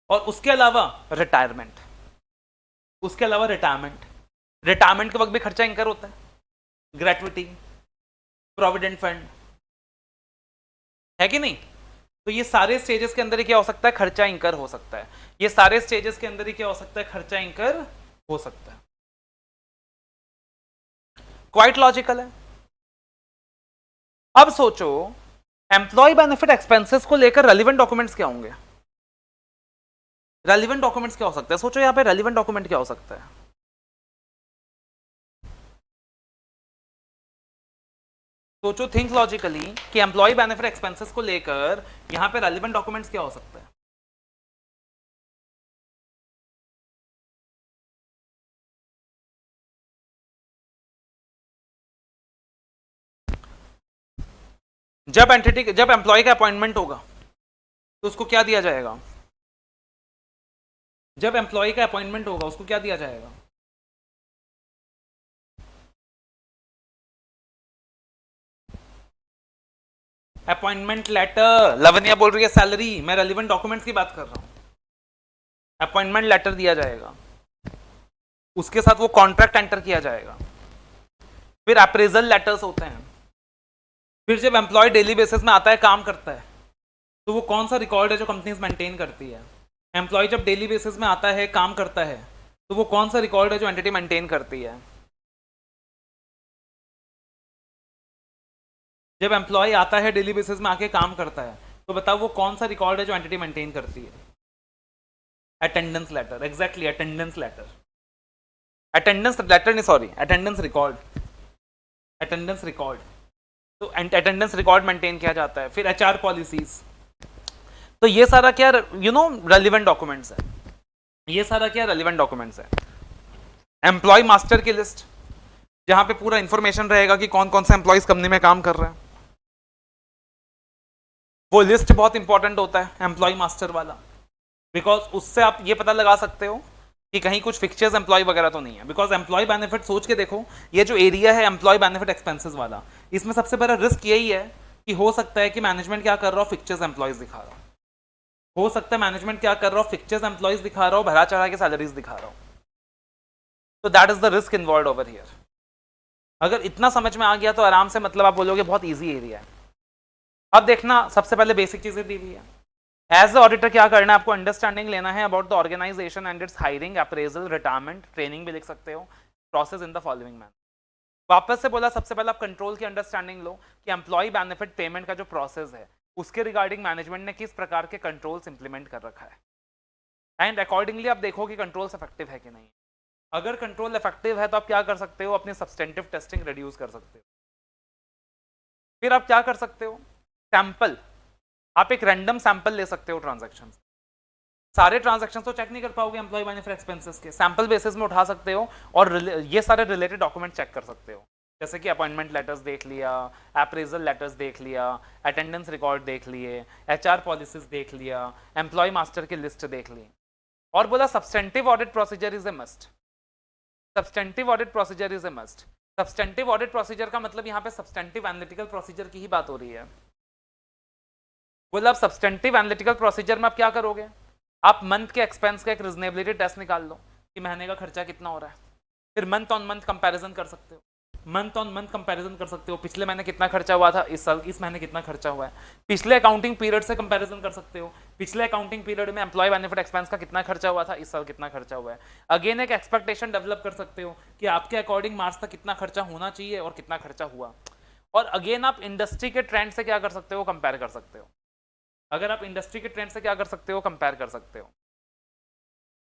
और उसके अलावा रिटायरमेंट, रिटायरमेंट के वक्त भी खर्चा इंकर होता है। ग्रेट्युटी, प्रोविडेंट फंड, है कि नहीं? तो ये सारे स्टेजेस के अंदर ही क्या हो सकता है? खर्चा इंकर हो सकता है। ये सारे स्टेजेस के अंदर ही क्या हो सकता है? खर्चा इंकर हो सकता है। क्वाइट लॉजिकल है। अब सोचो एम्प्लॉय बेनिफिट एक्सपेंसेस को लेकर रेलिवेंट डॉक्यूमेंट्स क्या होंगे? रेलिवेंट डॉक्यूमेंट्स क्या हो सकता है? सोचो यहां पे रेलिवेंट डॉक्यूमेंट क्या हो सकता है? सोचो, थिंक लॉजिकली कि एम्प्लॉय बेनिफिट एक्सपेंसेस को लेकर यहां पे रेलिवेंट डॉक्यूमेंट्स क्या हो सकता है? जब एम्प्लॉय का अपॉइंटमेंट होगा तो उसको क्या दिया जाएगा? जब एम्प्लॉय का अपॉइंटमेंट होगा उसको क्या दिया जाएगा? Appointment letter. लवनिया बोल रही है सैलरी, मैं रेलिवेंट डॉक्यूमेंट्स की बात कर रहा हूं। अपॉइंटमेंट लेटर दिया जाएगा, उसके साथ वो कॉन्ट्रैक्ट एंटर किया जाएगा। फिर अप्रेजल लेटर्स होते हैं। फिर जब एम्प्लॉय डेली बेसिस में आता है, काम करता है, तो वो कौन सा रिकॉर्ड है जो कंपनीज मेंटेन करती है? एम्प्लॉय जब डेली बेसिस में आता है, काम करता है, तो वो कौन सा रिकॉर्ड है जो एंटिटी मेंटेन करती है? जब एम्प्लॉय आता है डेली बेसिस में आके काम करता है, तो बताओ वो कौन सा रिकॉर्ड है जो एंटिटी मेंटेन करती है? Attendance letter, exactly attendance letter. Attendance letter नहीं, sorry, attendance record. Attendance record, तो अटेंडेंस रिकॉर्ड मेंटेन किया जाता है। फिर एचआर पॉलिसीज, तो ये सारा क्या रेलिवेंट डॉक्यूमेंट्स है। ये सारा क्या रेलिवेंट डॉक्यूमेंट्स है। एम्प्लॉय मास्टर की लिस्ट, जहां पे पूरा इंफॉर्मेशन रहेगा कि कौन कौन सा एम्प्लॉयज कंपनी में काम कर रहे हैं। वो लिस्ट बहुत इंपॉर्टेंट होता है एम्प्लॉय मास्टर वाला, बिकॉज उससे आप ये पता लगा सकते हो कि कहीं कुछ फिक्चर्स एम्प्लॉय वगैरह तो नहीं है। बिकॉज एम्प्लॉय बेनिफिट सोच के देखो, ये जो एरिया है एम्प्लॉय बेनिफिट एक्सपेंसेस वाला, इसमें सबसे बड़ा रिस्क यही है कि हो सकता है कि मैनेजमेंट क्या कर रहा हो, फिक्चर्स एम्प्लॉयज दिखा रहा हो सकता है मैनेजमेंट क्या कर रहा हो, फिक्चर्स एम्प्लॉयज दिखा रहा हो, भरा चढ़ा के सैलरीज दिखा रहा हो। तो that is the risk involve over here. अगर इतना समझ में आ गया तो आराम से मतलब आप बोलोगे बहुत ईजी एरिया है। अब देखना, सबसे पहले बेसिक चीजें दी हुई है। एज द ऑडिटर क्या करना है आपको, अंडरस्टैंडिंग लेना है about the organisation and its hiring, appraisal, retirement, training भी लिख सकते हो, process in the following manner. वापस से बोला, सबसे पहले आप कंट्रोल की अंडरस्टैंडिंग लो कि एम्प्लॉय बेनिफिट पेमेंट का जो प्रोसेस है उसके रिगार्डिंग मैनेजमेंट ने किस प्रकार के कंट्रोल्स इंप्लीमेंट कर रखा है, एंड अकॉर्डिंगली आप देखो कि कंट्रोल्स इफेक्टिव है कि नहीं। अगर कंट्रोल इफेक्टिव है तो आप क्या कर सकते हो, अपनी सब्सटेंटिव टेस्टिंग रिड्यूस कर सकते हो। फिर आप क्या कर सकते हो, सैंपल, आप एक रैंडम सैंपल ले सकते हो ट्रांजैक्शन। सारे ट्रांजैक्शन तो चेक नहीं कर पाओगे एम्प्लॉय बेनिफिट एक्सपेंसेस के, सैंपल बेसिस में उठा सकते हो और ये सारे रिलेटेड डॉक्यूमेंट चेक कर सकते हो। जैसे कि अपॉइंटमेंट लेटर्स देख लिया, अप्रेजल लेटर्स देख लिया, अटेंडेंस रिकॉर्ड देख लिए, एचआर पॉलिसीज देख लिया, एम्प्लॉय मास्टर की लिस्ट देख ली। और बोला substantive audit procedure is a must. Substantive audit procedure is a must. Substantive audit procedure का मतलब यहाँ पे सब्सटेंटिव एनालिटिकल प्रोसीजर की ही बात हो रही है। बोला अब सब्सटेंटिव एनालिटिकल प्रोसीजर में आप क्या करोगे, आप मंथ के एक्सपेंस का एक रीजनेबिलिटी टेस्ट निकाल लो कि महीने का खर्चा कितना हो रहा है। फिर मंथ ऑन मंथ कंपैरिजन कर सकते हो, मंथ ऑन मंथ कंपैरिजन कर सकते हो, पिछले महीने कितना खर्चा हुआ था, इस साल इस महीने कितना खर्चा हुआ है। पिछले अकाउंटिंग पीरियड से कंपैरिजन कर सकते हो, पिछले अकाउंटिंग पीरियड में एम्प्लॉय बेनिफिट एक्सपेंस का कितना खर्चा हुआ था, इस साल कितना खर्चा हुआ है। अगेन एक एक्सपेक्टेशन डेवलप कर सकते हो कि आपके अकॉर्डिंग मार्च तक कितना खर्चा होना चाहिए और कितना खर्चा हुआ। और अगेन आप इंडस्ट्री के ट्रेंड से क्या कर सकते हो, कंपेयर कर सकते हो। अगर आप इंडस्ट्री के ट्रेंड से क्या कर सकते हो, कंपेयर कर सकते हो।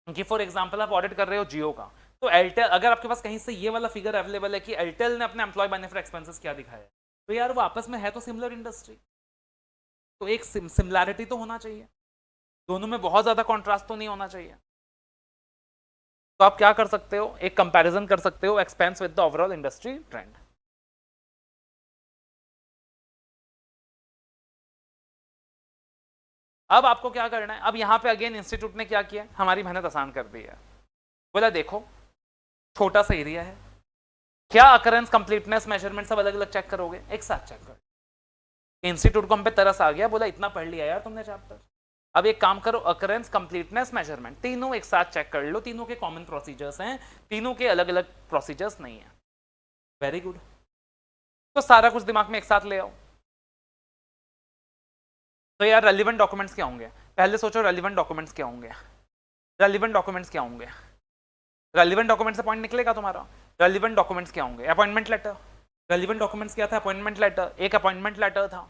कि फॉर एग्जांपल आप ऑडिट कर रहे हो जियो का, तो एयरटेल, अगर आपके पास कहीं से ये वाला फिगर अवेलेबल है कि एयरटेल ने अपने एम्प्लॉय बेनिफिट एक्सपेंसेस क्या दिखाया है, तो यार वो आपस में है तो सिमिलर इंडस्ट्री, तो एक सिमिलैरिटी तो होना चाहिए, दोनों में बहुत ज्यादा कॉन्ट्रास्ट तो नहीं होना चाहिए। तो आप क्या कर सकते हो, एक कंपैरिजन कर सकते हो expense with the overall industry trend. अब आपको क्या करना है, अब यहां पे अगेन इंस्टीट्यूट ने क्या किया, हमारी मेहनत आसान कर दी है। बोला देखो छोटा सा एरिया है, क्या अकरेंस, कंप्लीटनेस, मेजरमेंट सब अलग अलग चेक करोगे, एक साथ चेक कर। इंस्टीट्यूट को हम पे तरस आ गया, बोला इतना पढ़ लिया यार तुमने चैप्टर, अब एक काम करो, अकरेंस, कंप्लीटनेस, मेजरमेंट तीनों एक साथ चेक कर लो, तीनों के कॉमन प्रोसीजर्स हैं, तीनों के अलग अलग प्रोसीजर्स नहीं है। वेरी गुड, तो सारा कुछ दिमाग में एक साथ ले आओ। तो यार रेलिवेंट डॉक्यूमेंट्स क्या होंगे, पहले सोचो रेलिवेंट डॉक्यूमेंट्स क्या होंगे। रेलिवेंट डॉक्यूमेंट्स क्या होंगे, रेलिवेंट डॉक्यूमेंट से पॉइंट निकलेगा तुम्हारा। रेलिवेंट डॉक्यूमेंट्स क्या होंगे, अपॉइंटमेंट लेटर। रेलिवेंट डॉक्यूमेंट्स क्या था, अपॉइंटमेंट लेटर, एक अपॉइंटमेंट लेटर था।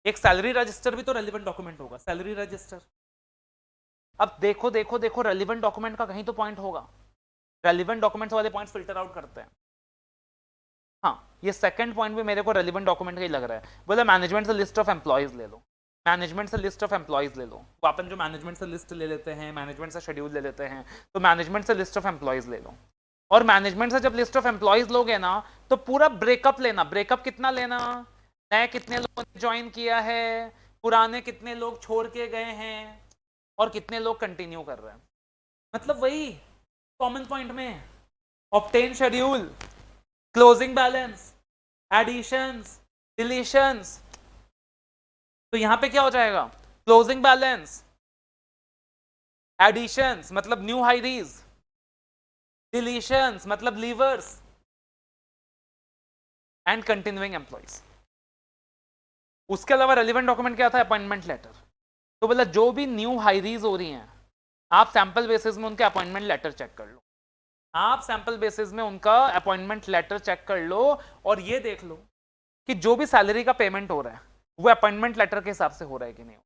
एक सैलरी रजिस्टर भी तो रेलिवेंट डॉक्यूमेंट होगा, सैलरी रजिस्टर। अब देखो देखो देखो, रेलिवेंट डॉक्यूमेंट का कहीं तो पॉइंट होगा, रेलिवेंट डॉक्यूमेंट्स वाले पॉइंट्स फिल्टर आउट करते हैं। हाँ, ये सेकंड पॉइंट भी मेरे को रेलिवेंट डॉक्यूमेंट का ही लग रहा है। बोले मैनेजमेंट से लिस्ट ऑफ एम्प्लॉयज ले लो, मैनेजमेंट से लिस्ट ऑफ एम्प्लॉयज ले लो। तो अपन जो मैनेजमेंट से लिस्ट ले लेते हैं, मैनेजमेंट से शेड्यूल ले लेते हैं, तो मैनेजमेंट से लिस्ट ऑफ एम्प्लॉयज ले लो। और मैनेजमेंट से जब लिस्ट ऑफ एम्प्लॉयज लोगे ना, तो पूरा ब्रेकअप लेना, ब्रेकअप कितना लेना, नए कितने लोगों ने ज्वाइन किया है, पुराने कितने लोग छोड़ के गए हैं, और कितने लोग कंटिन्यू कर रहे हैं। मतलब वही कॉमन पॉइंट में, obtain schedule, closing balance, additions, deletions. तो यहां पे क्या हो जाएगा, क्लोजिंग बैलेंस, एडिशंस मतलब न्यू हायरीज, डिलीशंस मतलब लीवर्स, एंड कंटिन्यूइंग एम्प्लॉइज। उसके अलावा रेलिवेंट डॉक्यूमेंट क्या था, अपॉइंटमेंट लेटर। तो बोला जो भी न्यू हायरीज हो रही हैं आप सैंपल बेसिस में उनके अपॉइंटमेंट लेटर चेक कर लो, आप सैंपल बेसिस में उनका अपॉइंटमेंट लेटर चेक कर लो और ये देख लो कि जो भी सैलरी का पेमेंट हो रहा है वो अपॉइंटमेंट लेटर के हिसाब से हो रहा है कि नहीं।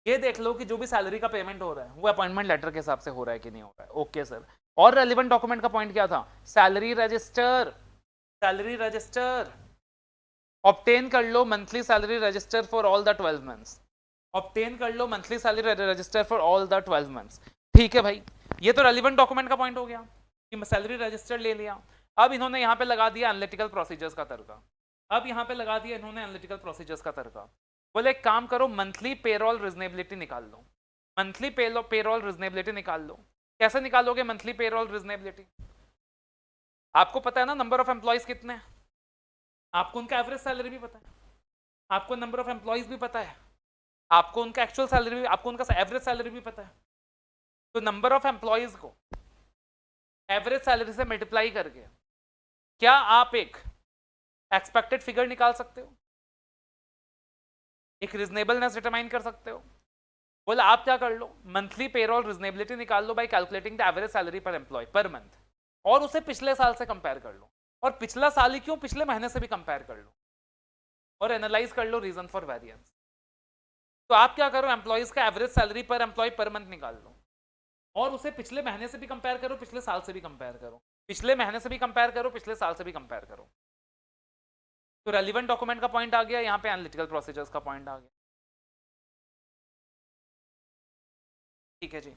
ये देख लो कि जो भी सैलरी का पेमेंट हो रहा है वो अपॉइंटमेंट लेटर के हिसाब से हो रहा है कि नहीं हो रहा है। Okay sir. और रेलिवेंट डॉक्यूमेंट का पॉइंट क्या था? Salary register, salary register obtain कर लो monthly salary register for all the 12 months, obtain कर लो monthly salary register for all the 12 months. ठीक है भाई, ये तो रेलिवेंट डॉक्यूमेंट का पॉइंट हो गया कि सैलरी रजिस्टर ले लिया। अब इन्होंने यहाँ पे लगा दिया एनालिटिकल प्रोसीजर्स का तरीका, अब यहाँ पे लगा दिया इन्होंने एनालिटिकल प्रोसीजर्स का तरीका। बोले एक काम करो मंथली पेरोल रिजनेबिलिटी निकाल लो, मंथली पेरोल रिजनेबिलिटी निकाल लो। कैसे निकालोगे मंथली पेरोल रिजनेबिलिटी? आपको पता है ना नंबर ऑफ एम्प्लॉयज कितने हैं, आपको उनका एवरेज सैलरी भी पता है, आपको नंबर ऑफ एम्प्लॉयज भी पता है, आपको उनका एक्चुअल सैलरी भी, आपको उनका एवरेज सैलरी भी पता है। तो नंबर ऑफ एम्प्लॉयज को एवरेज सैलरी से मल्टीप्लाई करके क्या आप एक एक्सपेक्टेड फिगर निकाल सकते हो, एक रीजनेबलनेस डिटरमाइन कर सकते हो? बोला आप क्या कर लो मंथली पेरोल रीजनेबिलिटी निकाल लो by calculating the average salary per employee per month, और उसे पिछले साल से कंपेयर कर लो, और पिछला साल ही क्यों, पिछले महीने से भी कंपेयर कर लो और एनालाइज कर लो रीजन फॉर वेरिएंस। तो आप क्या करो एम्प्लॉयज का average salary per employee per month निकाल लो और उसे पिछले महीने से भी कंपेयर करो, पिछले साल से भी कंपेयर करो, पिछले महीने से भी कंपेयर करो, पिछले साल से भी कंपेयर करो। तो रेलिवेंट डॉक्यूमेंट का पॉइंट आ गया, यहाँ पे एनालिटिकल प्रोसीजर्स का पॉइंट आ गया। ठीक है जी।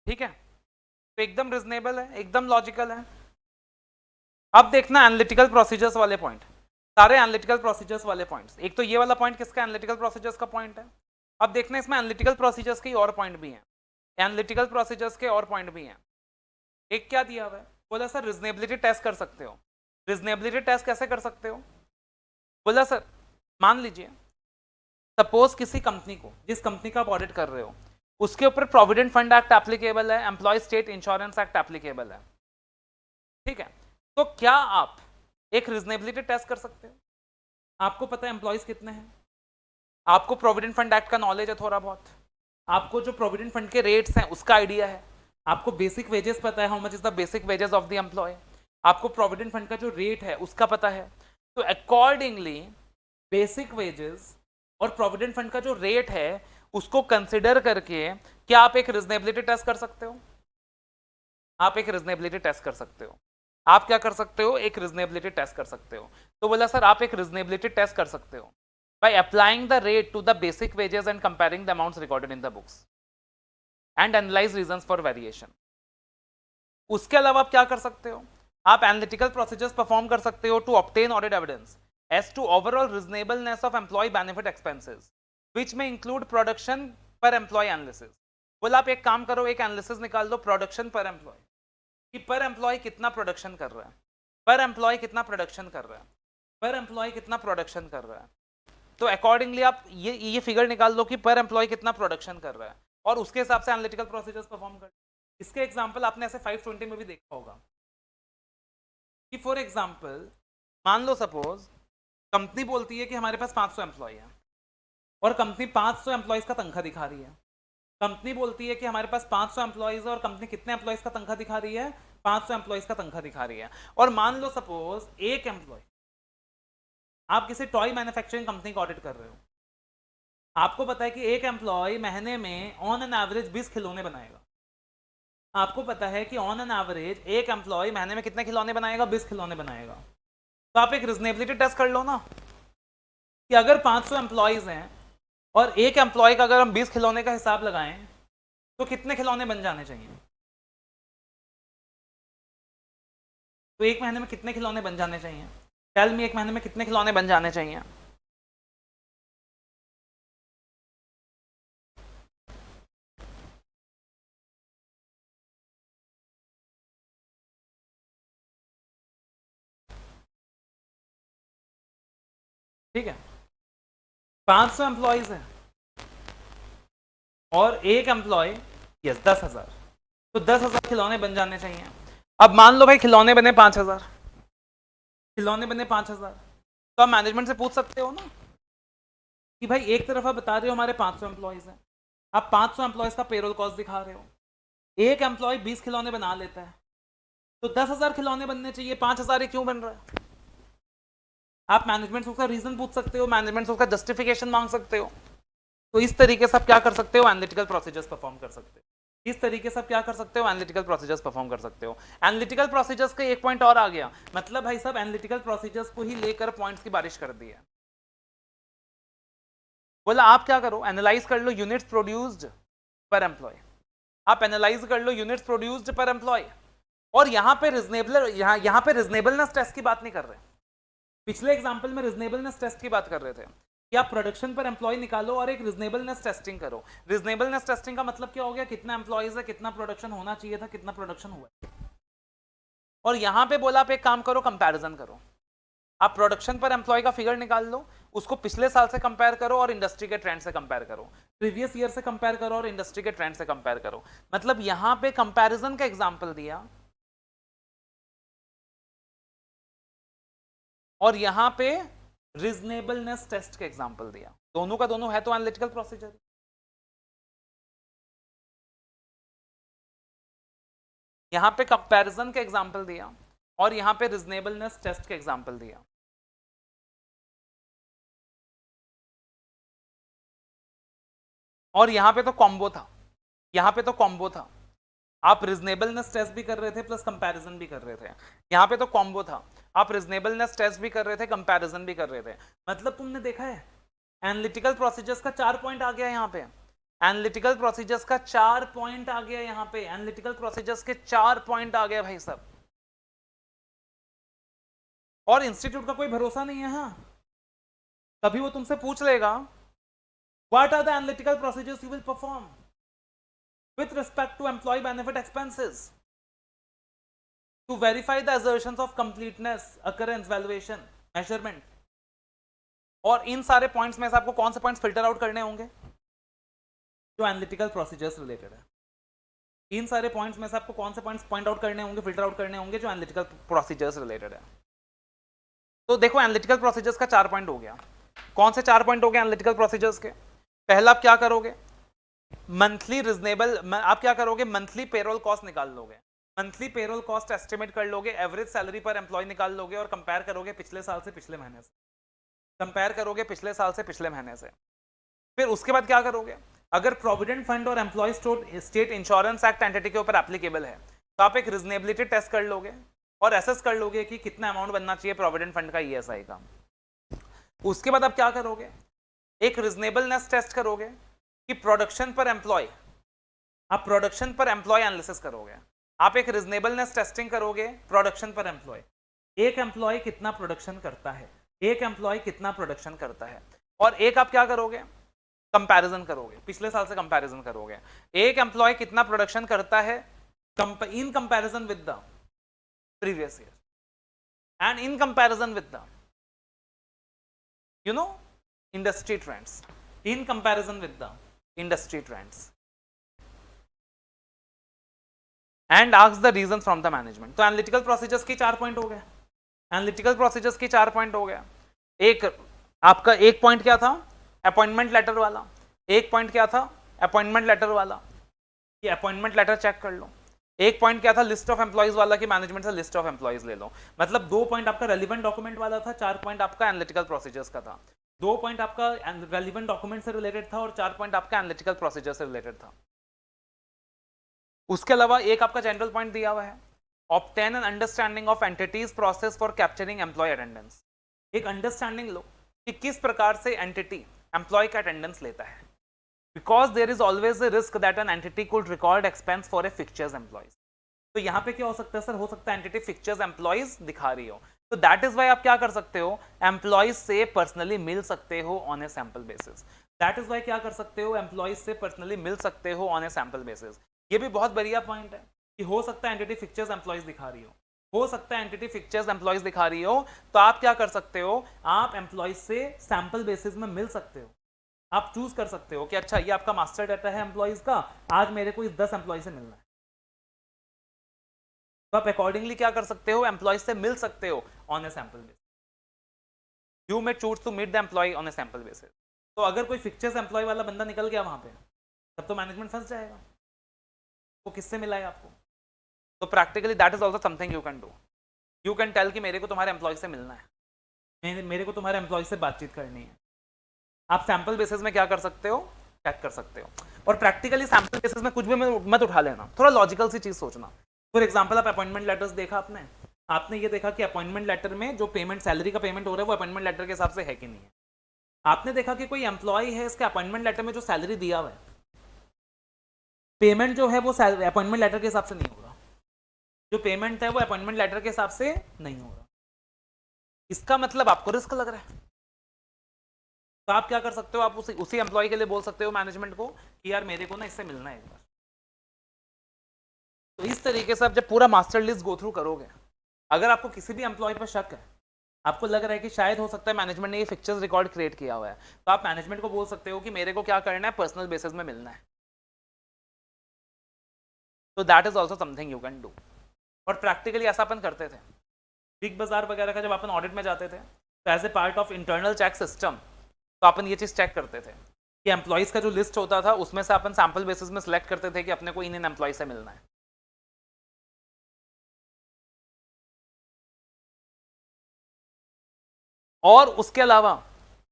ठीक है, तो एकदम रिजनेबल है, एकदम लॉजिकल है। अब देखना एनालिटिकल प्रोसीजर्स वाले पॉइंट, सारे एनालिटिकल प्रोसीजर्स वाले पॉइंट्स। एक तो ये वाला पॉइंट किसका, एनालिटिकल प्रोसीजर्स का पॉइंट है। अब देखना इसमें एनालिटिकल प्रोसीजर्स के और पॉइंट भी हैं, एनालिटिकल प्रोसीजर्स के और पॉइंट भी हैं। एक क्या दिया हुआ है, बोला सर रिजनेबिलिटी टेस्ट कर सकते हो। रिजनेबिलिटी टेस्ट कैसे कर सकते हो? बोला सर मान लीजिए सपोज किसी कंपनी को, जिस कंपनी का आप ऑडिट कर रहे हो उसके ऊपर प्रोविडेंट फंड एक्ट एप्लीकेबल है, employee state insurance act applicable है। ठीक है, तो क्या आप एक रिजनेबिलिटी टेस्ट कर सकते हो? आपको पता है एम्प्लॉयज कितने हैं, आपको प्रोविडेंट फंड एक्ट का नॉलेज है थोड़ा बहुत, आपको जो प्रोविडेंट फंड के रेट्स हैं उसका आइडिया है, आपको बेसिक वेजेस पता है, how much is the basic wages of the employee, आपको प्रोविडेंट फंड का जो रेट है उसका पता है। तो अकॉर्डिंगली बेसिक वेजेस और प्रोविडेंट फंड का जो रेट है उसको कंसिडर करके क्या आप एक रिजनेबिलिटी टेस्ट कर सकते हो? आप एक रिजनेबिलिटी टेस्ट कर सकते हो। आप क्या कर सकते हो? एक रिजनेबिलिटी टेस्ट कर सकते हो। तो बोला सर आप एक रिजनेबिलिटी टेस्ट कर सकते हो by applying the rate to the basic wages and comparing the amounts recorded in the books and analyze reasons for variation. उसके अलावा आप क्या कर सकते हो? आप एनालिटिकल प्रोसीजर्स परफॉर्म कर सकते हो to obtain audit evidence as to overall reasonableness of employee benefit expenses which may include production per employee analysis. बोला आप एक काम करो, एक एनालिसिस निकाल दो प्रोडक्शन पर एम्प्लॉय, कि पर एम्प्लॉय कितना प्रोडक्शन कर रहा है, पर एम्प्लॉय कितना प्रोडक्शन कर रहा है, पर एम्प्लॉय कितना प्रोडक्शन कर रहा है। तो अकॉर्डिंगली आप ये फिगर निकाल लो कि पर एम्प्लॉय कितना प्रोडक्शन कर रहा है और उसके हिसाब से एनालिटिकल प्रोसीजर्स परफॉर्म कर। इसके एग्जांपल आपने ऐसे 520 में भी देखा होगा कि फॉर एग्जांपल मान लो सपोज कंपनी बोलती है कि हमारे पास 500 एम्प्लॉय है और कंपनी 500 एम्प्लॉयज का तनख्वाह दिखा रही है। कंपनी बोलती है कि हमारे पास 500 एम्प्लॉयज है और कंपनी कितने एम्प्लॉयज का तनख्वाह दिखा रही है? 500 एम्प्लॉयज का तनख्वाह दिखा रही है। और मान लो सपोज एक एम्प्लॉय, आप किसी टॉय मैन्युफैक्चरिंग कंपनी का ऑडिट कर रहे हो, आपको पता है कि एक एम्प्लॉय महीने में ऑन एन एवरेज 20 खिलौने बनाएगा। आपको पता है कि ऑन एन एवरेज एक एम्प्लॉय महीने में कितने खिलौने बनाएगा? 20 खिलौने बनाएगा। तो आप एक रिजनेबिलिटी टेस्ट कर लो ना कि अगर 500 एम्प्लॉयज हैं और एक एम्प्लॉय का अगर हम 20 खिलौने का हिसाब लगाएं तो कितने खिलौने बन जाने चाहिए? तो एक महीने में कितने खिलौने बन जाने चाहिए? टेल मी, एक महीने में कितने खिलौने बन जाने चाहिए? ठीक है, 500 एम्प्लॉयज है और एक एम्प्लॉय, यस 10,000, तो 10,000 खिलौने बन जाने चाहिए। अब मान लो भाई खिलौने बने 5,000, खिलौने बने 5,000, तो आप मैनेजमेंट से पूछ सकते हो ना कि भाई एक तरफ आप बता रहे हो हमारे 500 एम्प्लॉयज हैं, आप 500 एम्प्लॉयज का पेरोल कॉस्ट दिखा रहे हो, एक एम्प्लॉय 20 खिलौने बना लेता है, तो 10,000 खिलौने बनने चाहिए, 5,000 ही क्यों बन रहा है? आप मैनेजमेंट से उसका रीजन पूछ सकते हो, मैनेजमेंट से उसका जस्टिफिकेशन मांग सकते हो। तो इस तरीके से आप क्या कर सकते हो, एनालिटिकल प्रोसीजर्स परफॉर्म कर सकते हो। इस तरीके से आप क्या कर सकते हो, एनालिटिकल प्रोसीजर्स परफॉर्म कर सकते हो। एनालिटिकल प्रोसीजर्स का एक पॉइंट और आ गया, मतलब भाई साहब एनालिटिकल प्रोसीजर्स को ही लेकर पॉइंट्स की बारिश कर दी है। बोला आप क्या करो, एनालाइज कर लो यूनिट्स प्रोड्यूस्ड पर एम्प्लॉय, आप एनालाइज कर लो यूनिट्स प्रोड्यूस्ड पर एम्प्लॉय, और यहां पे रिजनेबल, यहां पे रिजनेबलनेस टेस्ट की बात नहीं कर रहे। पिछले एग्जांपल में रिजनेबलनेस टेस्ट की बात कर रहे थे कि आप प्रोडक्शन पर एम्प्लॉय निकालो और एक रिजनेबलनेस टेस्टिंग करो। रिजनेबलनेस टेस्टिंग का मतलब क्या हो गया, कितना एम्प्लॉयज है, कितना प्रोडक्शन होना चाहिए था, कितना प्रोडक्शन हुआ। और यहां पे बोला आप एक काम करो, कंपैरिजन करो, आप प्रोडक्शन पर एम्प्लॉय का फिगर निकाल लो, उसको पिछले साल से कंपेयर करो और इंडस्ट्री के ट्रेंड से कंपेयर करो, प्रीवियस ईयर से कंपेयर करो और इंडस्ट्री के ट्रेंड से कंपेयर करो। मतलब यहां पे कंपैरिजन का एग्जांपल दिया और यहां पे रीजनेबलनेस टेस्ट का एग्जांपल दिया, दोनों का दोनों है तो एनालिटिकल प्रोसीजर। यहां पे कंपैरिजन का एग्जांपल दिया और यहां पे रीजनेबलनेस टेस्ट का एग्जांपल दिया। और यहां पे तो कॉम्बो था, यहां पे तो कॉम्बो था, आप रिजनेबलनेस टेस्ट भी कर रहे थे प्लस कंपैरिजन भी कर रहे थे। यहां पे तो कॉम्बो था, आप रिजनेबलनेस टेस्ट भी कर रहे थे, कंपैरिजन भी कर रहे थे। मतलब तुमने देखा है एनालिटिकल प्रोसीजर्स का 4 पॉइंट आ गया यहां पे, एनालिटिकल प्रोसीजर्स का 4 पॉइंट आ गया यहां पे, एनालिटिकल प्रोसीजर्स के 4 पॉइंट आ गए भाई साहब। और इंस्टीट्यूट का कोई भरोसा नहीं है, हाँ कभी वो तुमसे पूछ लेगा what are the analytical procedures you will perform with respect to employee benefit expenses to verify the assertions of completeness, occurrence, valuation, measurement। और इन सारे पॉइंट्स में से आपको कौन से पॉइंट्स फिल्टर आउट करने होंगे, जो एनालिटिकल प्रोसीजर्स रिलेटेड है। इन सारे पॉइंट्स में से आपको कौन से पॉइंट्स पॉइंट आउट करने होंगे, फिल्टर आउट करने होंगे, जो एनालिटिकल प्रोसीजर्स रिलेटेड है। तो देखो एनालिटिकल प्रोसीजर्स का 4 पॉइंट हो गया। कौन से 4 पॉइंट हो गए एनालिटिकल प्रोसीजर्स के? पहला आप क्या करोगे, मंथली रिजनेबल, आप क्या करोगे, मंथली पेरोल कॉस्ट निकाल लोगे, मंथली पेरोल कॉस्ट एस्टिमेट कर लोगे, एवरेज सैलरी पर एम्प्लॉय निकाल लोगे और कंपेयर करोगे पिछले साल से पिछले महीने से, कंपेयर करोगे पिछले साल से पिछले महीने से। फिर उसके बाद क्या करोगे, अगर प्रोविडेंट फंड और employee state insurance act entity के ऊपर एप्लीकेबल है तो आप एक रिजनेबिलिटी टेस्ट कर लोगे और एसेस कर लोगे कि कितना अमाउंट बनना चाहिए प्रोविडेंट फंड का ईएसआई का। उसके बाद आप क्या करोगे, एक रिजनेबलनेस टेस्ट करोगे कि प्रोडक्शन पर एम्प्लॉय, आप प्रोडक्शन पर एम्प्लॉय एनालिसिस करोगे, आप एक रिजनेबलनेस टेस्टिंग करोगे प्रोडक्शन पर एम्प्लॉय, एक एम्प्लॉय कितना प्रोडक्शन करता है, एक एम्प्लॉय कितना प्रोडक्शन करता है। और एक आप क्या करोगे, कंपैरिजन करोगे, पिछले साल से कंपैरिजन करोगे, एक एम्प्लॉय कितना प्रोडक्शन करता है in comparison with the previous year and in comparison with the industry trends, in comparison with the industry trends and ask the reason from the management. तो एनालिटिकल प्रोसीजर्स की 4 point हो गए, analytical procedures की 4 point हो गया। एक आपका एक पॉइंट क्या था, अपॉइंटमेंट लेटर वाला, एक पॉइंट क्या था अपॉइंटमेंट लेटर वाला कि अपॉइंटमेंट लेटर चेक कर लो, एक पॉइंट क्या था लिस्ट ऑफ एम्प्लॉयज वाला कि मैनेजमेंट से लिस्ट ऑफ एम्प्लॉयज ले लो। मतलब 2 पॉइंट आपका रेलिवेंट डॉक्यूमेंट वाला था, 4 पॉइंट आपका एनालिटिकल प्रोसीजर्स का था, 2 पॉइंट आपका रेलिवेंट डॉक्यूमेंट से रिलेटेड था और 4 पॉइंट आपका एनालिटिकल प्रोसीजर से रिलेटेड था। उसके अलावा एक आपका जनरल पॉइंट दिया हुआ है, obtain an understanding of entities process for capturing employee attendance. एक अंडरस्टैंडिंग लो कि किस प्रकार से एंटिटी एम्प्लॉय का अटेंडेंस लेता है, because there is always a risk that an entity could record expense for a fictitious employees. तो यहाँ पे क्या हो सकता है सर, हो सकता है एंटिटी फिक्चर्स एम्प्लॉयज दिखा रही हो, तो दैट इज वाई आप क्या कर सकते हो, एम्प्लॉयज से पर्सनली मिल सकते हो on a sample basis. That is why क्या कर सकते हो, एम्प्लॉयज से पर्सनली मिल सकते हो ऑन ए सैंपल बेसिस। ये भी बहुत बढ़िया पॉइंट है कि हो सकता है एंटिटी फिक्चर्स एम्प्लॉयज दिखा रही हो सकता है एंटिटी फिक्चर्स एम्प्लॉयज दिखा रही हो, तो आप क्या कर सकते हो, आप एम्प्लॉयज से सैंपल बेसिस में मिल सकते हो। आप चूज कर सकते हो कि अच्छा ये आपका मास्टर डाटा है एम्प्लॉयज का, आज मेरे को इस 10 एम्प्लॉय से मिलना है, तो आप अकॉर्डिंगली क्या कर सकते हो, एम्प्लॉय से मिल सकते हो on a sample basis. You may choose to meet the employee on a sample basis. तो अगर कोई फिक्चर्स एम्प्लॉय वाला बंदा निकल गया वहां पे, तब तो मैनेजमेंट फंस जाएगा. वो किससे मिला है आपको? तो practically that is also something you can do. You can tell कि मेरे को तुम्हारे एम्प्लॉय से मिलना है, मेरे को तुम्हारे एम्प्लॉय से बातचीत करनी है. आप सैंपल बेसिस में क्या कर सकते हो, चेक कर सकते हो. और प्रैक्टिकली सैंपल बेसिस में कुछ भी मत उठा लेना, थोड़ा लॉजिकल सी चीज सोचना. फॉर एग्जांपल आप अपॉइंटमेंट लेटर्स देखा आपने ये देखा कि अपॉइंटमेंट लेटर में जो पेमेंट, सैलरी का पेमेंट हो रहा है वो अपॉइंटमेंट लेटर के हिसाब से है कि नहीं है. आपने देखा कि कोई एम्प्लॉय है, इसके अपॉइंटमेंट लेटर में जो सैलरी दिया हुआ है, पेमेंट जो है वो अपॉइंटमेंट लेटर के हिसाब से नहीं होगा. जो पेमेंट है वो अपॉइंटमेंट लेटर के हिसाब से नहीं होगा. इसका मतलब आपको रिस्क लग रहा है. तो आप क्या कर सकते हो, आप उसी एम्प्लॉय के लिए बोल सकते हो मैनेजमेंट को कि यार मेरे को ना इससे मिलना है एक बार. तो इस तरीके से आप जब पूरा मास्टर लिस्ट गो थ्रू करोगे, अगर आपको किसी भी एम्प्लॉय पर शक है, आपको लग रहा है कि शायद हो सकता है मैनेजमेंट ने ये फिक्चर्स रिकॉर्ड क्रिएट किया हुआ है, तो आप मैनेजमेंट को बोल सकते हो कि मेरे को क्या करना है, पर्सनल बेसिस में मिलना है. तो that is also something you can do. और प्रैक्टिकली ऐसा अपन करते थे बिग बाजार वगैरह का, जब अपन ऑडिट में जाते थे तो as a part of internal check system, तो अपन ये चीज चेक करते थे कि एम्प्लॉयज का जो लिस्ट होता था उसमें से अपन सैंपल बेसिस में सिलेक्ट करते थे कि अपने को इन एम्प्लॉय से मिलना है. और उसके अलावा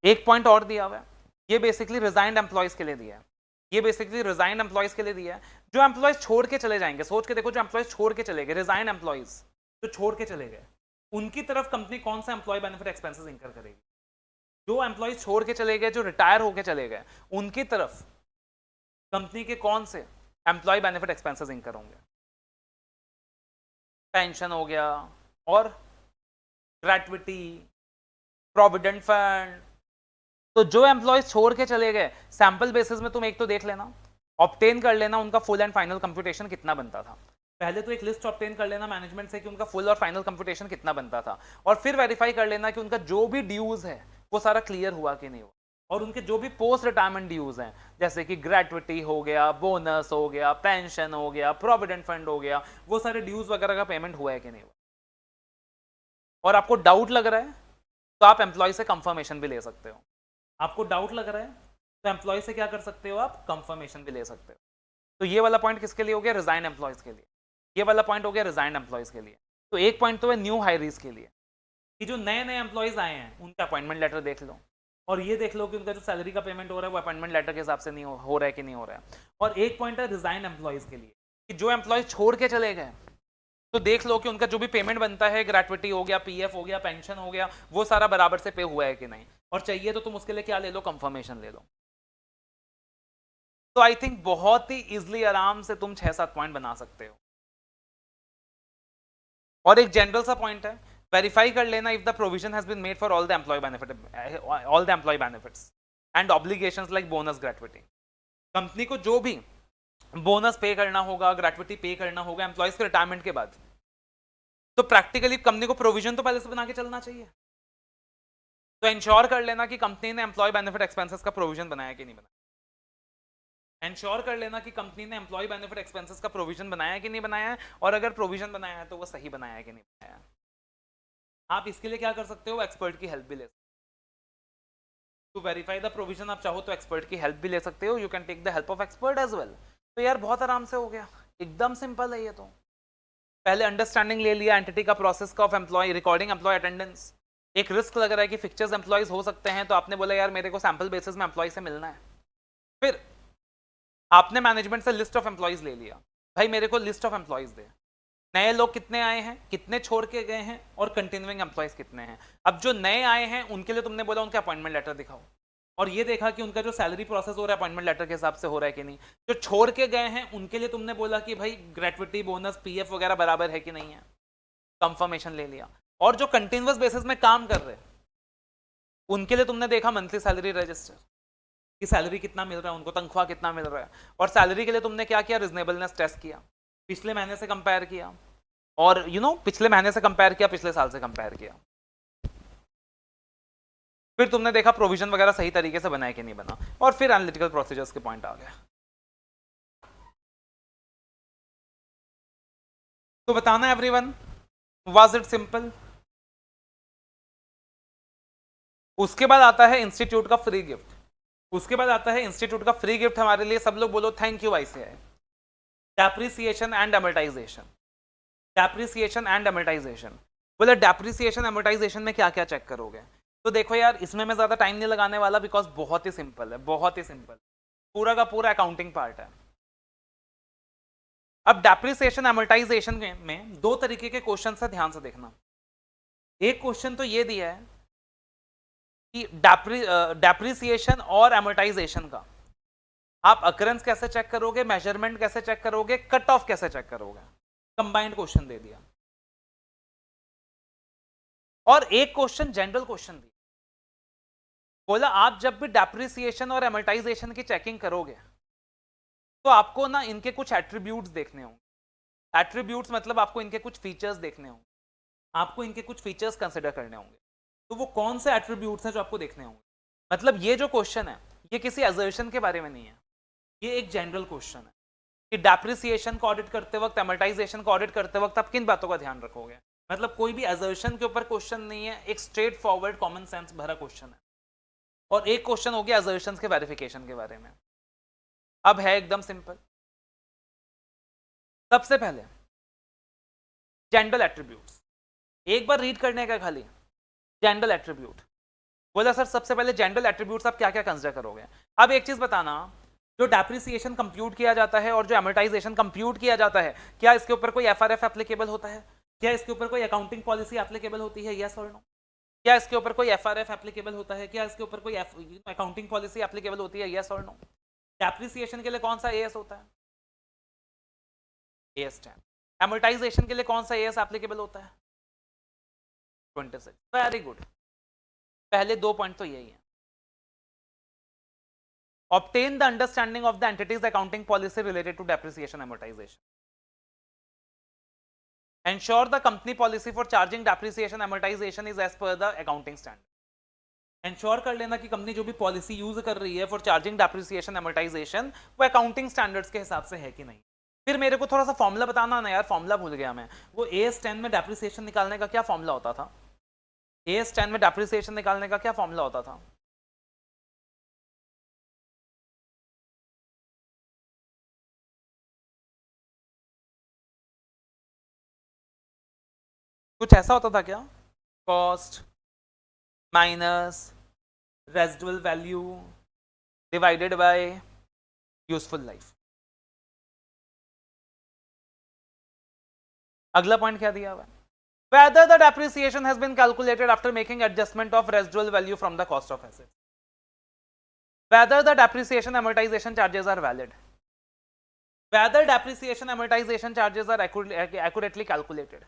एक पॉइंट और दिया हुआ है, ये बेसिकली रिजाइंड एम्प्लॉयज के लिए दिया है. ये बेसिकली रिजाइंड एम्प्लॉयज के लिए दिया है जो एम्प्लॉयज छोड़ के चले जाएंगे. सोच के देखो, जो एम्प्लॉयज छोड़ के चले गए, रिजाइंड एम्प्लॉयज जो छोड़ के चले गए, उनकी तरफ कंपनी कौन सा एम्प्लॉय बेनिफिट एक्सपेंसेस इंकर करेगी. जो एम्प्लॉयज छोड़ के चले गए, जो रिटायर होके चले गए, उनकी तरफ कंपनी के कौन से एम्प्लॉय बेनिफिट एक्सपेंसेस इंकर होंगे. पेंशन हो गया, और ग्रेट्युटी, प्रोविडेंट फंड. तो जो एम्प्लॉयज छोड़ के चले गए, सैंपल बेसिस में तुम एक तो देख लेना, ऑब्टेन कर लेना उनका फुल एंड फाइनल कंप्यूटेशन कितना बनता था. पहले तो एक लिस्ट ऑब्टेन कर लेना मैनेजमेंट से कि उनका फुल और फाइनल कंप्यूटेशन कितना बनता था, और फिर वेरीफाई कर लेना कि उनका जो भी ड्यूज है वो सारा क्लियर हुआ कि नहीं हुआ. और उनके जो भी पोस्ट रिटायरमेंट ड्यूज हैं, जैसे कि ग्रेट्युटी हो गया, बोनस हो गया, पेंशन हो गया, प्रोविडेंट फंड हो गया, वो सारे ड्यूज वगैरह का पेमेंट हुआ है कि नहीं हुआ. और आपको डाउट लग रहा है तो आप एम्प्लॉय से कंफर्मेशन भी ले सकते हो. आपको डाउट लग रहा है तो एम्प्लॉय से क्या कर सकते हो, आप कंफर्मेशन भी ले सकते हो. तो ये वाला पॉइंट किसके लिए हो गया, रिजाइन एम्प्लॉयज के लिए. ये वाला पॉइंट हो गया रिजाइन एम्प्लॉयज के लिए. तो एक पॉइंट तो है न्यू हायरीज के लिए, कि जो नए नए एम्प्लॉयज आए हैं उनका अपॉइंटमेंट लेटर देख लो, और ये देख लो कि उनका जो सैलरी का पेमेंट हो रहा है वो अपॉइंटमेंट लेटर के हिसाब से नहीं हो रहा है कि नहीं हो रहा है. और एक पॉइंट है रिजाइन एम्प्लॉयज के लिए, कि जो एम्प्लॉयज छोड़ के चले गए, तो देख लो कि उनका जो भी पेमेंट बनता है, ग्रेट्युटी हो गया, पीएफ हो गया, पेंशन हो गया, वो सारा बराबर से पे हुआ है कि नहीं. और चाहिए तो तुम उसके लिए क्या ले लो, कंफर्मेशन ले लो. तो आई थिंक बहुत ही इजिली, आराम से तुम 6-7 पॉइंट बना सकते हो. और एक जनरल सा पॉइंट है, वेरीफाई कर लेना if the provision has been made for all the employee benefits and obligations like bonus, gratuity. Company को जो भी बोनस पे करना होगा, ग्रेट्युटी पे करना होगा एम्प्लॉयज के रिटायरमेंट के बाद, तो प्रैक्टिकली कंपनी को प्रोविजन तो पहले से बना के चलना चाहिए. तो इंश्योर कर लेना कि कंपनी ने एम्प्लॉय बेनिफिट एक्सपेंसेस का प्रोविजन बनाया कि नहीं बनाया. इंश्योर कर लेना कि कंपनी ने एम्प्लॉय बेनिफिट एक्सपेंसेस का प्रोविजन बनाया कि नहीं बनाया है, और अगर प्रोविजन बनाया है तो वो सही बनाया है कि नहीं बनाया है. आप इसके लिए क्या कर सकते हो, एक्सपर्ट की हेल्प भी ले सकते हो. टू वेरीफाई द प्रोविजन आप चाहो तो एक्सपर्ट की हेल्प भी ले सकते हो. You can take the help of expert as well. तो यार बहुत आराम से हो गया, एकदम सिंपल है ये. तो पहले अंडरस्टैंडिंग ले लिया एंटिटी का, प्रोसेस का of employee, recording employee attendance. एक रिस्क लग रहा है कि फिक्चर्स एम्प्लॉयज हो सकते हैं, तो आपने बोला यार मेरे को सैंपल बेसिस में एम्प्लॉय से मिलना है. फिर आपने मैनेजमेंट से लिस्ट ऑफ एम्प्लॉयज ले लिया, भाई मेरे को लिस्ट ऑफ एम्प्लॉयज दे, नए लोग कितने आए हैं, कितने छोड़ के गए हैं, और कंटिन्यूइंग एम्प्लॉयज कितने हैं. अब जो नए आए हैं उनके लिए तुमने बोला उनके अपॉइंटमेंट लेटर दिखाओ, और ये देखा कि उनका जो सैलरी प्रोसेस हो रहा है अपॉइंटमेंट लेटर के हिसाब से हो रहा है कि नहीं. जो छोड़ के गए हैं उनके लिए तुमने बोला कि भाई ग्रेट्युटी, बोनस, पीएफ वगैरह बराबर है कि नहीं है, कंफर्मेशन ले लिया. और जो कंटिन्यूअस बेसिस में काम कर रहे हैं उनके लिए तुमने देखा मंथली सैलरी रजिस्टर, कि सैलरी कितना मिल रहा है उनको, तनख्वाह कितना मिल रहा है. और सैलरी के लिए तुमने क्या किया, रीजनेबलनेस टेस्ट किया, पिछले महीने से कंपेयर किया, और पिछले महीने से कंपेयर किया, पिछले साल से कंपेयर किया. फिर तुमने देखा प्रोविजन वगैरह सही तरीके से बना है कि नहीं बना, और फिर एनालिटिकल प्रोसीजर्स के पॉइंट आ गए. तो बताना एवरीवन, वाज इट सिंपल? उसके बाद आता है इंस्टीट्यूट का फ्री गिफ्ट। उसके बाद आता है इंस्टीट्यूट का फ्री गिफ्ट हमारे लिए, सब लोग बोलो thank you ICI. Depreciation and amortisation. Depreciation and amortisation. बोले डेप्रिसिएशन अमोर्टाइजेशन में क्या क्या चेक करोगे? तो देखो यार, इसमें मैं ज्यादा टाइम नहीं लगाने वाला, बिकॉज बहुत ही सिंपल है, बहुत ही सिंपल, पूरा का पूरा अकाउंटिंग पार्ट है। अब डेप्रिसिएशन अमोर्टाइजेशन में दो तरीके के क्वेश्चन है, ध्यान से देखना। एक क्वेश्चन तो ये दिया है कि डेप्रिसिएशन और अमोर्टाइजेशन का आप अकरेंस कैसे चेक करोगे, मेजरमेंट कैसे चेक करोगे, कट ऑफ कैसे चेक करोगे, कंबाइंड क्वेश्चन दे दिया। और एक क्वेश्चन जनरल क्वेश्चन दिया, बोला आप जब भी डेप्रिसिएशन और अमोर्टाइजेशन की चेकिंग करोगे तो आपको ना इनके कुछ एट्रीब्यूट्स देखने होंगे। एट्रीब्यूट्स मतलब आपको इनके कुछ फीचर्स देखने होंगे, आपको इनके कुछ फीचर्स कंसिडर करने होंगे। तो वो कौन से एट्रीब्यूट्स हैं जो आपको देखने होंगे? मतलब ये जो क्वेश्चन है ये किसी असर्शन के बारे में नहीं है, ये एक जनरल क्वेश्चन है कि डेप्रिसिएशन को ऑडिट करते वक्त, अमोर्टाइजेशन को ऑडिट करते वक्त आप किन बातों का ध्यान रखोगे। मतलब कोई भी असर्शन के ऊपर क्वेश्चन नहीं है, एक स्ट्रेट फॉरवर्ड कॉमन सेंस भरा क्वेश्चन है। और एक क्वेश्चन हो गया असर्शंस के वेरिफिकेशन के बारे में। अब है एकदम सिंपल। सबसे पहले जनरल एट्रीब्यूट्स, एक बार रीड करने का खाली, जनरल एट्रीब्यूट। बोला सर सबसे पहले जनरल एट्रीब्यूट्स आप क्या क्या कंसिडर करोगे? अब एक चीज बताना, जो डेप्रिसिएशन कंप्यूट किया जाता है और जो अमोर्टाइजेशन कंप्यूट किया जाता है, क्या इसके ऊपर कोई एफआरएफ एप्लीकेबल होता है? क्या इसके ऊपर कोई अकाउंटिंग पॉलिसी एप्लीकेबल होती है, यस और नो? क्या इसके ऊपर कोई एफआरएफ एप्लीकेबल होता है? क्या इसके ऊपर कोई अकाउंटिंग पॉलिसी एप्लीकेबल होती है, यस और नो? डेप्रिसिएशन के लिए कौन सा एएस होता है? एएस 10। अमोर्टाइजेशन के लिए कौन सा एएस एप्लीकेबल होता है? 26। वेरी गुड, पहले दो पॉइंट तो यही है। Obtain the understanding of the entity's accounting policy related to depreciation amortization. Ensure the company policy for charging depreciation amortization is as per the accounting standard. Ensure कर लेना कि कंपनी जो भी पॉलिसी यूज कर रही है फॉर चार्जिंग डेप्रिसिएशन अमोर्टाइजेशन वो accounting standards के हिसाब से है कि नहीं। फिर मेरे को थोड़ा सा फॉर्मूला बताना ना यार, फॉर्मूला भूल गया मैं। वो AS10 में डेप्रिसिएशन निकालने का क्या फॉर्मूला होता था? AS10 में डेप्रिसिएशन निकालने का क्या फॉर्मूला होता था? कुछ ऐसा होता था क्या? Cost minus residual value divided by useful life. अगला पॉइंट क्या दिया हुआ है? Whether the depreciation has been calculated after making adjustment of residual value from the cost of assets. Whether the depreciation amortization charges are valid. Whether depreciation amortization charges are accurately calculated.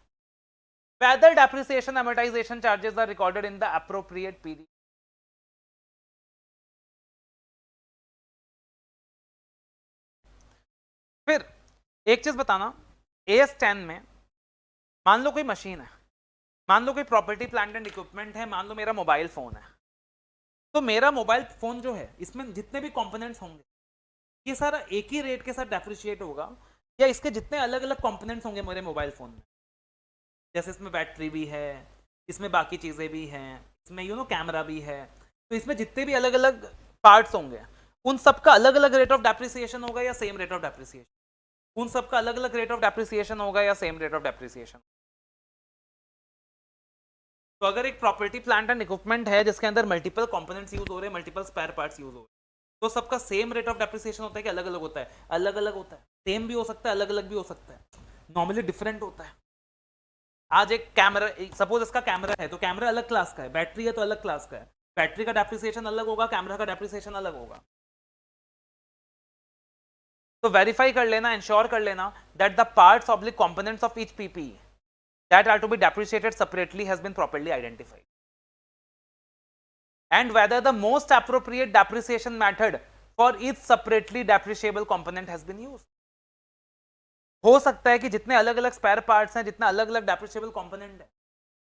Whether depreciation amortization charges are recorded in the appropriate period. फिर एक चीज बताना, AS10 में मान लो कोई machine है, मान लो कोई प्रॉपर्टी प्लांट एंड इक्विपमेंट है, मान लो मेरा मोबाइल फोन है। तो मेरा मोबाइल फोन जो है इसमें जितने भी कंपोनेंट्स होंगे ये सारा एक ही रेट के साथ डेप्रिशिएट होगा, या इसके जितने अलग अलग कंपोनेंट्स होंगे मेरे मोबाइल फोन में, जैसे इसमें बैटरी भी है, इसमें बाकी चीजें भी हैं, इसमें कैमरा भी है, तो इसमें जितने भी अलग अलग पार्ट्स होंगे उन सबका अलग अलग रेट ऑफ डेप्रिसिएशन होगा या सेम रेट ऑफ डेप्रिसिएशन? उन सबका अलग अलग रेट ऑफ डेप्रिसिएशन होगा या सेम रेट ऑफ डेप्रिसिएशन? तो अगर एक प्रॉपर्टी प्लांट एंड इक्विपमेंट है जिसके अंदर मल्टीपल कंपोनेंट्स यूज हो रहे हैं, मल्टीपल स्पेयर पार्ट्स यूज हो रहे हैं, तो सबका सेम रेट ऑफ डेप्रिसिएशन होता है कि अलग अलग होता है? अलग अलग होता है। सेम भी हो सकता है, अलग अलग भी हो सकता है, नॉर्मली डिफरेंट होता है। आज एक कैमरा, सपोज इसका कैमरा है तो कैमरा अलग क्लास का है, बैटरी है तो अलग क्लास का है, बैटरी का डेप्रिसिएशन अलग होगा, कैमरा का डेप्रिसिएशन अलग होगा। तो वेरीफाई कर लेना, इंश्योर कर लेना that the parts oblique components of each PP that are to be depreciated separately has been properly identified, and whether the most appropriate depreciation method for each separately depreciable component has been used. हो सकता है कि जितने अलग अलग spare parts हैं, जितना अलग अलग डेप्रिशिएबल कंपोनेंट है,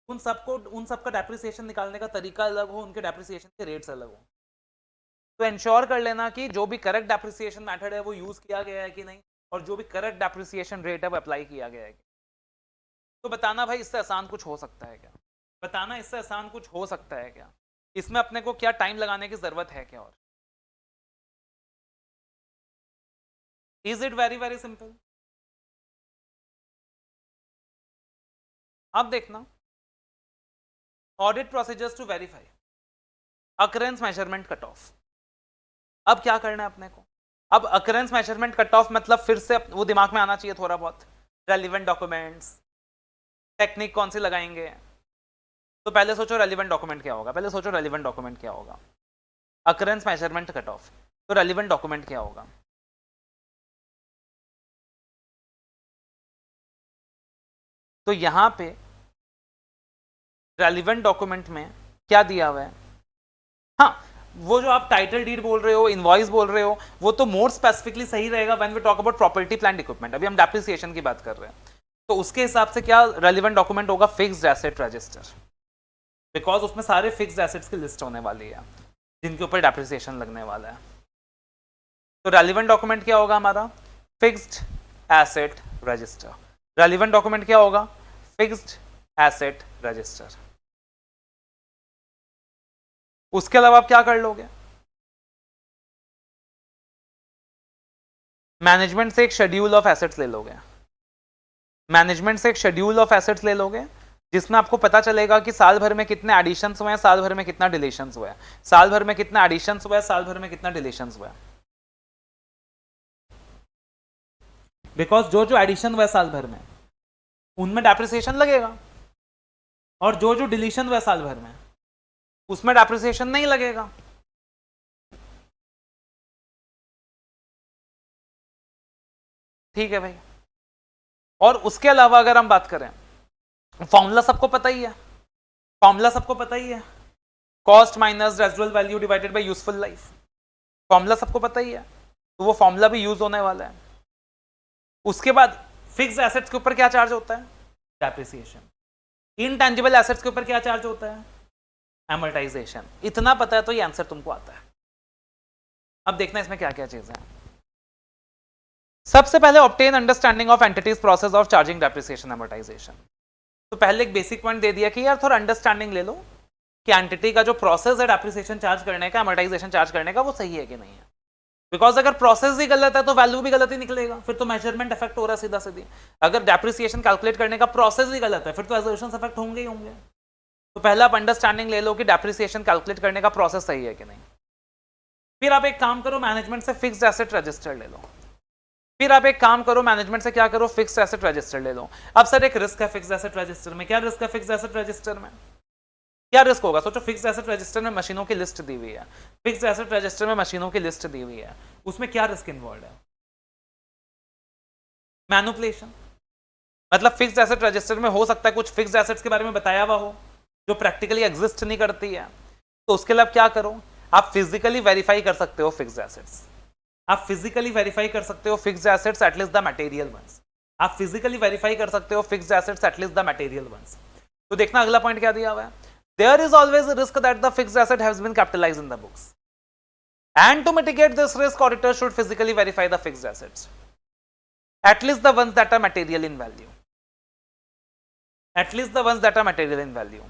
उन सबका डेप्रिसिएशन निकालने का तरीका अलग हो, उनके डेप्रिसिएशन के रेट्स अलग हो। तो इंश्योर कर लेना कि जो भी करेक्ट डेप्रिसिएशन मेथड है वो यूज किया गया है कि नहीं, और जो भी करेक्ट डेप्रिसिएशन रेट है वो अप्लाई किया गया है। तो बताना भाई इससे आसान कुछ हो सकता है क्या, बताना इससे आसान कुछ हो सकता है क्या, इसमें अपने को क्या टाइम लगाने की जरूरत है क्या, और is it very very simple. अब देखना, audit procedures to verify occurrence measurement cut off. अब क्या करना है अपने को, अब अकरेंस मेजरमेंट कट ऑफ मतलब फिर से वो दिमाग में आना चाहिए थोड़ा बहुत, रेलिवेंट डॉक्यूमेंट्स, टेक्निक कौन सी लगाएंगे। तो पहले सोचो रेलिवेंट डॉक्यूमेंट क्या होगा, पहले सोचो रेलिवेंट डॉक्यूमेंट क्या होगा, अकरेंस मेजरमेंट कट ऑफ, तो रेलिवेंट डॉक्यूमेंट क्या होगा। तो यहां पे रेलिवेंट डॉक्यूमेंट में क्या दिया हुआ है, हाँ वो जो आप टाइटल डीड बोल रहे हो, इनवॉइस बोल रहे हो, वो तो मोर स्पेसिफिकली सही रहेगा when we talk about property plant equipment, अभी हम डेप्रिसिएशन की बात कर रहे हैं। तो उसके हिसाब से क्या रेलिवेंट डॉक्यूमेंट होगा, फिक्स्ड एसेट रजिस्टर, बिकॉज उसमें सारे फिक्स्ड एसेट्स की लिस्ट होने वाली है जिनके ऊपर डेप्रिसिएशन लगने वाला है। तो रेलिवेंट डॉक्यूमेंट क्या होगा हमारा, fixed asset register. Relevant document क्या होगा, फिक्स्ड एसेट रजिस्टर। उसके अलावा आप क्या कर लोगे, मैनेजमेंट से एक शेड्यूल ऑफ एसेट्स ले लोगे, मैनेजमेंट से एक शेड्यूल ऑफ एसेट्स ले लोगे जिसमें आपको पता चलेगा कि साल भर में कितने एडिशंस हुए हैं, साल भर में कितना डिलीशंस हुआ है, साल भर में कितना एडिशंस हुआ है, साल भर में कितना डिलीशंस हुआ है। बिकॉज जो जो एडिशन हुआ है साल भर में उनमें डेप्रिसिएशन लगेगा, और जो जो डिलीशन हुआ है साल भर में उसमें डेप्रिसिएशन नहीं लगेगा। ठीक है भाई। और उसके अलावा अगर हम बात करें, फॉर्मूला सबको पता ही है, फॉर्मूला सबको पता ही है, cost minus residual value divided by useful life, formula सबको पता ही है, तो वो फॉर्मूला भी यूज होने वाला है। उसके बाद फिक्स एसेट्स के ऊपर क्या चार्ज होता है, डेप्रिसिएशन। इनटेंजिबल एसेट्स के ऊपर क्या चार्ज होता है, एमोर्टाइजेशन। इतना पता है तो ये आंसर तुमको आता है। अब देखना इसमें क्या क्या चीजें हैं। सबसे पहले obtain understanding of entities process of charging depreciation amortisation. तो पहले एक बेसिक पॉइंट दे दिया कि यार थोड़ा अंडरस्टैंडिंग ले लो कि एंटिटी का जो प्रोसेस है डेप्रिसिएशन चार्ज करने का, एमोर्टाइजेशन चार्ज करने का, वो सही है कि नहीं है। बिकॉज अगर प्रोसेस ही गलत है तो वैल्यू भी गलत ही निकलेगा, फिर तो मेजरमेंट इफेक्ट हो रहा है सीधा सीधी। अगर डेप्रिसिएशन कैलकुलेट करने का प्रोसेस ही गलत है फिर तो एजर्शंस इफेक्ट होंगे ही होंगे। तो पहला आप अंडरस्टैंडिंग ले लो कि डेप्रिसिएशन कैलकुलेट करने का प्रोसेस सही है कि नहीं। फिर आप एक काम करो, मैनेजमेंट से फिक्स्ड एसेट रजिस्टर ले लो। फिर आप एक काम करो, मैनेजमेंट से क्या करो, फिक्स्ड एसेट रजिस्टर ले लो। अब सर एक रिस्क है फिक्स्ड एसेट रजिस्टर में, क्या रिस्क है फिक्स्ड एसेट रजिस्टर में, क्या रिस्क होगा। सोचो फिक्स्ड एसेट रजिस्टर में मशीनों की लिस्ट दी हुई है, फिक्स्ड एसेट रजिस्टर में मशीनों की लिस्ट दी हुई है, उसमें क्या रिस्क इन्वॉल्व है, मैनिपुलेशन। मतलब फिक्स्ड एसेट रजिस्टर में हो सकता है कुछ फिक्स्ड एसेट्स के बारे में बताया हुआ हो जो प्रैक्टिकली एग्जिस्ट नहीं करती है, तो उसके लिए आप क्या करो, आप फिजिकली वेरीफाई कर सकते हो फिक्स्ड एसेट्स, आप फिजिकली वेरीफाई कर सकते हो fixed assets at least the material once, आप फिजिकली वेरीफाई कर सकते हो fixed assets at least the material once. तो देखना अगला पॉइंट क्या दिया हुआ है, there is always a risk that the fixed asset has been capitalised in the books and to mitigate this risk auditor should physically verify the fixed assets at least the once that are material in value, at least the once that are material in value.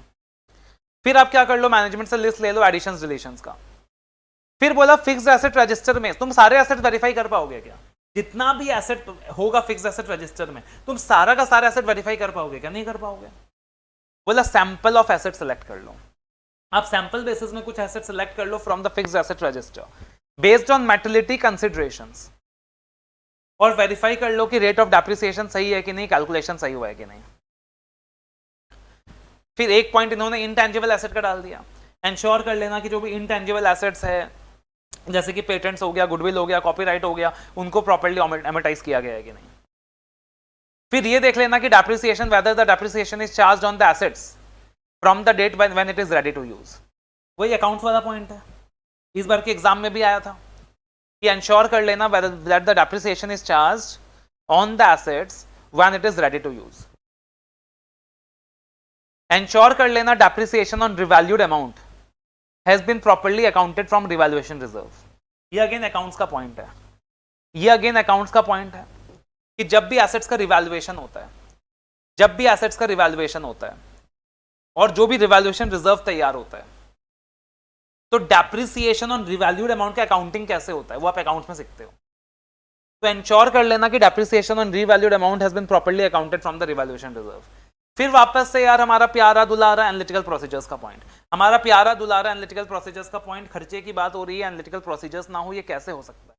फिर आप क्या कर लो, management से list ले लो editions deletions का। फिर बोला fixed asset register में तुम सारे एसेट वेरीफाई कर पाओगे क्या, जितना भी एसेट होगा फिक्स्ड एसेट रजिस्टर में तुम सारा का सारा एसेट वेरीफाई कर पाओगे क्या, नहीं कर पाओगे। बोला सैंपल ऑफ एसेट सेलेक्ट कर लो, आप सैंपल बेसिस में कुछ एसेट सेलेक्ट कर लो from the fixed asset register based on materiality considerations, और वेरीफाई कर लो कि रेट ऑफ डेप्रिसिएशन सही है कि नहीं, कैलकुलेशन सही हुआ है कि नहीं। फिर एक पॉइंट इन्होंने इंटेंजिबल एसेट का डाल दिया, एंश्योर कर लेना कि जो भी इंटेंजिबल एसेट्स है जैसे कि पेटेंट्स हो गया, गुडविल हो गया, कॉपीराइट हो गया, उनको प्रॉपर्ली अमोर्टाइज किया गया है कि नहीं। फिर ये देख लेना कि depreciation whether the depreciation is charged on the assets from the date when it is ready to use. वही अकाउंट्स वाला पॉइंट है, इस बार के एग्जाम में भी आया था कि एंश्योर कर लेना that the depreciation is charged on the assets when it is ready to use. Ensure कर लेना depreciation on revalued amount has been properly accounted from revaluation reserve. ये अगेन अकाउंट्स का पॉइंट है, ये अगेन अकाउंट्स का point है कि जब भी एसेट्स का रिवैल्यूएशन होता है जब भी एसेट्स का रिवैल्यूएशन होता है और जो भी रिवैल्यूएशन रिजर्व तैयार होता है, तो डेप्रिसिएशन ऑन रिवैल्यूड अमाउंट का अकाउंटिंग कैसे होता है वो आप अकाउंट्स में सीखते हो। तो इंश्योर कर लेना कि depreciation on revalued amount has been properly accounted from the revaluation reserve. फिर वापस से यार हमारा प्यारा दुलारा एनालिटिकल प्रोसीजर्स का पॉइंट, हमारा प्यारा दुलारा एनालिटिकल प्रोसीजर्स का पॉइंट, खर्चे की बात हो रही है, एनालिटिकल प्रोसीजर्स ना हो, ये कैसे हो सकता है?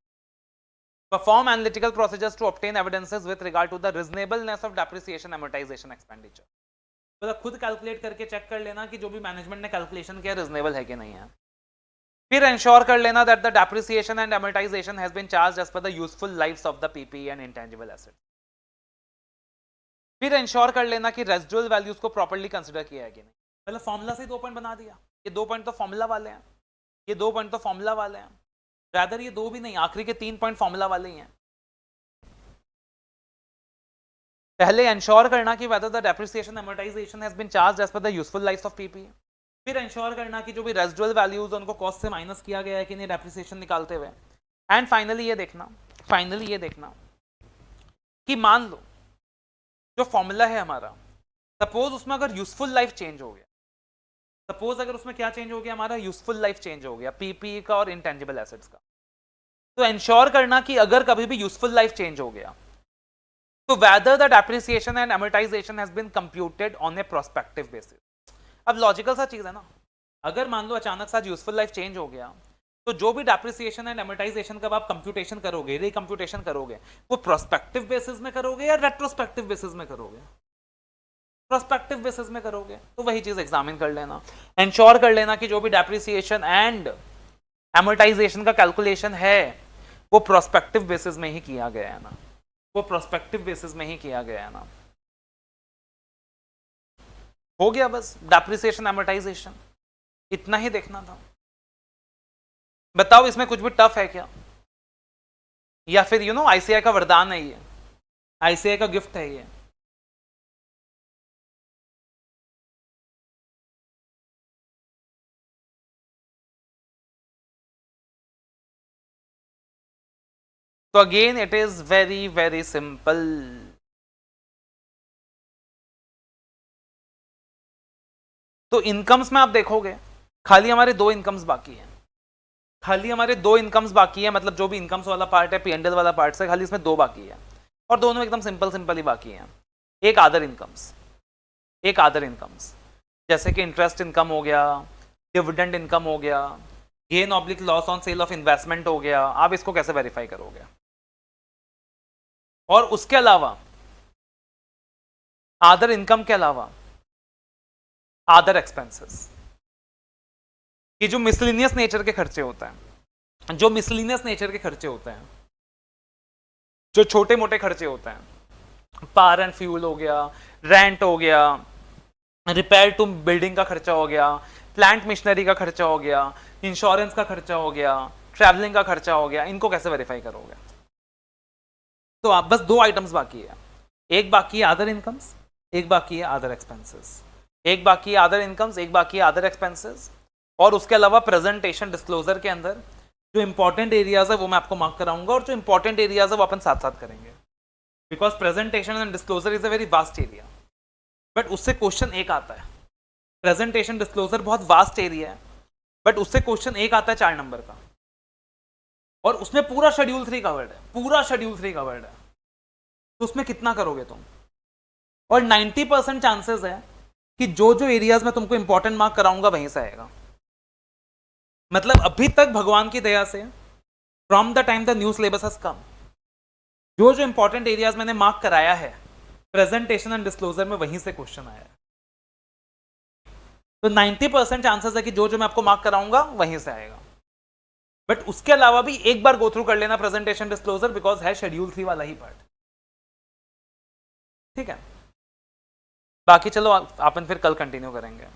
Perform analytical procedures to obtain evidences with regard to the reasonableness of depreciation amortisation expenditure. मतलब खुद कैलकुलेट करके चेक कर लेना कि जो भी मैनेजमेंट ने कैलकुलेशन किया रीजनेबल है कि नहीं है। फिर इंश्योर कर लेना that the depreciation and amortisation has been charged as per the useful lifes of the PPE and intangible assets. फिर इंश्योर कर लेना कि रेजिडुअल वैल्यूज को प्रॉपर्ली कंसीडर किया है कि नहीं। मतलब फॉर्मूला से 2 पॉइंट बना दिया, ये 2 पॉइंट तो फॉर्मूला वाले हैं, ये 2 पॉइंट तो फॉर्मूला वाले हैं, रादर ये 2 भी नहीं, आखिरी के 3 पॉइंट फॉर्मूला वाले ही हैं। पहले इंश्योर करना कि whether the depreciation amortisation has been charged as per the useful life of PPE. फिर इंश्योर करना कि जो भी रेजिडुअल वैल्यूज उनको कॉस्ट से माइनस किया गया है कि नहीं डेप्रिसिएशन निकालते हुए। एंड फाइनली ये देखना कि मान लो जो फॉर्मूला है हमारा, सपोज उसमें अगर यूजफुल लाइफ चेंज हो गया, सपोज अगर उसमें क्या चेंज हो गया, हमारा यूजफुल लाइफ चेंज हो गया पीपीई का और इंटेंजिबल एसेट्स का, तो इंश्योर करना कि अगर कभी भी यूजफुल लाइफ चेंज हो गया तो whether the depreciation and amortization has been computed on a prospective basis। अब लॉजिकल सा चीज है ना, अगर मान लो अचानक सा यूजफुल लाइफ चेंज हो गया तो जो भी डेप्रिसिएशन एंड एमोर्टाइजेशन का आप कंप्यूटेशन करोगे, रिकंप्यूटेशन करोगे, वो प्रोस्पेक्टिव बेसिस में करोगे या रेट्रोस्पेक्टिव बेसिस में करोगे? प्रोस्पेक्टिव बेसिस में करोगे। तो वही चीज एग्जामिन कर लेना, इंश्योर कर लेना कि जो भी डेप्रिसिएशन एंड एमोर्टाइजेशन का कैलकुलेशन है वो प्रोस्पेक्टिव बेसिस में ही किया गया है ना, वो प्रोस्पेक्टिव बेसिस में ही किया गया है ना। हो गया बस, डेप्रिसिएशन एमोर्टाइजेशन इतना ही देखना था। बताओ इसमें कुछ भी टफ है क्या? या फिर आईसीआई का वरदान है ये, आईसीआई का गिफ्ट है ये? तो again it is very very simple. तो इनकम्स में आप देखोगे खाली हमारे 2 इनकम्स बाकी हैं, खाली हमारे 2 इनकम्स बाकी है, मतलब जो भी इनकम्स वाला पार्ट है पीएनएल वाला पार्ट से खाली इसमें 2 बाकी है, और दोनों एकदम सिंपल ही बाकी हैं। एक अदर इनकम्स, जैसे कि इंटरेस्ट इनकम हो गया, डिविडेंड इनकम हो गया, gain oblique loss on sale of investment हो गया। आप इसको कैसे वेरीफाई करोगे? और उसके अलावा अदर इनकम के अलावा अदर एक्सपेंसेस कि जो मिसलिनियस नेचर के खर्चे होते हैं, जो छोटे मोटे खर्चे होते हैं, पावर एंड फ्यूल हो गया, रेंट हो गया, रिपेयर टू बिल्डिंग का खर्चा हो गया, प्लांट मशीनरी का खर्चा हो गया, इंश्योरेंस का खर्चा हो गया, ट्रैवलिंग का खर्चा हो गया, इनको कैसे वेरीफाई करोगे? तो आप बस 2 आइटम्स बाकी है, एक बाकी है अदर इनकम्स, एक बाकी है अदर एक्सपेंसेस, एक बाकी है अदर इनकम्स, एक बाकी है अदर एक्सपेंसेस। और उसके अलावा प्रेजेंटेशन डिस्क्लोजर के अंदर जो इंपॉर्टेंट एरियाज है वो मैं आपको मार्क कराऊंगा, और जो इंपॉर्टेंट एरियाज है वो अपन साथ साथ करेंगे, because presentation and disclosure is a very vast area. But उससे क्वेश्चन एक आता है, प्रेजेंटेशन डिस्क्लोजर बहुत वास्ट एरिया है, बट उससे क्वेश्चन एक आता है 4 नंबर का, और उसमें पूरा शेड्यूल 3 कवर्ड है, तो उसमें कितना करोगे तुम? और 90% चांसेस है कि जो जो एरियाज में तुमको इंपॉर्टेंट मार्क कराऊंगा वहीं से आएगा। मतलब अभी तक भगवान की दया से from the time the new syllabus has come, जो जो इंपॉर्टेंट एरियाज मैंने मार्क कराया है प्रेजेंटेशन एंड डिस्क्लोजर में, वहीं से क्वेश्चन आया है। तो 90% चांसेस है कि जो जो मैं आपको मार्क कराऊंगा वहीं से आएगा। बट उसके अलावा भी एक बार गो थ्रू कर लेना प्रेजेंटेशन डिस्क्लोजर, बिकॉज है शेड्यूल 3 वाला ही पार्ट। ठीक है, बाकी चलो अपन फिर कल कंटिन्यू करेंगे।